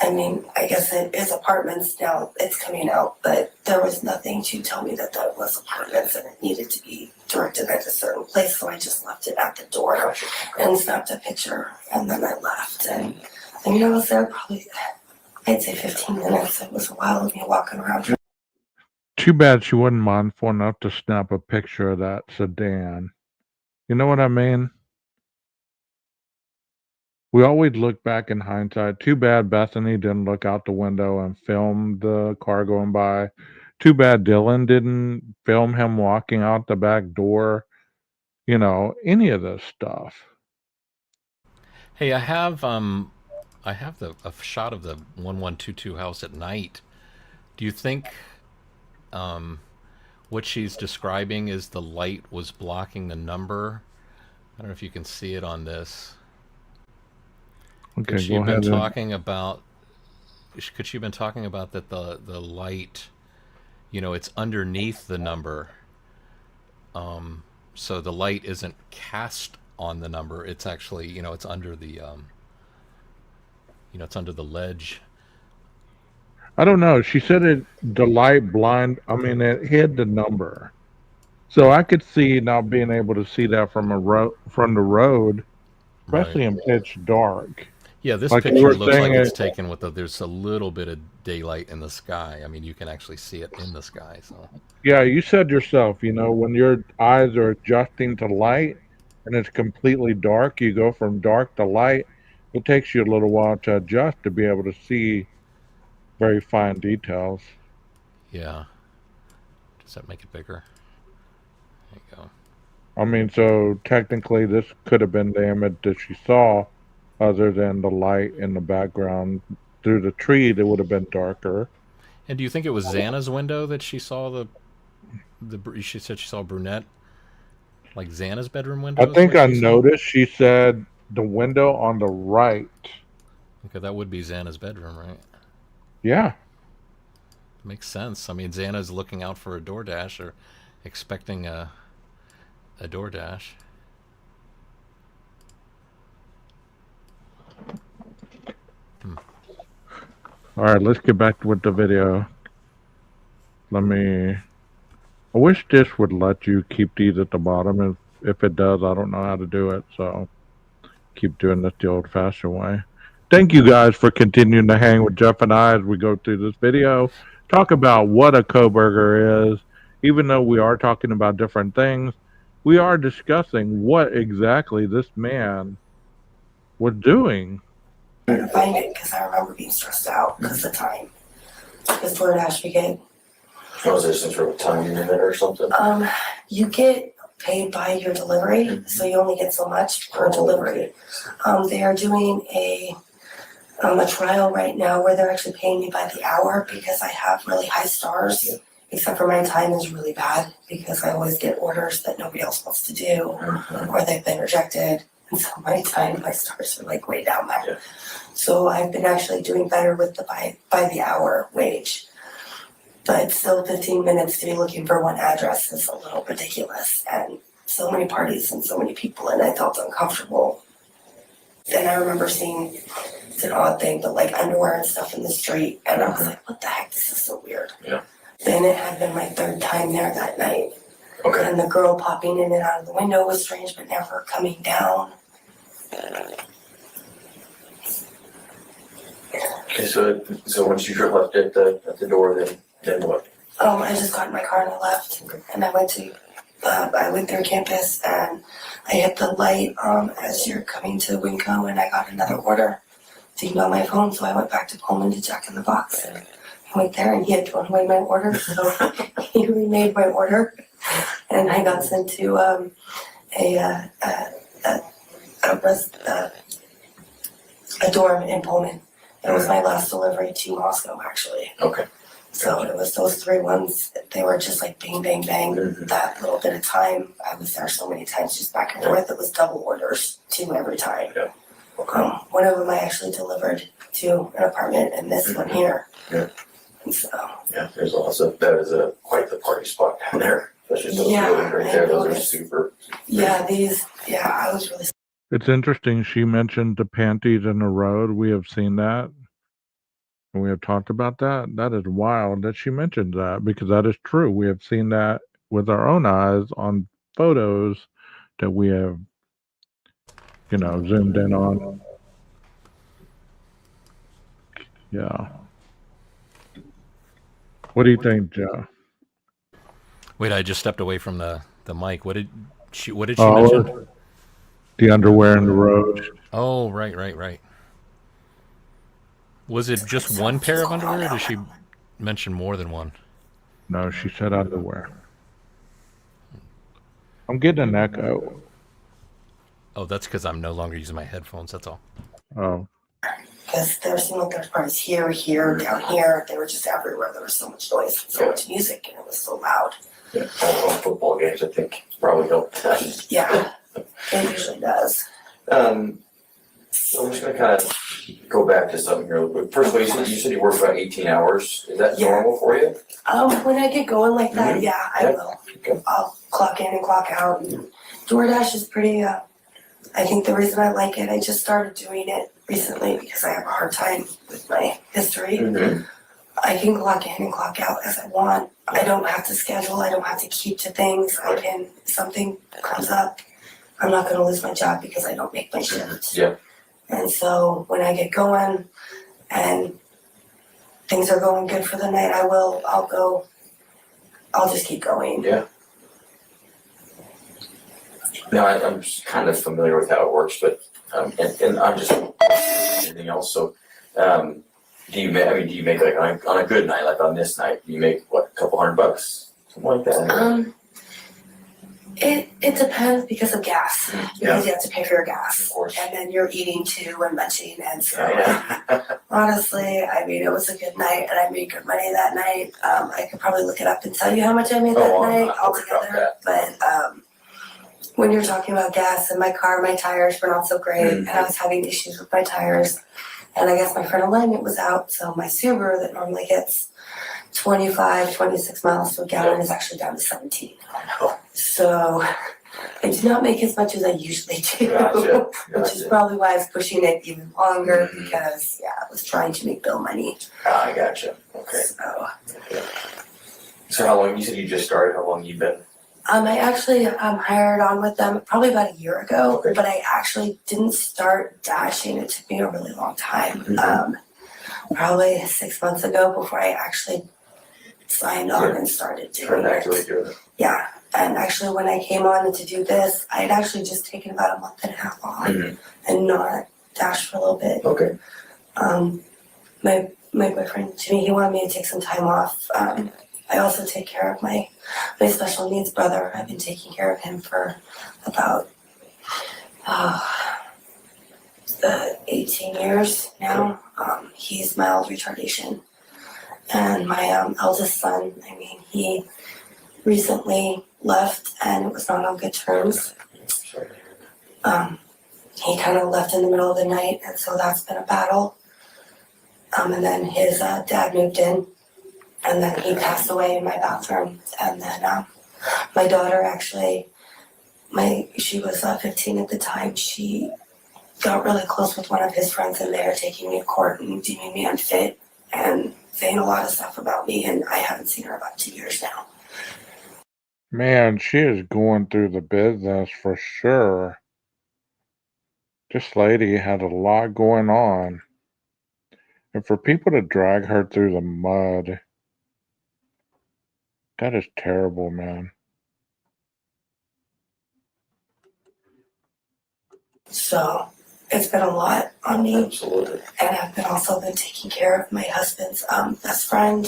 I mean, I guess it is apartments now, it's coming out, but there was nothing to tell me that that was apartments and it needed to be directed at a certain place, so I just left it at the door and snapped a picture, and then I left. And I mean, I was there probably, I'd say 15 minutes. It was a while of me walking around. Too bad she wasn't mindful enough to snap a picture of that sedan. You know what I mean? We always look back in hindsight. Too bad Bethany didn't look out the window and film the car going by. Too bad Dylan didn't film him walking out the back door. You know, any of this stuff. Hey, I have a shot of the 1122 house at night. Do you think what she's describing is the light was blocking the number? I don't know if you can see it on this. Okay, Could she go have been ahead. talking about? Could she have been talking about that the light, you know, it's underneath the number, so the light isn't cast on the number. It's actually, you know, it's under the, you know, it's under the ledge. I don't know. She said the light blind. I mean, it hid the number, so I could see not being able to see that from from the road, especially in pitch dark. Yeah, this Like you picture were looks like saying, it's taken with there's a little bit of daylight in the sky. I mean, you can actually see it in the sky. So yeah, you said yourself, you know, when your eyes are adjusting to light and it's completely dark, you go from dark to light. It takes you a little while to adjust to be able to see very fine details. yeah, does that make it bigger? There you go. I mean, so technically, this could have been the image that she saw, other than the light in the background through the tree. That would have been darker. And do you think it was Xana's window that she saw she said she saw a brunette, like Xana's bedroom window? I think I noticed she said the window on the right. Okay, that would be Xana's bedroom, right? Yeah. Makes sense. I mean, Xana's looking out for a DoorDash or expecting a DoorDash. All right, let's get back with the video. I wish this would let you keep these at the bottom. If it does, I don't know how to do it, so keep doing this the old-fashioned way. Thank you guys for continuing to hang with Jeff and I as we go through this video. Talk about what a Kohberger is. Even though we are talking about different things, we are discussing what exactly this man was doing. To find it because I remember being stressed out because of the time. Because DoorDash began. Was there some sort of time limit or something? You get paid by your delivery, so you only get so much per delivery. They are doing a trial right now where they're actually paying me by the hour because I have really high stars. Yeah. Except for my time is really bad because I always get orders that nobody else wants to do, or they've been rejected. And so my stars are like way down there. Yeah. So I've been actually doing better with the by the hour wage. But still 15 minutes to be looking for one address is a little ridiculous. And so many parties and so many people, and I felt uncomfortable. And I remember seeing, it's an odd thing, but like underwear and stuff in the street. And I was like, what the heck, this is so weird. Yeah. Then it had been my third time there that night. Okay. And the girl popping in and out of the window was strange, but never coming down. Okay, so once you left at the door, then what? I just got in my car and I left. And I went through campus and I hit the light as you're coming to Winco, and I got another order. Didn't on my phone, so I went back to Pullman to check in the box. And I went there, and he had thrown away my order, so he remade my order, and I got sent to a dorm in Pullman. It was my last delivery to Moscow, actually. Okay. So it was those 3 ones. They were just like bang, bang, bang. That little bit of time, I was there so many times, just back and forth. It was double orders, 2 every time. Yeah. Okay. One of them I actually delivered to an apartment, and this one here. Yeah. And so. Yeah, there's also, that is quite the party spot down there. Especially those Yeah, buildings right I there, those are noticed. super. Yeah, I was really. It's interesting. She mentioned the panties in the road. We have seen that. And we have talked about that. That is wild that she mentioned that because that is true. We have seen that with our own eyes on photos that we have, zoomed in on. Yeah. What do you think, Joe? Wait, I just stepped away from the mic. What did she Oh, mention? the underwear in the road. Oh, right. Was it just one pair of underwear, or did she mention more than one? No, she said underwear. I'm getting an echo. Oh, that's because I'm no longer using my headphones. That's all. Oh, Because there were parties here, down here. They were just everywhere. There was so much noise, so much music, and it was so loud. Yeah, all football games, I think, probably helped. Yeah, it usually does. So I'm just gonna kind of go back to something here real quick. First of all, you said you work about 18 hours. Is that Yeah. normal for you? When I get going like that, Mhm. yeah, I Yeah. will. Okay. I'll clock in and clock out. And DoorDash is pretty. I think the reason I like it, I just started doing it recently because I have a hard time with my history. Mm-hmm. I can clock in and clock out as I want. I don't have to schedule. I don't have to keep to things. If something comes up, I'm not going to lose my job because I don't make my shift. Yeah. And so when I get going and things are going good for the night, I'll just keep going. Yeah. Now, I'm just kind of familiar with how it works, but, and I'm just, anything else, so, do you make like, on a good night, like on this night, do you make, what, a couple $100? Something like that? It depends because of gas. Because you have to pay for your gas. Of course. And then you're eating too and munching. And so Yeah. honestly, it was a good night and I made good money that night. I could probably look it up and tell you how much I made that I'm night not worried about altogether. But when you're talking about gas in my car, my tires were not so great, and I was having issues with my tires. And I guess my front alignment was out, so my Subaru that normally gets 25, 26 miles to a gallon is actually down to 17. So I do not make as much as I usually do, Gotcha. which is probably why I was pushing it even longer because, I was trying to make bill money. I gotcha, okay. So how long, you said you just started, how long you been? I actually hired on with them probably about a year ago, Okay. but I actually didn't start dashing. It took me a really long time. Probably 6 months ago before I actually signed on and started doing Actually it. doing it. Yeah, and actually when I came on to do this, I had actually just taken about a month and a half off and not dashed for a little bit. Okay. My boyfriend Jimmy, he wanted me to take some time off. I also take care of my special needs brother. I've been taking care of him for about 18 years now. He's mild retardation. And my eldest son, he recently left and it was not on good terms. He kind of left in the middle of the night, and so that's been a battle. And then his dad moved in, and then he passed away in my bathroom. And then my daughter actually, she was 15 at the time. She got really close with one of his friends, and they were taking me to court and deeming me unfit and saying a lot of stuff about me. And I haven't seen her about 2 years now. man, she is going through the business for sure. This lady had a lot going on. And for people to drag her through the mud, that is terrible, man. So it's been a lot on me. Absolutely. And I've also been taking care of my husband's best friend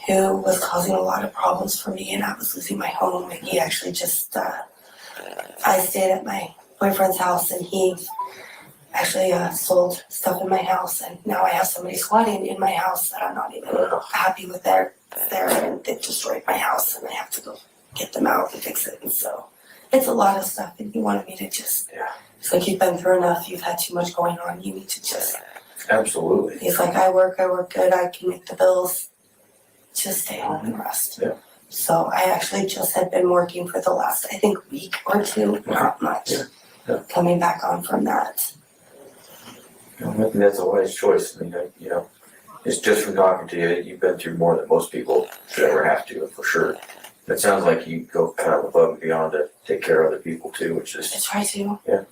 who was causing a lot of problems for me, and I was losing my home. And he actually just, I stayed at my boyfriend's house, and he actually sold stuff in my house, and now I have somebody squatting in my house that I'm not even happy with there, and they've destroyed my house, and I have to go get them out and fix it. And so it's a lot of stuff, and he wanted me to just, it's like, you've been through enough, you've had too much going on, you need to just. Absolutely. He's like, I work good, I can make the bills, just stay home and rest. Yeah. So I actually just had been working for the last, I think, week or two, not much. Yeah. Coming back on from that. I think that's a wise choice. I mean, it's just from talking to you, you've been through more than most people should ever have to, for sure. It sounds like you go kind of above and beyond to take care of other people too, which I is try to. Yeah.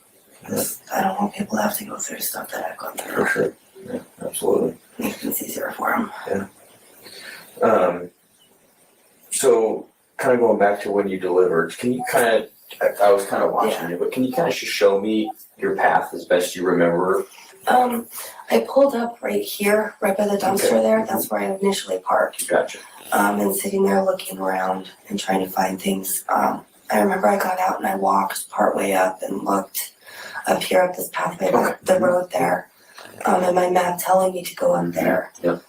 I don't want people to have to go through stuff that I've gone through. for sure. Yeah, absolutely. Make things easier for them. So kind of going back to when you delivered, can you kind of, I was kind of watching you, but can you kind of just show me your path as best you remember? I pulled up right here, right by the dumpster there. That's where I initially parked. Gotcha. And sitting there looking around and trying to find things. I remember I got out and I walked partway up and looked up here up this pathway, the road there. And my map telling me to go up there. Yeah.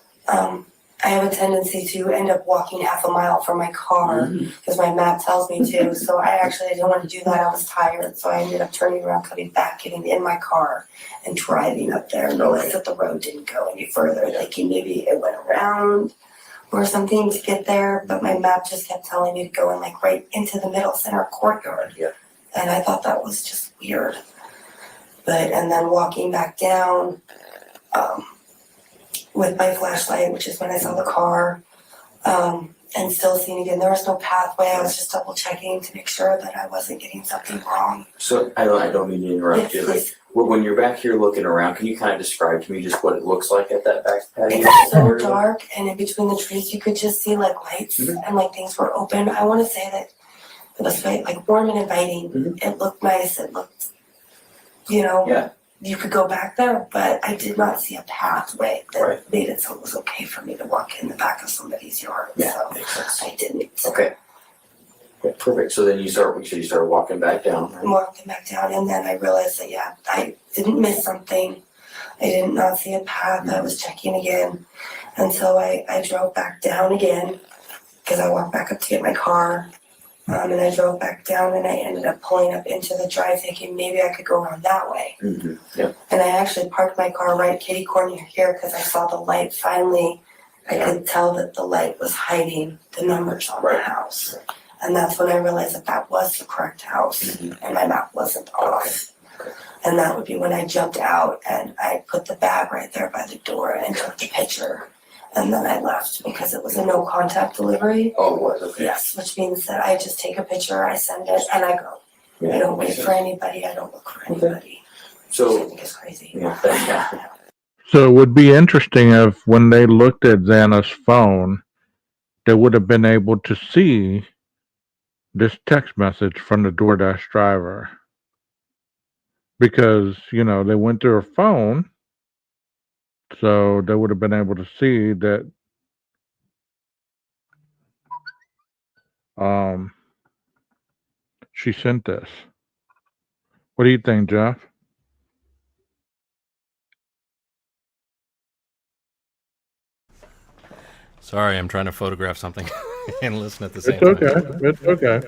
I have a tendency to end up walking half a mile from my car because my map tells me to. So I didn't want to do that. I was tired. So I ended up turning around, coming back, getting in my car and driving up there and realized that the road didn't go any further. Thinking maybe it went around or something to get there. But my map just kept telling me to go in like right into the middle center courtyard. Yeah. And I thought that was just weird. And then walking back down, with my flashlight, which is when I saw the car, and still seeing again, there was no pathway. I was just double checking to make sure that I wasn't getting something wrong. So I don't mean to interrupt you. Yes, When you're back here looking around, can you kind of describe to me just what it looks like at that back patio? It's so dark, and in between the trees, you could just see like lights and like things were open. I want to say that it was like warm and inviting. It looked nice. It looked, Yeah. you could go back there, but I did not see a pathway that Right. made it so it was okay for me to walk in the back of somebody's yard. Yeah, So makes sense. I didn't. Okay. Okay, perfect. So then you started walking back down. I'm walking back down, and then I realized that I didn't miss something. I did not see a path. I was checking again, and so I drove back down again because I walked back up to get my car, and I drove back down, and I ended up pulling up into the drive, thinking maybe I could go around that way. Yeah. And I actually parked my car right kitty corner here because I saw the light. Finally, I could tell that the light was hiding the numbers on the house. And that's when I realized that that was the correct house and my map wasn't off. And that would be when I jumped out and I put the bag right there by the door and took the picture. And then I left because it was a no contact delivery. Oh, it was, okay. Yes, which means that I just take a picture, I send it, and I go. I don't wait for anybody, I don't look for anybody. Which I So, think is crazy. yeah. So it would be interesting if when they looked at Xana's phone, they would have been able to see this text message from the DoorDash driver. Because, they went through her phone, so they would have been able to see that she sent this. What do you think, Jeff? Sorry, I'm trying to photograph something and listen at the same It's time. okay. It's okay.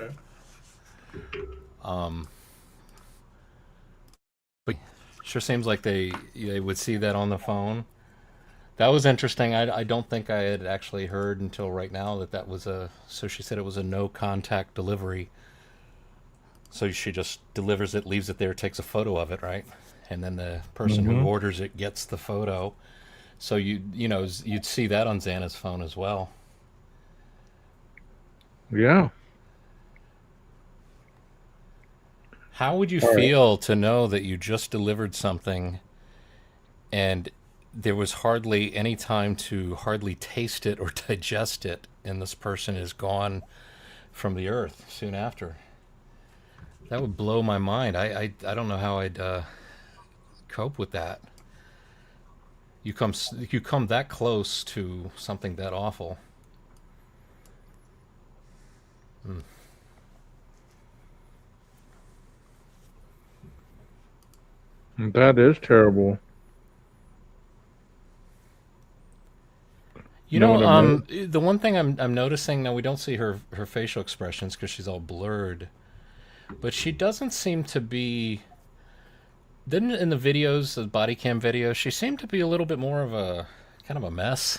But sure seems like they would see that on the phone. That was interesting. I don't think I had actually heard until right now that was so she said it was a no contact delivery. So she just delivers it, leaves it there, takes a photo of it, right? And then the person who orders it gets the photo. So you'd see that on Xana's phone as well. Yeah. How would you feel to know that you just delivered something and there was hardly any time to hardly taste it or digest it, and this person is gone from the earth soon after? That would blow my mind. I don't know how I'd cope with that. You come that close to something that awful. Mm. That is terrible. You Know know, what I mean? the one thing I'm noticing now, we don't see her facial expressions because she's all blurred, but she doesn't seem to be. Didn't in the videos, the body cam videos, she seemed to be a little bit more of a kind of a mess.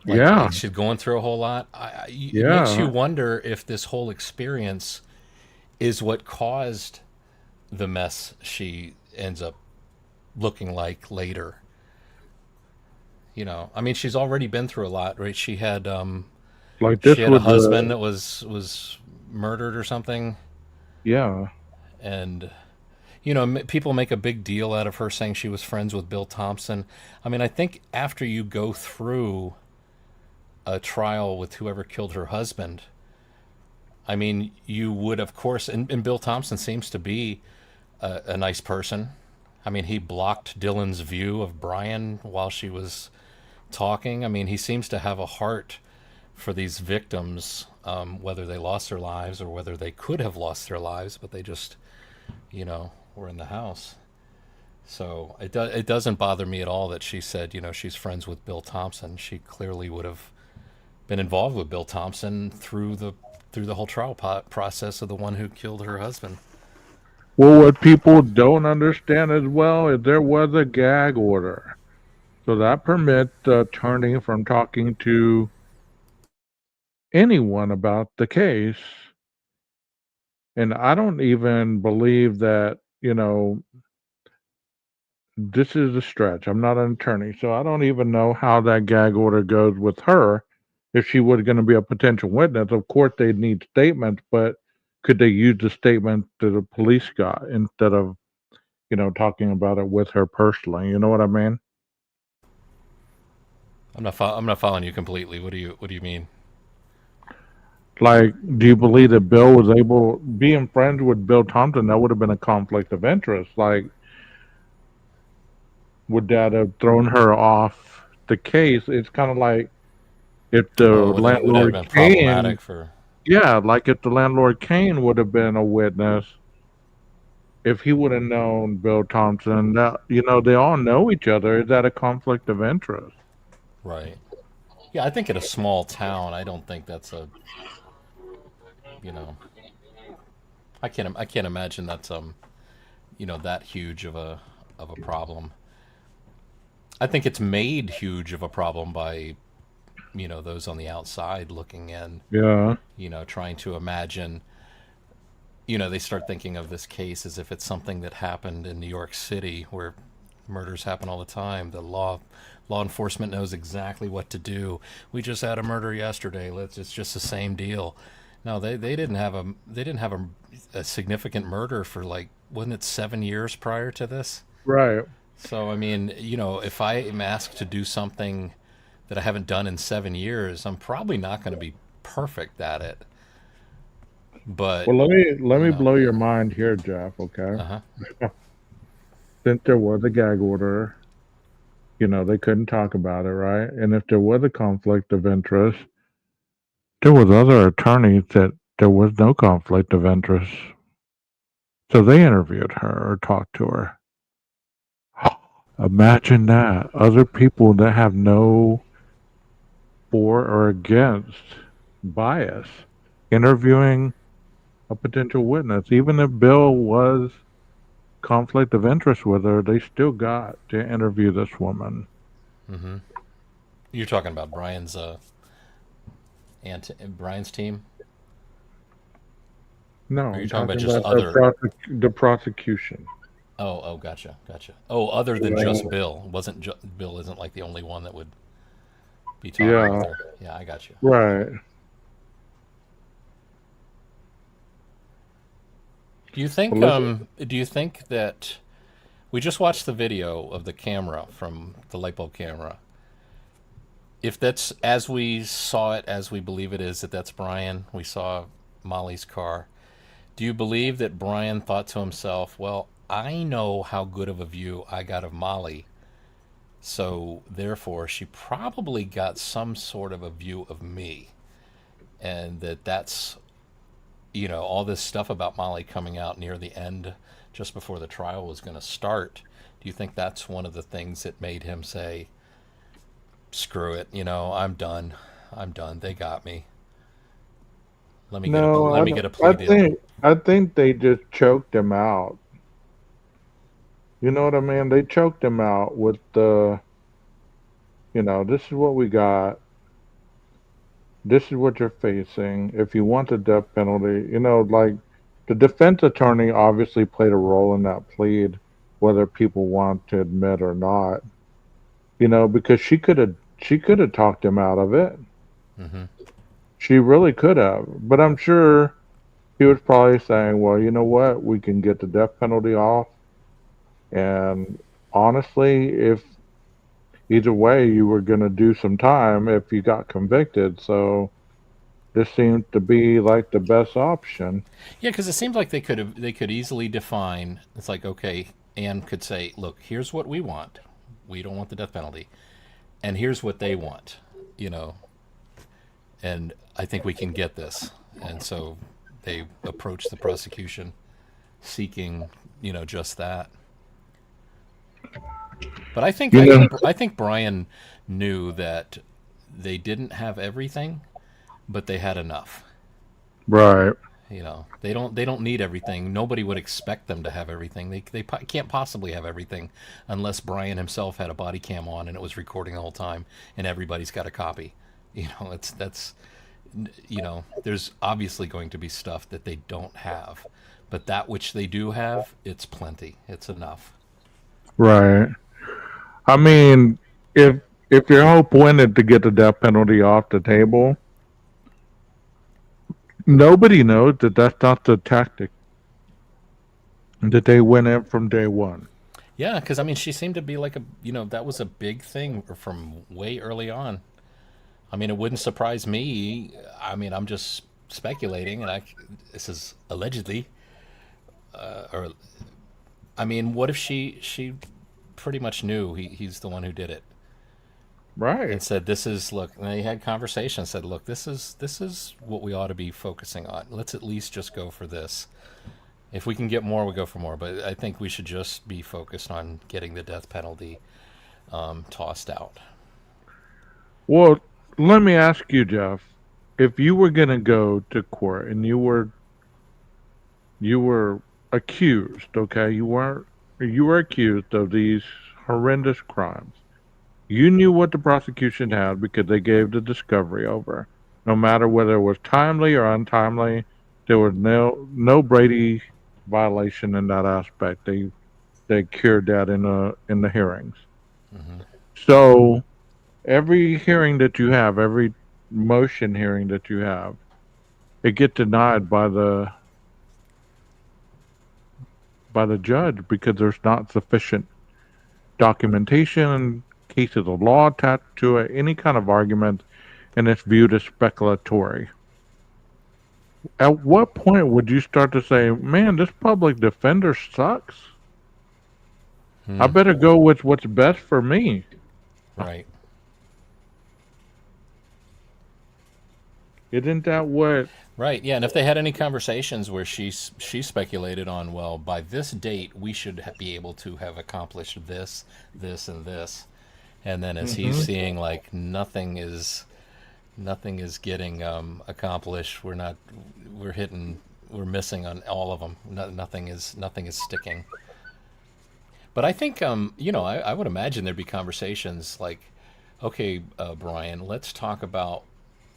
Yeah, Like she's going through a whole lot. It makes you yeah. wonder if this whole experience is what caused the mess she ends up looking like later. You know, I mean, she's already been through a lot, right? Like She this had a was husband that was murdered or something, yeah. and people make a big deal out of her saying she was friends with Bill Thompson. I mean, I think after you go through a trial with whoever killed her husband, I mean, you would, of course, and Bill Thompson seems to be a nice person. I mean, he blocked Dylan's view of Brian while she was talking. I mean, he seems to have a heart for these victims, whether they lost their lives or whether they could have lost their lives, but they just, were in the house. So it doesn't bother me at all that she said, she's friends with Bill Thompson. She clearly would have been involved with Bill Thompson through the whole trial process of the one who killed her husband. Well, what people don't understand as well is there was a gag order. So that permits the attorney from talking to anyone about the case. And I don't even believe that, this is a stretch. I'm not an attorney, so I don't even know how that gag order goes with her. If she was going to be a potential witness, of course they'd need statements, but could they use the statement that the police got instead of, talking about it with her personally? You know what I mean? I'm not following you completely. What do you mean? Like, do you believe that Bill was able being friends with Bill Thompson? That would have been a conflict of interest. Like, would that have thrown her off the case? It's kind of like if the Oh, would that have landlord been Kane, problematic for? yeah, like if the landlord Kane would have been a witness, if he would have known Bill Thompson, that they all know each other. Is that a conflict of interest? Right. Yeah, I think in a small town, I don't think that's a you know I can't imagine that's that huge of a problem. I think it's made huge of a problem by those on the outside looking in, Yeah, trying to imagine. They start thinking of this case as if it's something that happened in New York City where murders happen all the time. The law enforcement knows exactly what to do. We just had a murder yesterday. It's just the same deal. No, they didn't have a significant murder for, like, wasn't it 7 years prior to this? right. So I mean, if I am asked to do something that I haven't done in 7 years, I'm probably not going to be perfect at it. But Well, let me you know, blow your mind here, Jeff. Okay, uh huh. since there was a gag order, they couldn't talk about it, right? And if there was a conflict of interest, there was other attorneys that there was no conflict of interest, so they interviewed her or talked to her. Imagine that. Other people that have no for or against bias interviewing a potential witness. Even if Bill was conflict of interest with her, they still got to interview this woman. Mm-hmm. You're talking about Brian's team, No, or are you I'm talking about talking just about other? the prosecution. Oh, gotcha. Oh, other than Yeah. just Bill, wasn't Bill isn't like the only one that would be talking with Yeah, her. Yeah, I got you. right. Well, Do you think that we just watched the video of the camera from the light bulb camera? If that's as we saw it, as we believe it is, that that's Brian, we saw Molly's car. Do you believe that Brian thought to himself, well, I know how good of a view I got of Molly, so therefore she probably got some sort of a view of me, and that's, all this stuff about Molly coming out near the end, just before the trial was going to start. Do you think that's one of the things that made him say, screw it, I'm done. I'm done. They got me. No, Let me get a plea deal. I think they just choked him out. You know what I mean? They choked him out with the, this is what we got. This is what you're facing. If you want the death penalty, like the defense attorney obviously played a role in that plea, whether people want to admit or not. Because she could have talked him out of it. Hmm. She really could have. But I'm sure he was probably saying, well, you know what? We can get the death penalty off. And honestly, if either way, you were going to do some time if you got convicted. So this seemed to be like the best option. Yeah, because it seems like they could easily define. It's like, okay, Anne could say, look, here's what we want. We don't want the death penalty, and here's what they want. You know, and I think we can get this. And so they approached the prosecution seeking, just that. But I think You I know, think I think Brian knew that they didn't have everything, but they had enough. right. They don't need everything. Nobody would expect them to have everything. They can't possibly have everything unless Brian himself had a body cam on and it was recording the whole time and everybody's got a copy. It's that's there's obviously going to be stuff that they don't have, but that which they do have, it's plenty. It's enough. Right. I mean, if if your hope wanted to get the death penalty off the table, nobody knows that that's not the tactic that they went in from day one. Yeah, because I mean, she seemed to be like that was a big thing from way early on. I mean, it wouldn't surprise me. I mean, I'm just speculating, and this is allegedly, or I mean, what if she pretty much knew he's the one who did it and Right. said, "This is look." And they had conversations. Said, "Look, this is what we ought to be focusing on. Let's at least just go for this. If we can get more, we go for more. But I think we should just be focused on getting the death penalty tossed out." Well, let me ask you, Jeff, if you were going to go to court and you were accused, okay? You were accused of these horrendous crimes. You knew what the prosecution had because they gave the discovery over. No matter whether it was timely or untimely, there was no Brady violation in that aspect. They cured that in the hearings. Hmm. So every hearing that you have, every motion hearing that you have, it gets denied by the judge because there's not sufficient documentation, cases of law attached to it, any kind of argument, and it's viewed as speculatory. At what point would you start to say, man, this public defender sucks? I Hmm. better go with what's best for me. Right. Isn't that what? Right. Yeah. And if they had any conversations where she speculated on, well, by this date we should be able to have accomplished this, this, and this, and then as he's Hmm. seeing like nothing is getting accomplished. We're missing on all of them. Nothing is sticking. But I think I would imagine there'd be conversations like, okay, Brian, let's talk about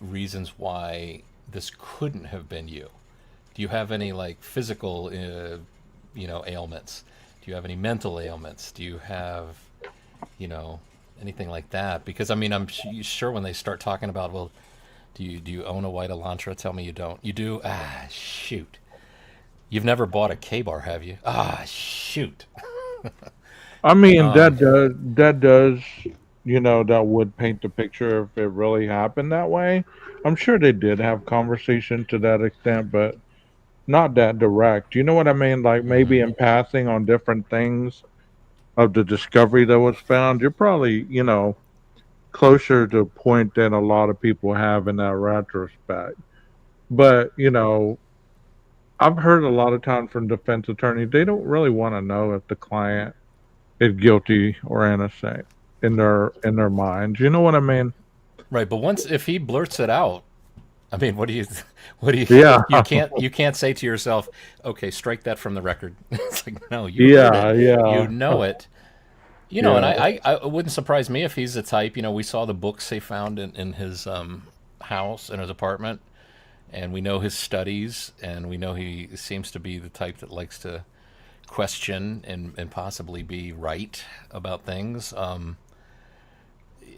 reasons why this couldn't have been you. Do you have any like physical, ailments? Do you have any mental ailments? Do you have, you know, anything like that? Because I mean, I'm sure when they start talking about, well, do you own a white Elantra? Tell me you don't. You do? Ah, shoot. You've never bought a K-bar, have you? Ah, shoot. I mean, Um, that would paint the picture if it really happened that way. I'm sure they did have conversation to that extent, but not that direct. You know what I mean? Like maybe Mm-hmm. in passing on different things of the discovery that was found, you're probably, closer to a point than a lot of people have in that retrospect. But, I've heard a lot of times from defense attorneys, they don't really want to know if the client is guilty or innocent in their minds. You know what I mean? Right, but once if he blurts it out, I mean, what do you, what do you, Yeah, you can't say to yourself, okay, strike that from the record. It's like, no, you heard it, yeah, you yeah, know it, and yeah. I wouldn't surprise me if he's the type. We saw the books they found in his house in his apartment, and we know his studies, and we know he seems to be the type that likes to question and possibly be right about things.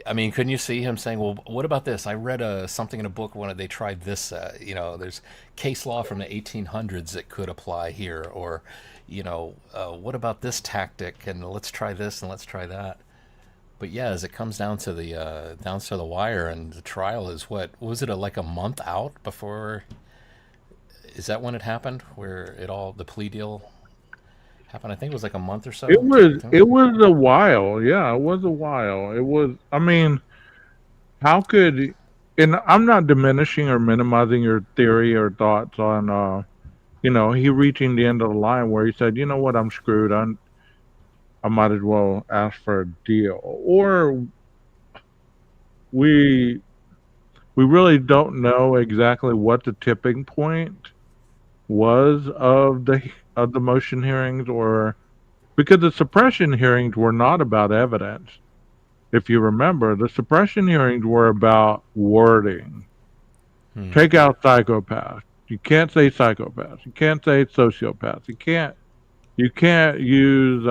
I mean, couldn't you see him saying, "Well, what about this? I read something in a book when they tried this. There's case law from the 1800s that could apply here, or, what about this tactic? And let's try this and let's try that." But yeah, as it comes down to the wire, and the trial is what was it like a month out before? Is that when it happened? Where the plea deal happened? I think it was like a month or It so. was it was a while. Yeah, it was a while. It was. I mean, how could? And I'm not diminishing or minimizing your theory or thoughts on, he reaching the end of the line where he said, you know what, I'm screwed. I might as well ask for a deal. Or we we really don't know exactly what the tipping point was of the motion hearings, or because the suppression hearings were not about evidence. If you remember, the suppression hearings were about wording. Hmm. Take out psychopath. You can't say psychopath. You can't say sociopath. You can't use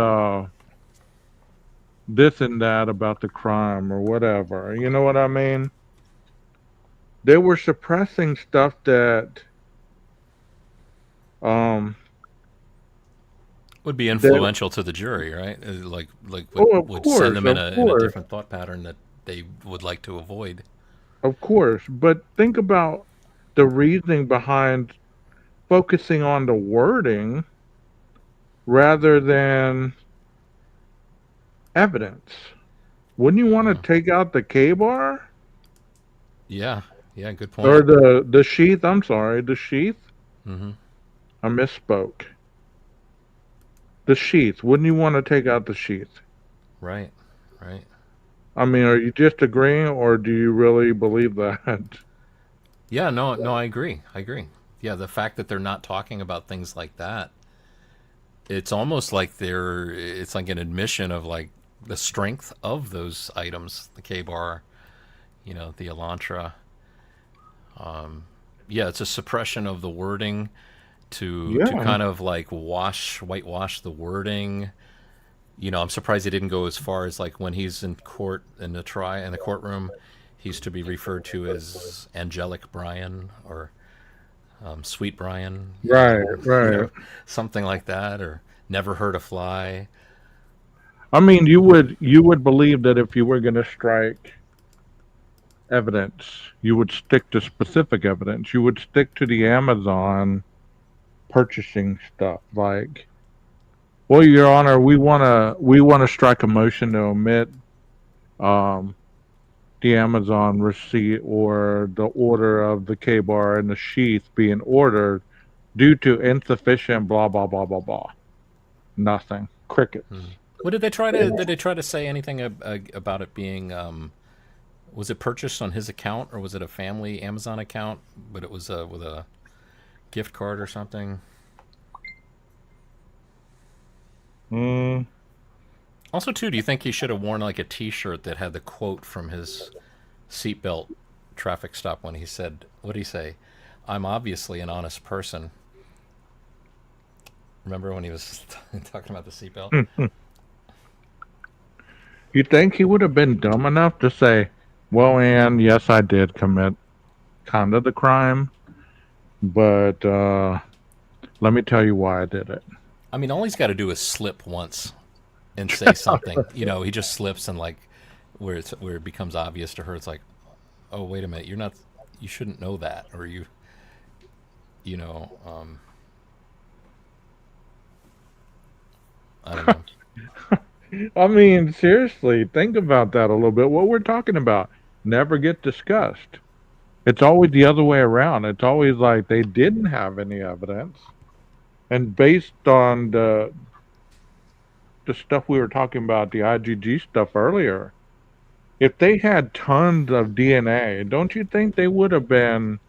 this and that about the crime or whatever. You know what I mean? They were suppressing stuff um Would be that influential to the jury, right? Like would oh, of would send course, them in of a course, different thought pattern that they would like to avoid. of course. But think about the reasoning behind focusing on the wording rather than evidence. Wouldn't you want to Uh, take out the K bar yeah, yeah, good or point. the sheath? I'm sorry, the sheath. Hmm. I misspoke. The sheath. Wouldn't you want to take out the sheath? Right, right. I mean, are you just agreeing, or do you really believe that? Yeah, no, no, I agree. I agree. Yeah, the fact that they're not talking about things like that, it's almost like it's like an admission of like the strength of those items, the K bar, the Elantra. Yeah, it's a suppression of the wording to Yeah, kind of like whitewash the wording. I'm surprised he didn't go as far as like when he's in court in the courtroom, he's to be referred to as angelic Brian or sweet Brian, right, right. something like that, or never hurt a fly. I mean, you would believe that if you were going to strike evidence, you would stick to specific evidence. You would stick to the Amazon purchasing stuff. Like, well, Your Honor, we wanna strike a motion to omit um, the Amazon receipt or the order of the K bar and the sheath being ordered due to insufficient blah blah blah blah blah. Nothing. Crickets. Hmm. What did they try to? Did they try to say anything about it being? Was it purchased on his account or was it a family Amazon account? But it was with a gift card or something. Mm, Also, too, do you think he should have worn like a T-shirt that had the quote from his seatbelt traffic stop when he said, "What did he say? I'm obviously an honest person." Remember when he was talking about the seatbelt? you think he would have been dumb enough to say, "Well, and yes, I did commit kind of the crime, but let me tell you why I did it." I mean, all he's got to do is slip once and say something. He just slips and like where it becomes obvious to her. It's like, oh, wait a minute, you shouldn't know that, or you know. I don't know. I mean, seriously, think about that a little bit. What we're talking about never get discussed. It's always the other way around. It's always like they didn't have any evidence. And based on the stuff we were talking about, the IgG stuff earlier, if they had tons of DNA, don't you think they would have been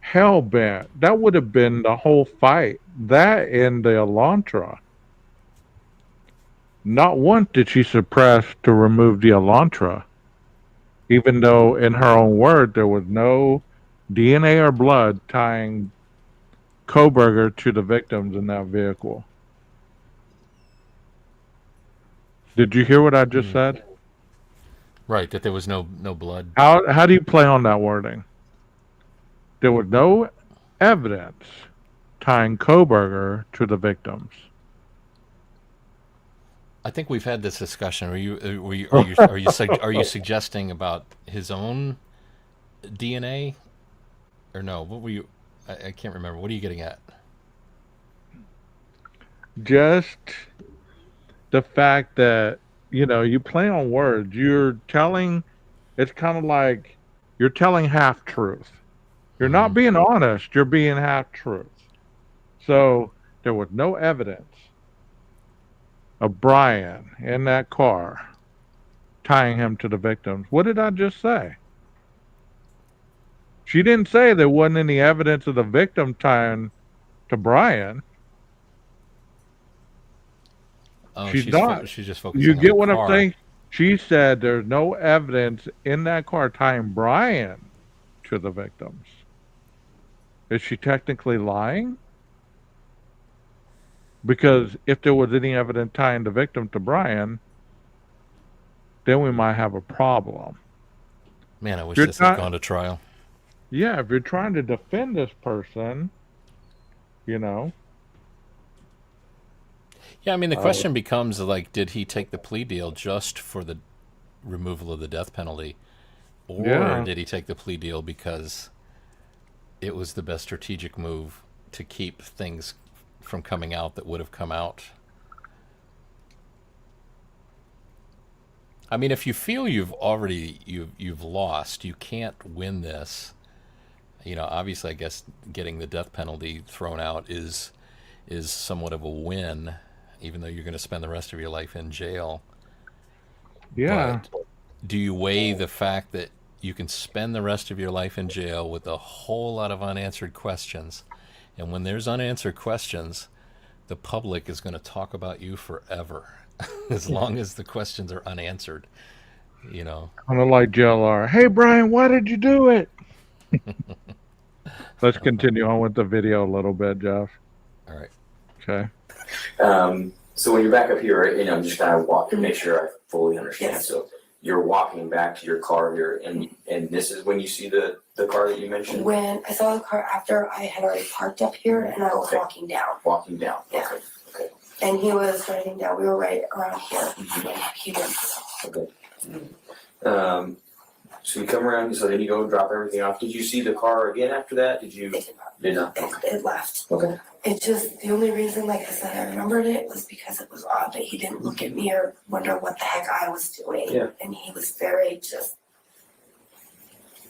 hell bent? That would have been the whole fight. That and the Elantra. Not once did she suppress to remove the Elantra, even though, in her own word, there was no DNA or blood tying Kohberger to the victims in that vehicle. Did you hear what I just said? Right, that there was no blood. How do you play on that wording? There was no evidence tying Kohberger to the victims. I think we've had this discussion. Are you suggesting about his own DNA, or no? What were you? I can't remember. What are you getting at? Just the fact that, you play on words. It's kind of like you're telling half truth. You're not being honest, you're being half truth. So there was no evidence of Brian in that car tying him to the victims. What did I just say? She didn't say there wasn't any evidence of the victim tying to Brian. Oh, She's not. She's just focusing You on get the what I'm car. saying? She said there's no evidence in that car tying Brian to the victims. Is she technically lying? Because if there was any evidence tying the victim to Brian, then we might have a problem. Man, I wish You're this had not- gone to trial. Yeah, if you're trying to defend this person, you know. Yeah, I mean, the question becomes like, did he take the plea deal just for the removal of the death penalty, or Yeah. did he take the plea deal because it was the best strategic move to keep things from coming out that would have come out? I mean, if you feel you've lost, you can't win this. Obviously, I guess getting the death penalty thrown out is somewhat of a win, even though you're going to spend the rest of your life in jail. Yeah. But do you weigh the fact that you can spend the rest of your life in jail with a whole lot of unanswered questions, and when there's unanswered questions, the public is going to talk about you forever, as long as the questions are unanswered. Kind of like JLR. Hey, Brian, why did you do it? Let's continue on with the video a little bit, Jeff. All right. Okay. So when you're back up here, right, I'm just kind of walking, make sure I fully understand. Yes. So you're walking back to your car here, and this is when you see the car that you mentioned? When I saw the car after I had already parked up here and I was Okay. walking down. Walking down. Yeah. Okay. And he was riding down. We were right around here. Mhm. And he didn't. Okay. So you come around, so then you go drop everything off. Did you see the car again after that? Did you? It did not. Did not? It left. Okay. It just, the only reason, like I said, I remembered it was because it was odd that he didn't look at me or wonder what the heck I was doing. Yeah. And he was very just,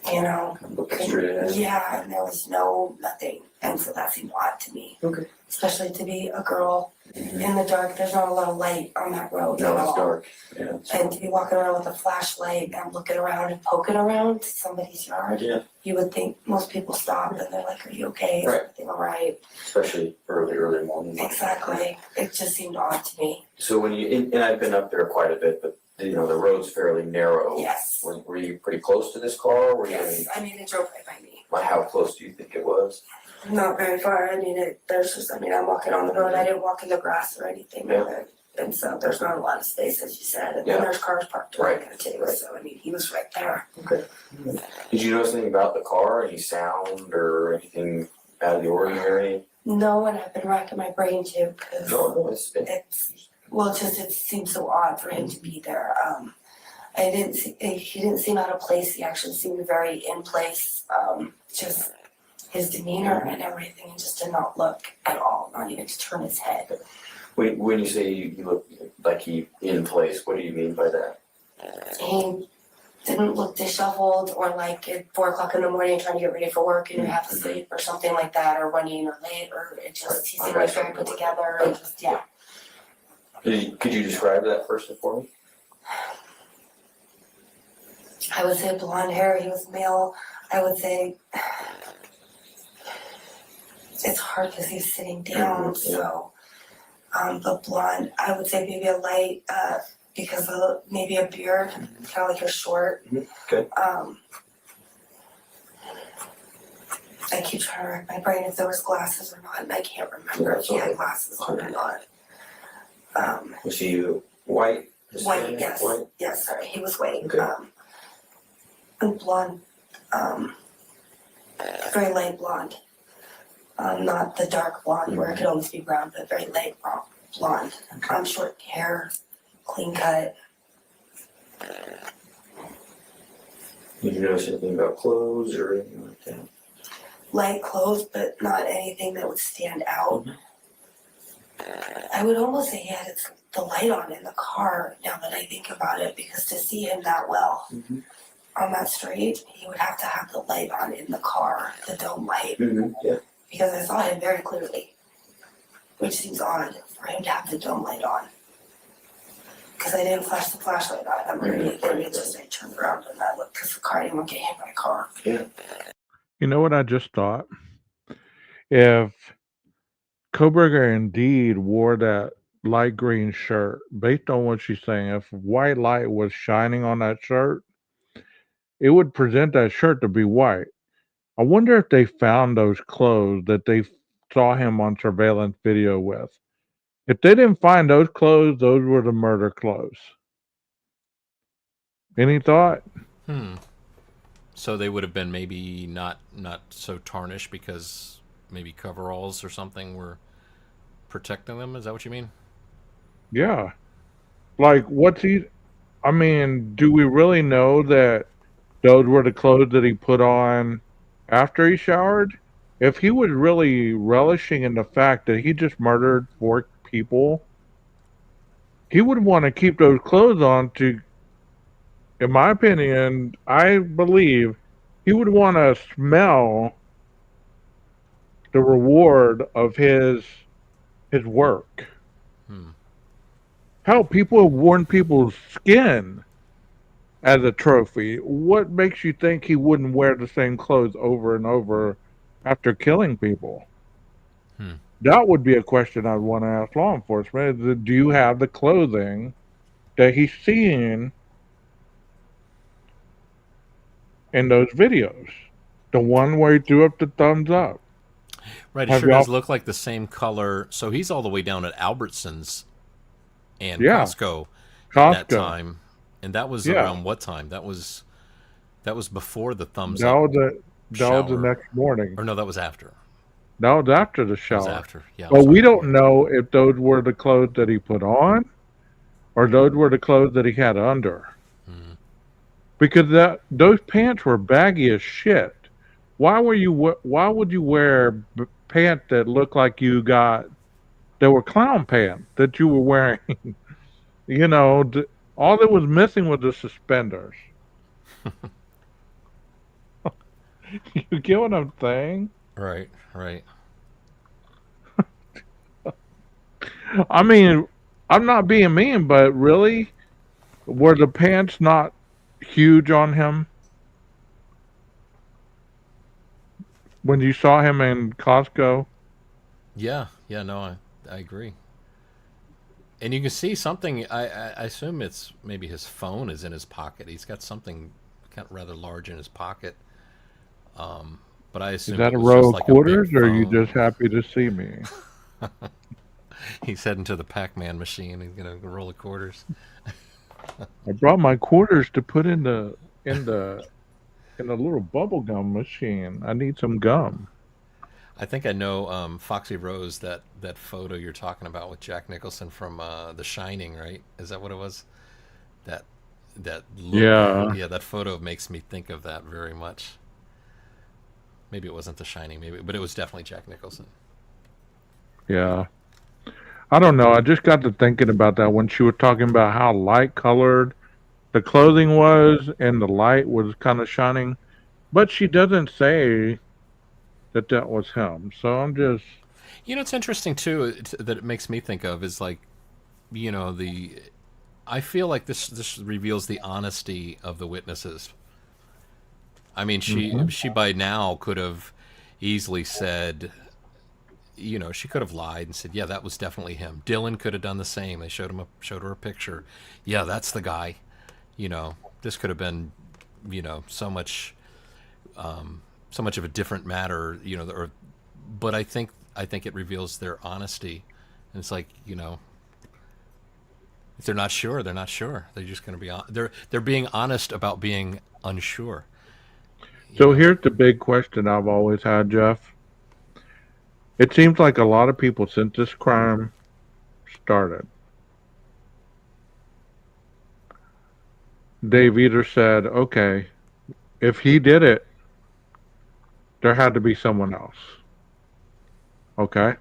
Looking straight ahead. yeah, and there was nothing. And so that seemed odd to me. Okay. Especially to be a girl in the dark. There's not a lot of light on that road No, at it's all. dark. Yeah. And to be walking around with a flashlight and looking around and poking around somebody's yard, Yeah. you would think most people stop and they're like, "Are you okay? Is Right. everything all right?" Especially early morning. Exactly. It just seemed odd to me. So when and I've been up there quite a bit, but the road's fairly narrow. Yes. Were you pretty close to this car? Or were you? Yes. I mean, it drove right by me. How close do you think it was? Not very far. I mean, I'm walking on the road. I didn't walk in the grass or anything. Yeah. And so there's not a lot of space, as you said. And Yeah. then there's cars parked Right. around there too. So, I mean, he was right there. Okay. Did you notice anything about the car? Any sound or anything out of the ordinary? No, and I've been racking my brain too, because No, it it seems so odd for him to be there. He didn't seem out of place. He actually seemed very in place. Just his demeanor and everything, just did not look at all, not even to turn his head. When you say you look like he in place, what do you mean by that? He didn't look disheveled or like at 4 o'clock in the morning trying to get ready for work and you have to sleep or something like that, or running or late, or it just, he seemed like very put together and just, yeah. Could you describe that person for me? I would say blonde hair, he was male. I would say it's hard because he's sitting down, so the blonde, I would say maybe a light, because of maybe a beard, kind of like a short. Okay. I keep trying to rack my brain if there was glasses or not, and I can't remember if he had glasses on or not. Was he white? White, yes. White? Yes, sorry, he was white. Okay. And blonde, very light blonde. Not the dark blonde where it could almost be brown, but very light blonde. Short hair, clean cut. Did you notice anything about clothes or anything like that? Light clothes, but not anything that would stand out. I would almost say he had the light on in the car now that I think about it, because to see him that well on that street, he would have to have the light on in the car, the dome light, Yeah. because I saw him very clearly, which seems odd for him to have the dome light on. Because I didn't flash the flashlight on him or anything, it's just I turned around and I looked because the car didn't want to get hit by a car. Yeah. You know what I just thought? If Kohberger indeed wore that light green shirt, based on what she's saying, if white light was shining on that shirt, it would present that shirt to be white. I wonder if they found those clothes that they saw him on surveillance video with. If they didn't find those clothes, those were the murder clothes. Any thought? So they would have been maybe not so tarnished because maybe coveralls or something were protecting them. Is that what you mean? Yeah. Like, I mean, do we really know that those were the clothes that he put on after he showered? If he was really relishing in the fact that he just murdered 4 people, he would want to keep those clothes on to, in my opinion, I believe he would want to smell the reward of his work. Hell, people have worn people's skin as a trophy. What makes you think he wouldn't wear the same clothes over and over after killing people? That would be a question I'd want to ask law enforcement. Do you have the clothing that he's seeing in those videos? The one where he threw up the thumbs up. Right, it sure does look like the same color. So he's all the way down at Albertsons and Costco at that time. And that was around what time? That was before the thumbs up. That was the next morning. Or no, that was after. That was after the shower. That was after, yeah. But we don't know if those were the clothes that he put on or those were the clothes that he had under. Because those pants were baggy as shit. Why would you wear pants that looked like that were clown pants that you were wearing? You know, all that was missing was the suspenders. You get what I'm saying? Right. I mean, I'm not being mean, but really, were the pants not huge on him when you saw him in Costco? Yeah, no, I agree. And you can see something. I assume it's maybe his phone is in his pocket. He's got something kind of rather large in his pocket. But I assume is that a row of quarters, or are you just happy to see me? He's heading to the Pac-Man machine. He's gonna roll the quarters. I brought my quarters to put in the little bubble gum machine. I need some gum. I think I know, Foxy Rose, that photo you're talking about with Jack Nicholson from The Shining, right? Is that what it was? That look, yeah, that photo makes me think of that very much. Maybe it wasn't The Shining, but it was definitely Jack Nicholson. Yeah. I don't know. I just got to thinking about that when she was talking about how light colored the clothing was and the light was kind of shining, but she doesn't say that that was him. So I'm just, You know, it's interesting too that it makes me think of is like, you know, the. I feel like this reveals the honesty of the witnesses. I mean, hmm she by now could have easily said, you know, she could have lied and said, yeah, that was definitely him. Dylan could have done the same. They showed her a picture. Yeah, that's the guy. You know, this could have been, you know, so much of a different matter. You know, or but I think it reveals their honesty, and it's like, you know, if they're not sure, they're not sure. They're just going to be they're being honest about being unsure. You so know, here's the big question I've always had, Jeff. It seems like a lot of people since this crime started, they've either said, okay, if he did it, there had to be someone else. Okay.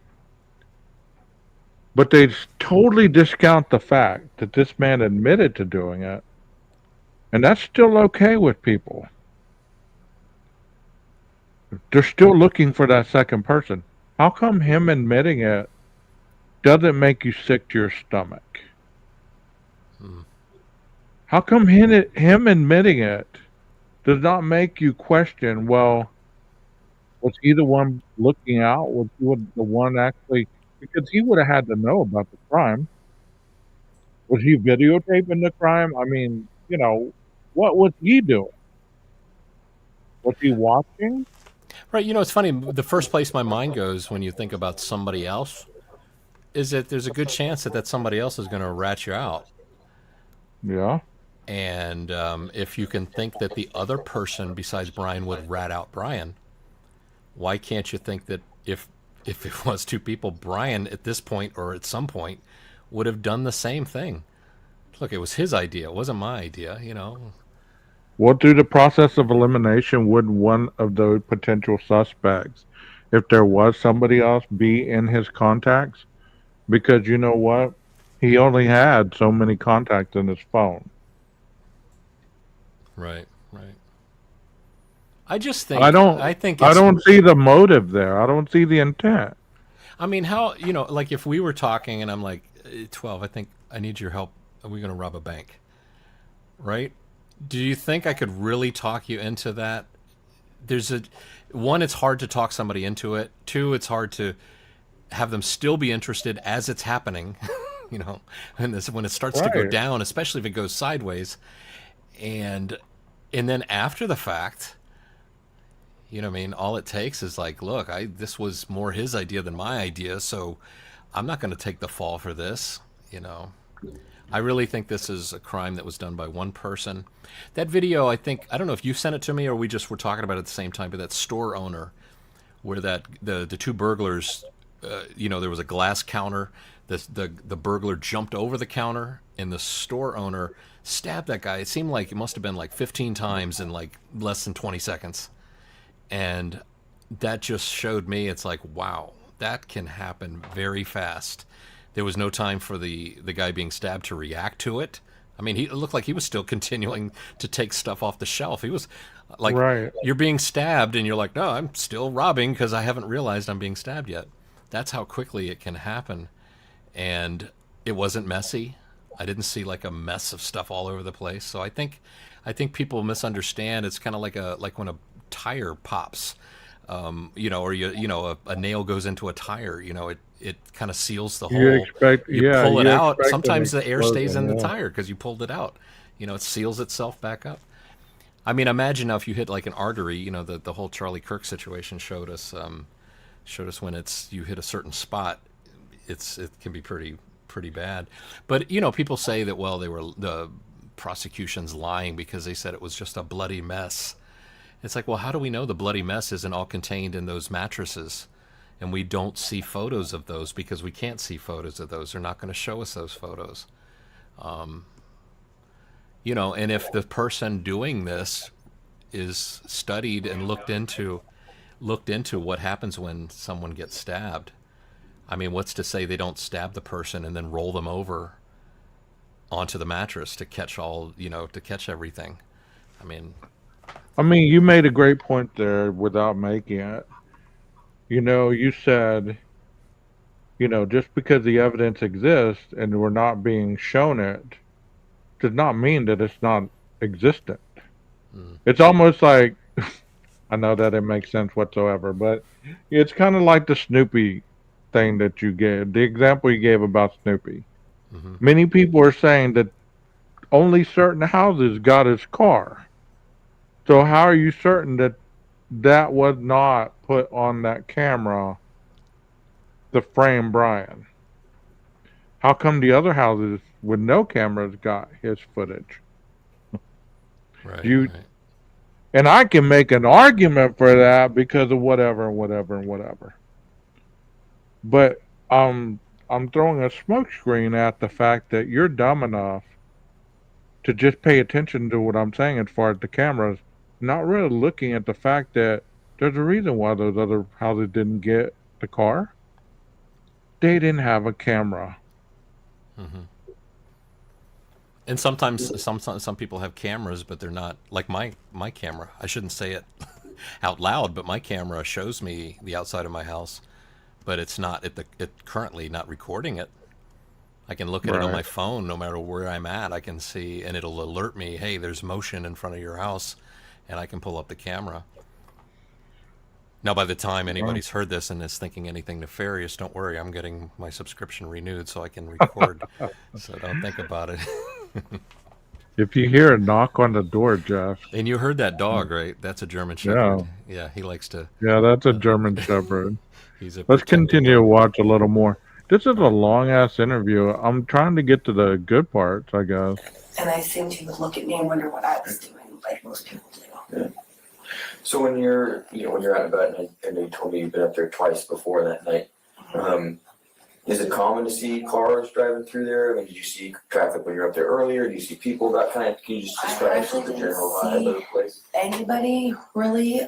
But they totally discount the fact that this man admitted to doing it, and that's still okay with people. They're still looking for that second person. How come him admitting it doesn't make you sick to your stomach? How come him admitting it does not make you question, well, was he the one looking out? Was he the one actually? Because he would have had to know about the crime. Was he videotaping the crime? I mean, you know, what was he doing? Was he watching? right? You know, it's funny. The first place my mind goes when you think about somebody else is that there's a good chance that somebody else is going to rat you out. Yeah. And if you can think that the other person besides Brian would rat out Brian, why can't you think that if it was two people, Brian at this point or at some point would have done the same thing? Look, it was his idea. It wasn't my idea, you know. What through the process of elimination would one of those potential suspects, if there was somebody else, be in his contacts? Because you know what? He only had so many contacts in his phone. Right, right. I just I think don't I think I it's don't see the motive there. I don't see the intent. I mean, how, you know, like if we were talking and I'm like, 12, I think I need your help. Are we going to rob a bank? Right? Do you think I could really talk you into that? There's a one, it's hard to talk somebody into it. Two, it's hard to have them still be interested as it's happening. You know, when it starts to go Right. down, especially if it goes sideways, and then after the fact, you know what I mean? All it takes is like, look, this was more his idea than my idea, so I'm not going to take the fall for this, you know. I really think this is a crime that was done by one person. That video, I think, I don't know if you sent it to me or we just were talking about it at the same time, but that store owner where the two burglars, you know, there was a glass counter. The burglar jumped over the counter, and the store owner stabbed that guy. It seemed like it must have been like 15 times in like less than 20 seconds. And that just showed me, it's like, wow, that can happen very fast. There was no time for the guy being stabbed to react to it. I mean, it looked like he was still continuing to take stuff off the shelf. He was like, Right. you're being stabbed, and you're like, no, I'm still robbing because I haven't realized I'm being stabbed yet. That's how quickly it can happen. And it wasn't messy. I didn't see like a mess of stuff all over the place. So I think people misunderstand. It's kind of like when a tire pops, you know, or you know, a nail goes into a tire. You know, it kind of seals the You hole. expect You yeah, pull it you out. expect an Sometimes the air stays in explosion, the yeah. tire because you pulled it out. You know, it seals itself back up. I mean, imagine now if you hit like an artery. You know, the whole Charlie Kirk situation showed us when you hit a certain spot, it can be pretty bad. But you know, people say that, well, the prosecution's lying because they said it was just a bloody mess. It's like, well, how do we know the bloody mess isn't all contained in those mattresses? And we don't see photos of those because we can't see photos of those. They're not going to show us those photos. You know, and if the person doing this is studied and looked into what happens when someone gets stabbed, I mean, what's to say they don't stab the person and then roll them over onto the mattress to catch to catch everything? I mean, I mean, you made a great point there without making it. You said, just because the evidence exists and we're not being shown it does not mean that it's not existent. mm, It's almost like, I know that didn't make sense whatsoever, but it's kind of like the Snoopy thing that you gave, the example you gave about Snoopy. hmm Many people are saying that only certain houses got his car. So how are you certain that that was not put on that camera to frame Brian? How come the other houses with no cameras got his footage? right, You right. and I can make an argument for that because of whatever and whatever and whatever. But I'm throwing a smokescreen at the fact that you're dumb enough to just pay attention to what I'm saying as far as the cameras, not really looking at the fact that there's a reason why those other houses didn't get the car. They didn't have a camera. hmm And sometimes some people have cameras, but they're not like my camera. I shouldn't say it out loud, but my camera shows me the outside of my house, but it's not it currently not recording it. I can look at it on my Right. phone no matter where I'm at. I can see, and it'll alert me, hey, there's motion in front of your house, and I can pull up the camera. Now, by the time Well, anybody's heard this and is thinking anything nefarious, don't worry, I'm getting my subscription renewed so I can record. So don't think about it. if you hear a knock on the door, Jeff, And you heard that dog, right? That's a German yeah, Shepherd. Yeah, he likes to. yeah, that's a Uh, German Shepherd. he's a Let's protective continue to dog. watch a little more. This is All a right. long ass interview. I'm trying to get to the good parts, I guess. And I assumed he would look at me and wonder what I was doing, like most people do. Yeah. So when you're out and about, and you told me you've been up there twice before that night, is it common to see cars driving through there? I mean, did you see traffic when you're up there earlier? Do you see people? That kind of, can you just I describe actually sort of the didn't general vibe of the place? Anybody really,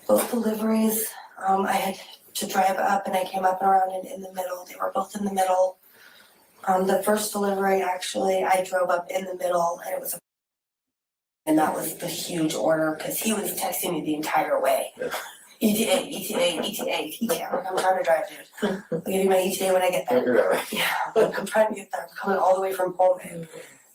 both deliveries, I had to drive up and I came up and around and in the middle. They were both in the middle. The first delivery, actually, I drove up in the middle and it was and that was the huge order because he was texting me the entire way. Yeah. ETA, ETA, ETA, ETA. I'm trying to drive, dude. I'll give you my ETA when I get there. You're right. Yeah, I'm trying to get there. I'm coming all the way from home,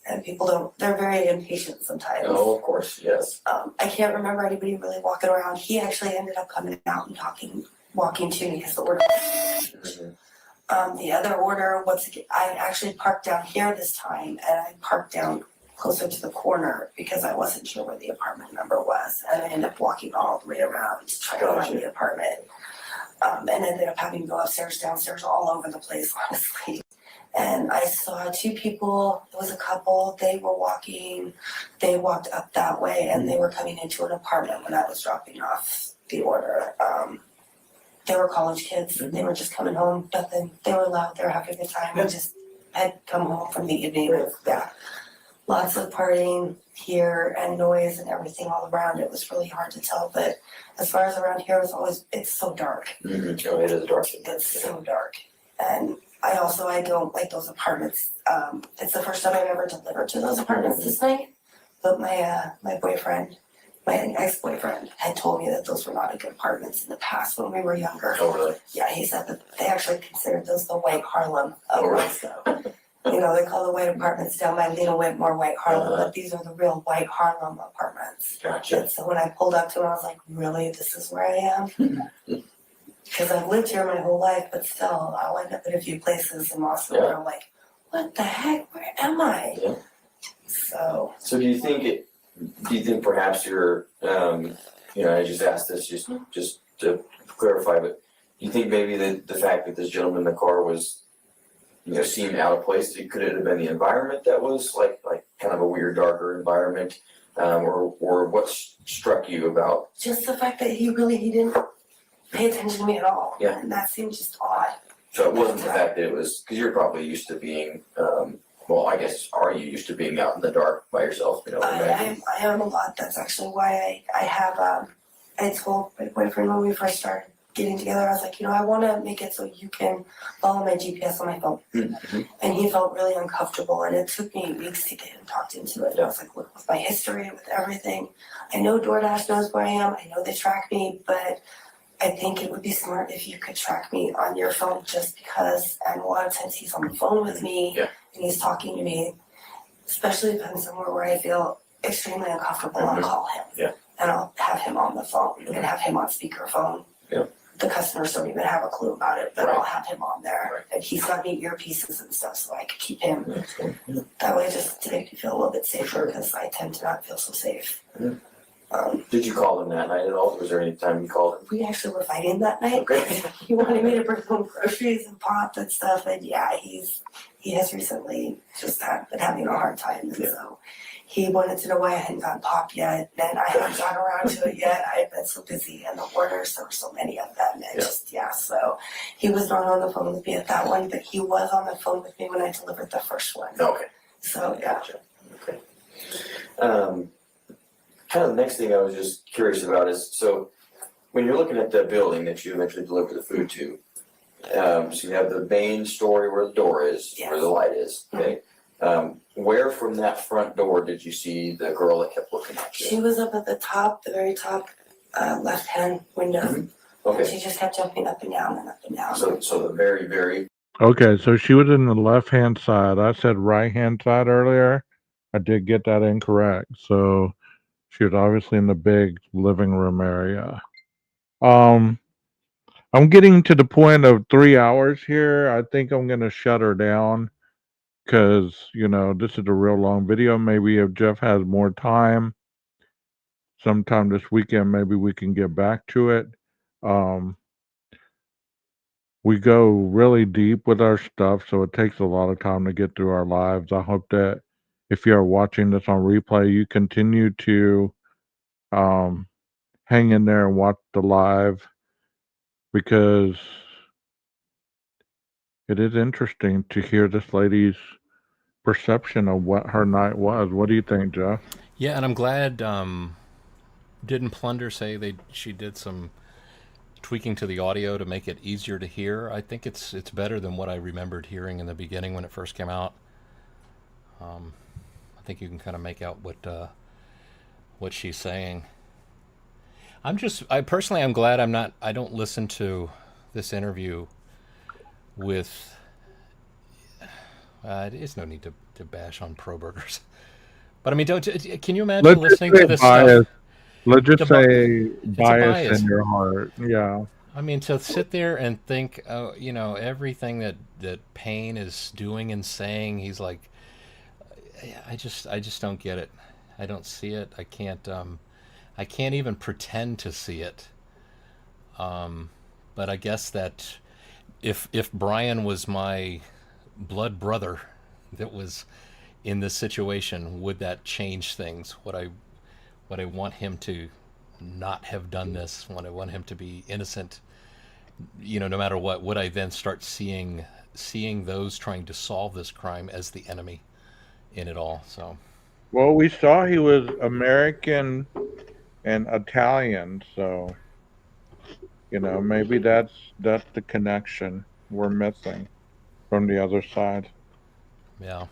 and people don't. They're very impatient sometimes. Oh, of course, yes. I can't remember anybody really walking around. He actually ended up coming out and walking to me because the order. The other order was I actually parked down here this time, and I parked down closer to the corner because I wasn't sure where the apartment number was, and I ended up walking all the way around to try to find the apartment, and ended up having to go upstairs, downstairs, all over the place, honestly. And I saw two people. It was a couple. They were walking. They walked up that way, and they were coming into an apartment when I was dropping off the order. They were college kids. They were just coming home. Nothing. They were loud. They were having a good time. I just had come home from the evening. Yeah. Lots of partying here and noise and everything all around. It was really hard to tell, but as far as around here, it's so dark. Mm-hmm. Oh, it is dark. It's so dark. And I don't like those apartments. It's the first time I've ever delivered to those apartments this night. But my boyfriend, my ex-boyfriend, had told me that those were not good apartments in the past when we were younger. Oh, really? Yeah, he said that they actually considered those the white Harlem of Oh, really? Roscoe. They call the white apartments down by Lena Whitmore white Harlem, but these are the real white Harlem apartments. Gotcha. And so when I pulled up to him, I was like, really, this is where I am? Because I've lived here my whole life, but still, I'll end up in a few places in Boston where I'm like, what the heck, where am I? Yeah. So, So do you think perhaps you're, I just asked this just to clarify, but do you think maybe the fact that this gentleman in the car was, seemed out of place, could it have been the environment that was like kind of a weird, darker environment, or what struck you about? just the fact that he didn't pay attention to me at all. Yeah. And that seemed just odd. So it wasn't the fact that it was, because you're probably used to being, I guess, are you used to being out in the dark by yourself? I am a lot. That's actually why I have, I told my boyfriend when we first started getting together, I was like, I want to make it so you can follow my GPS on my phone. Mm-hmm. And he felt really uncomfortable, and it took me weeks to get him talked into it. And I was like, look, with my history, with everything, I know DoorDash knows where I am. I know they track me, but I think it would be smart if you could track me on your phone, just because, and a lot of times he's on the phone with me, Yeah. and he's talking to me, especially if I'm somewhere where I feel extremely uncomfortable. I'll call him. Yeah. And I'll have him on the phone and have him on speakerphone. Yeah. The customers don't even have a clue about it, but Right. I'll have him on there. Right. And he's got me earpieces and stuff, so I could keep him. That's cool. Yeah. That way, just to make me feel a little bit safer, because I tend to not feel so safe. Yeah. Did you call him that night at all? Was there any time you called him? We actually were fighting that night. Okay. He wanted me to bring home groceries and pop and stuff, and yeah, he has recently just been having a hard time, and so he wanted to know why I hadn't gotten pop yet, and I hadn't gotten around to it yet. I had been so busy, and the orders, there were so many of them, and so he was not on the phone with me at that one, but he was on the phone with me when I delivered the first one. Okay. So yeah. Gotcha. Okay. Kind of the next thing I was just curious about is, so when you're looking at the building that you eventually deliver the food to, so you have the main story where the door is, where the light is, okay? Where from that front door did you see the girl that kept looking at you? She was up at the top, the very top left-hand window. Mhm. And Okay, she just kept jumping up and down and up and down. so the very, very, Okay, so she was in the left-hand side. I said right-hand side earlier. I did get that incorrect. So she was obviously in the big living room area. I'm getting to the point of 3 hours here. I think I'm gonna shut her down because this is a real long video. Maybe if Jeff has more time, sometime this weekend, maybe we can get back to it. Um, we go really deep with our stuff, so it takes a lot of time to get through our lives. I hope that if you are watching this on replay, you continue to um, hang in there and watch the live, because it is interesting to hear this lady's perception of what her night was. What do you think, Jeff? Yeah, and I'm glad. Didn't Plunder say she did some tweaking to the audio to make it easier to hear? I think it's better than what I remembered hearing in the beginning when it first came out. I think you can kind of make out what she's saying. I'm glad I don't listen to this interview with. There's no need to bash on Kohbergers, but I mean, can you imagine listening to this stuff? Let's just say bias bias in your heart. Yeah. I mean, to sit there and think, everything that Payne is doing and saying, he's like, I just don't get it. I don't see it. I can't even pretend to see it. But I guess that if Brian was my blood brother that was in this situation, would that change things? Would I want him to not have done this? Would I want him to be innocent? No matter what, would I then start seeing those trying to solve this crime as the enemy in it all? So, well, we saw he was American and Italian, so maybe that's the connection we're missing from the other side. Yeah.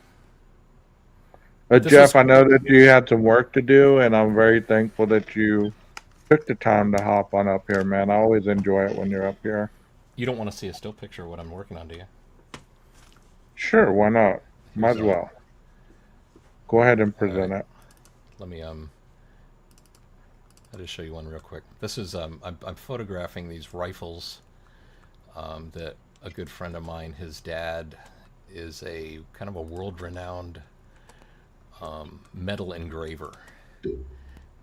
Jeff, I know that you had some work to do, and I'm very thankful that you took the time to hop on up here, man. I always enjoy it when you're up here. You don't want to see a still picture of what I'm working on, do you? Sure, why not? Might as well. Go ahead and present it. Let me I'll just show you one real quick. This is I'm photographing these rifles that a good friend of mine, his dad is a kind of a world-renowned metal engraver,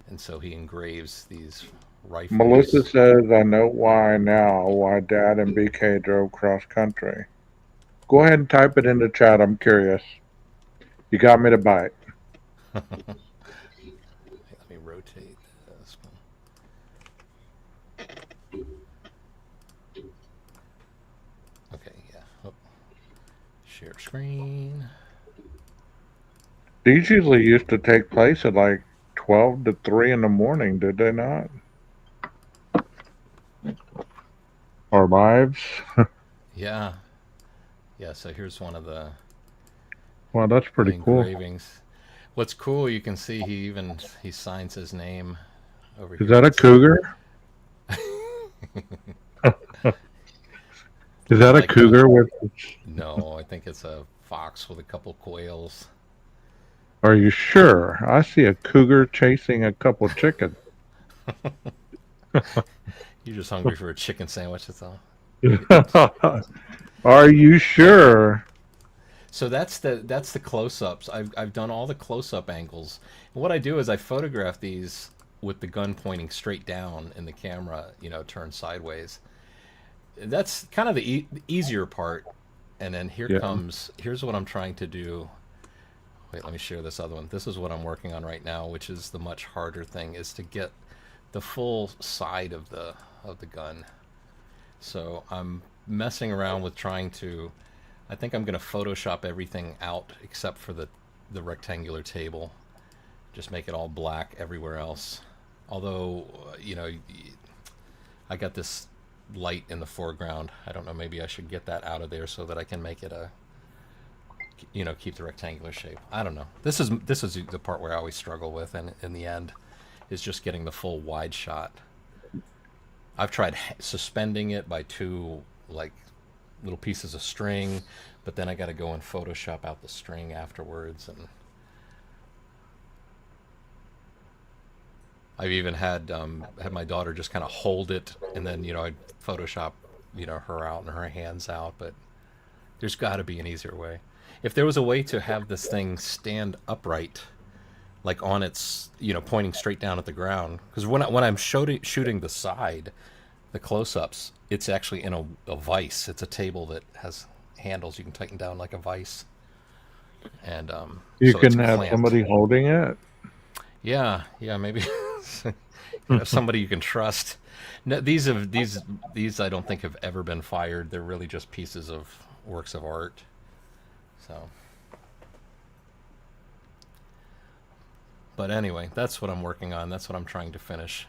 and so he engraves these rifles. Melissa says, I know why Dad and BK drove cross country. Go ahead and type it in the chat. I'm curious. You got me to bite. Let me rotate this one. Okay, yeah. Oh. Share screen. These usually used to take place at like 12 to 3 in the morning, did they not? our lives. Yeah. Yeah, so here's one of the Wow, that's pretty cool. engravings. What's cool, you can see he signs his name over Is here. that a cougar? Is that a Like cougar with? no, I think it's a fox with a couple quails. Are you sure? I see a cougar chasing a couple chickens. You're just hungry for a chicken sandwich, that's all. Are you sure? So that's the close-ups. I've done all the close-up angles. And what I do is I photograph these with the gun pointing straight down and the camera, turned sideways. That's kind of the easier part. And then Yeah. here's what I'm trying to do. Wait, let me share this other one. This is what I'm working on right now, which is the much harder thing, is to get the full side of the gun. So I'm messing around with trying to. I think I'm going to Photoshop everything out except for the rectangular table. Just make it all black everywhere else. Although, I got this light in the foreground. I don't know, maybe I should get that out of there so that I can make it keep the rectangular shape. I don't know. This is the part where I always struggle with, and in the end, is just getting the full wide shot. I've tried suspending it by two little pieces of string, but then I got to go and Photoshop out the string afterwards, and I've even had my daughter just kind of hold it, and then I'd Photoshop her out and her hands out. But there's got to be an easier way. If there was a way to have this thing stand upright, like on its pointing straight down at the ground, because when I'm shooting the side, the close-ups, it's actually in a vise. It's a table that has handles you can tighten down like a vise, and You so it's can have clamped. somebody holding it. Yeah, maybe somebody you can trust. No, these I don't think have ever been fired. They're really just pieces of works of art. So, but anyway, that's what I'm working on. That's what I'm trying to finish.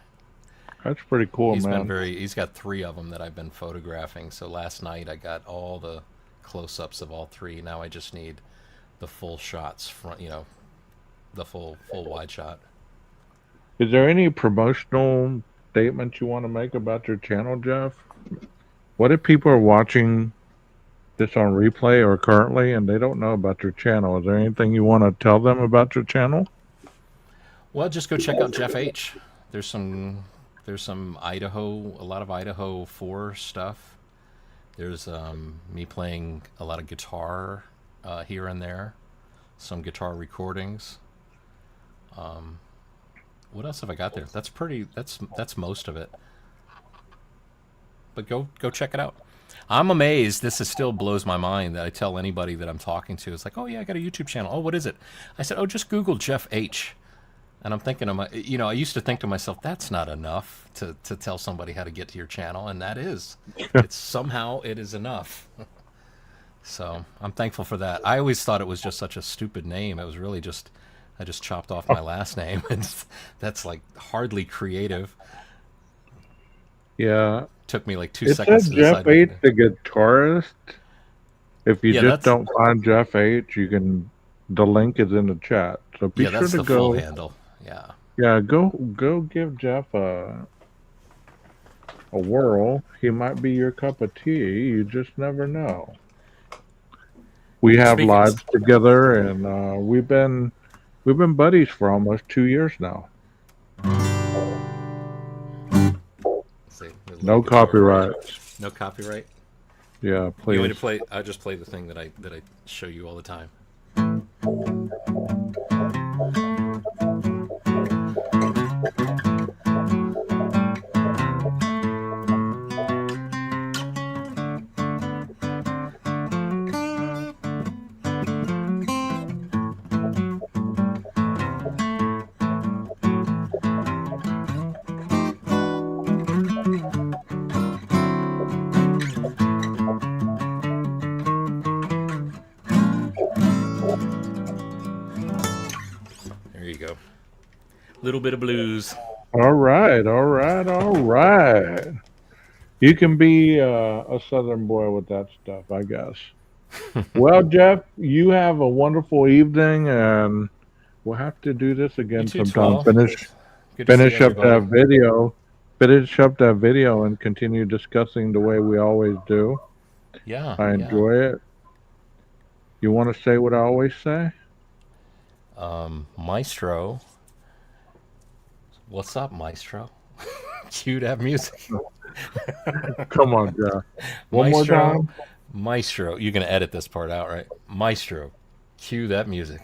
That's pretty cool, He's man. been he's got 3 of them that I've been photographing. So last night I got all the close-ups of all 3. Now I just need the full shots the full wide shot. Is there any promotional statement you want to make about your channel, Jeff? What if people are watching this on replay or currently and they don't know about your channel? Is there anything you want to tell them about your channel? Well, just go check out Jeff H. There's some Idaho, a lot of Idaho 4 stuff. There's me playing a lot of guitar here and there, some guitar recordings. What else have I got there? That's most of it. But go check it out. I'm amazed. This still blows my mind that I tell anybody that I'm talking to. It's like, oh yeah, I got a YouTube channel. Oh, what is it? I said, oh, just Google Jeff H. And I'm thinking, I used to think to myself, that's not enough to tell somebody how to get to your channel, and that is. Somehow it is enough. So I'm thankful for that. I always thought it was just such a stupid name. It was really just, I just chopped off my last name, and that's like hardly creative. Yeah. Took me like 2 It seconds says to decide Jeff what to H, do. the guitarist. If you Yeah, just that's- don't find Jeff H, you can. The link is in the chat, so be Yeah, sure that's to the go. full handle. Yeah. Yeah, go give Jeff a whirl. He might be your cup of tea. You just never know. We have Speaking- lives together, and we've been buddies for almost 2 years now. See, there's a No little guitar copyright. right. No copyright. Yeah, You want please. me to play? I'll just play the thing that I show you all the time. There you go. Little bit of blues. All right. You can be a Southern boy with that stuff, I guess. Well, Jeff, you have a wonderful evening, and we'll have to do this You again too, sometime. 12. Good to see Finish up everybody. that video. Finish up that video and continue discussing the way we always do. Yeah, I yeah. enjoy it. You want to say what I always say? Maestro. What's up, Maestro? Cue that music. Come on, Jeff. One more Maestro. time. Maestro. You're going to edit this part out, right? Maestro. Cue that music.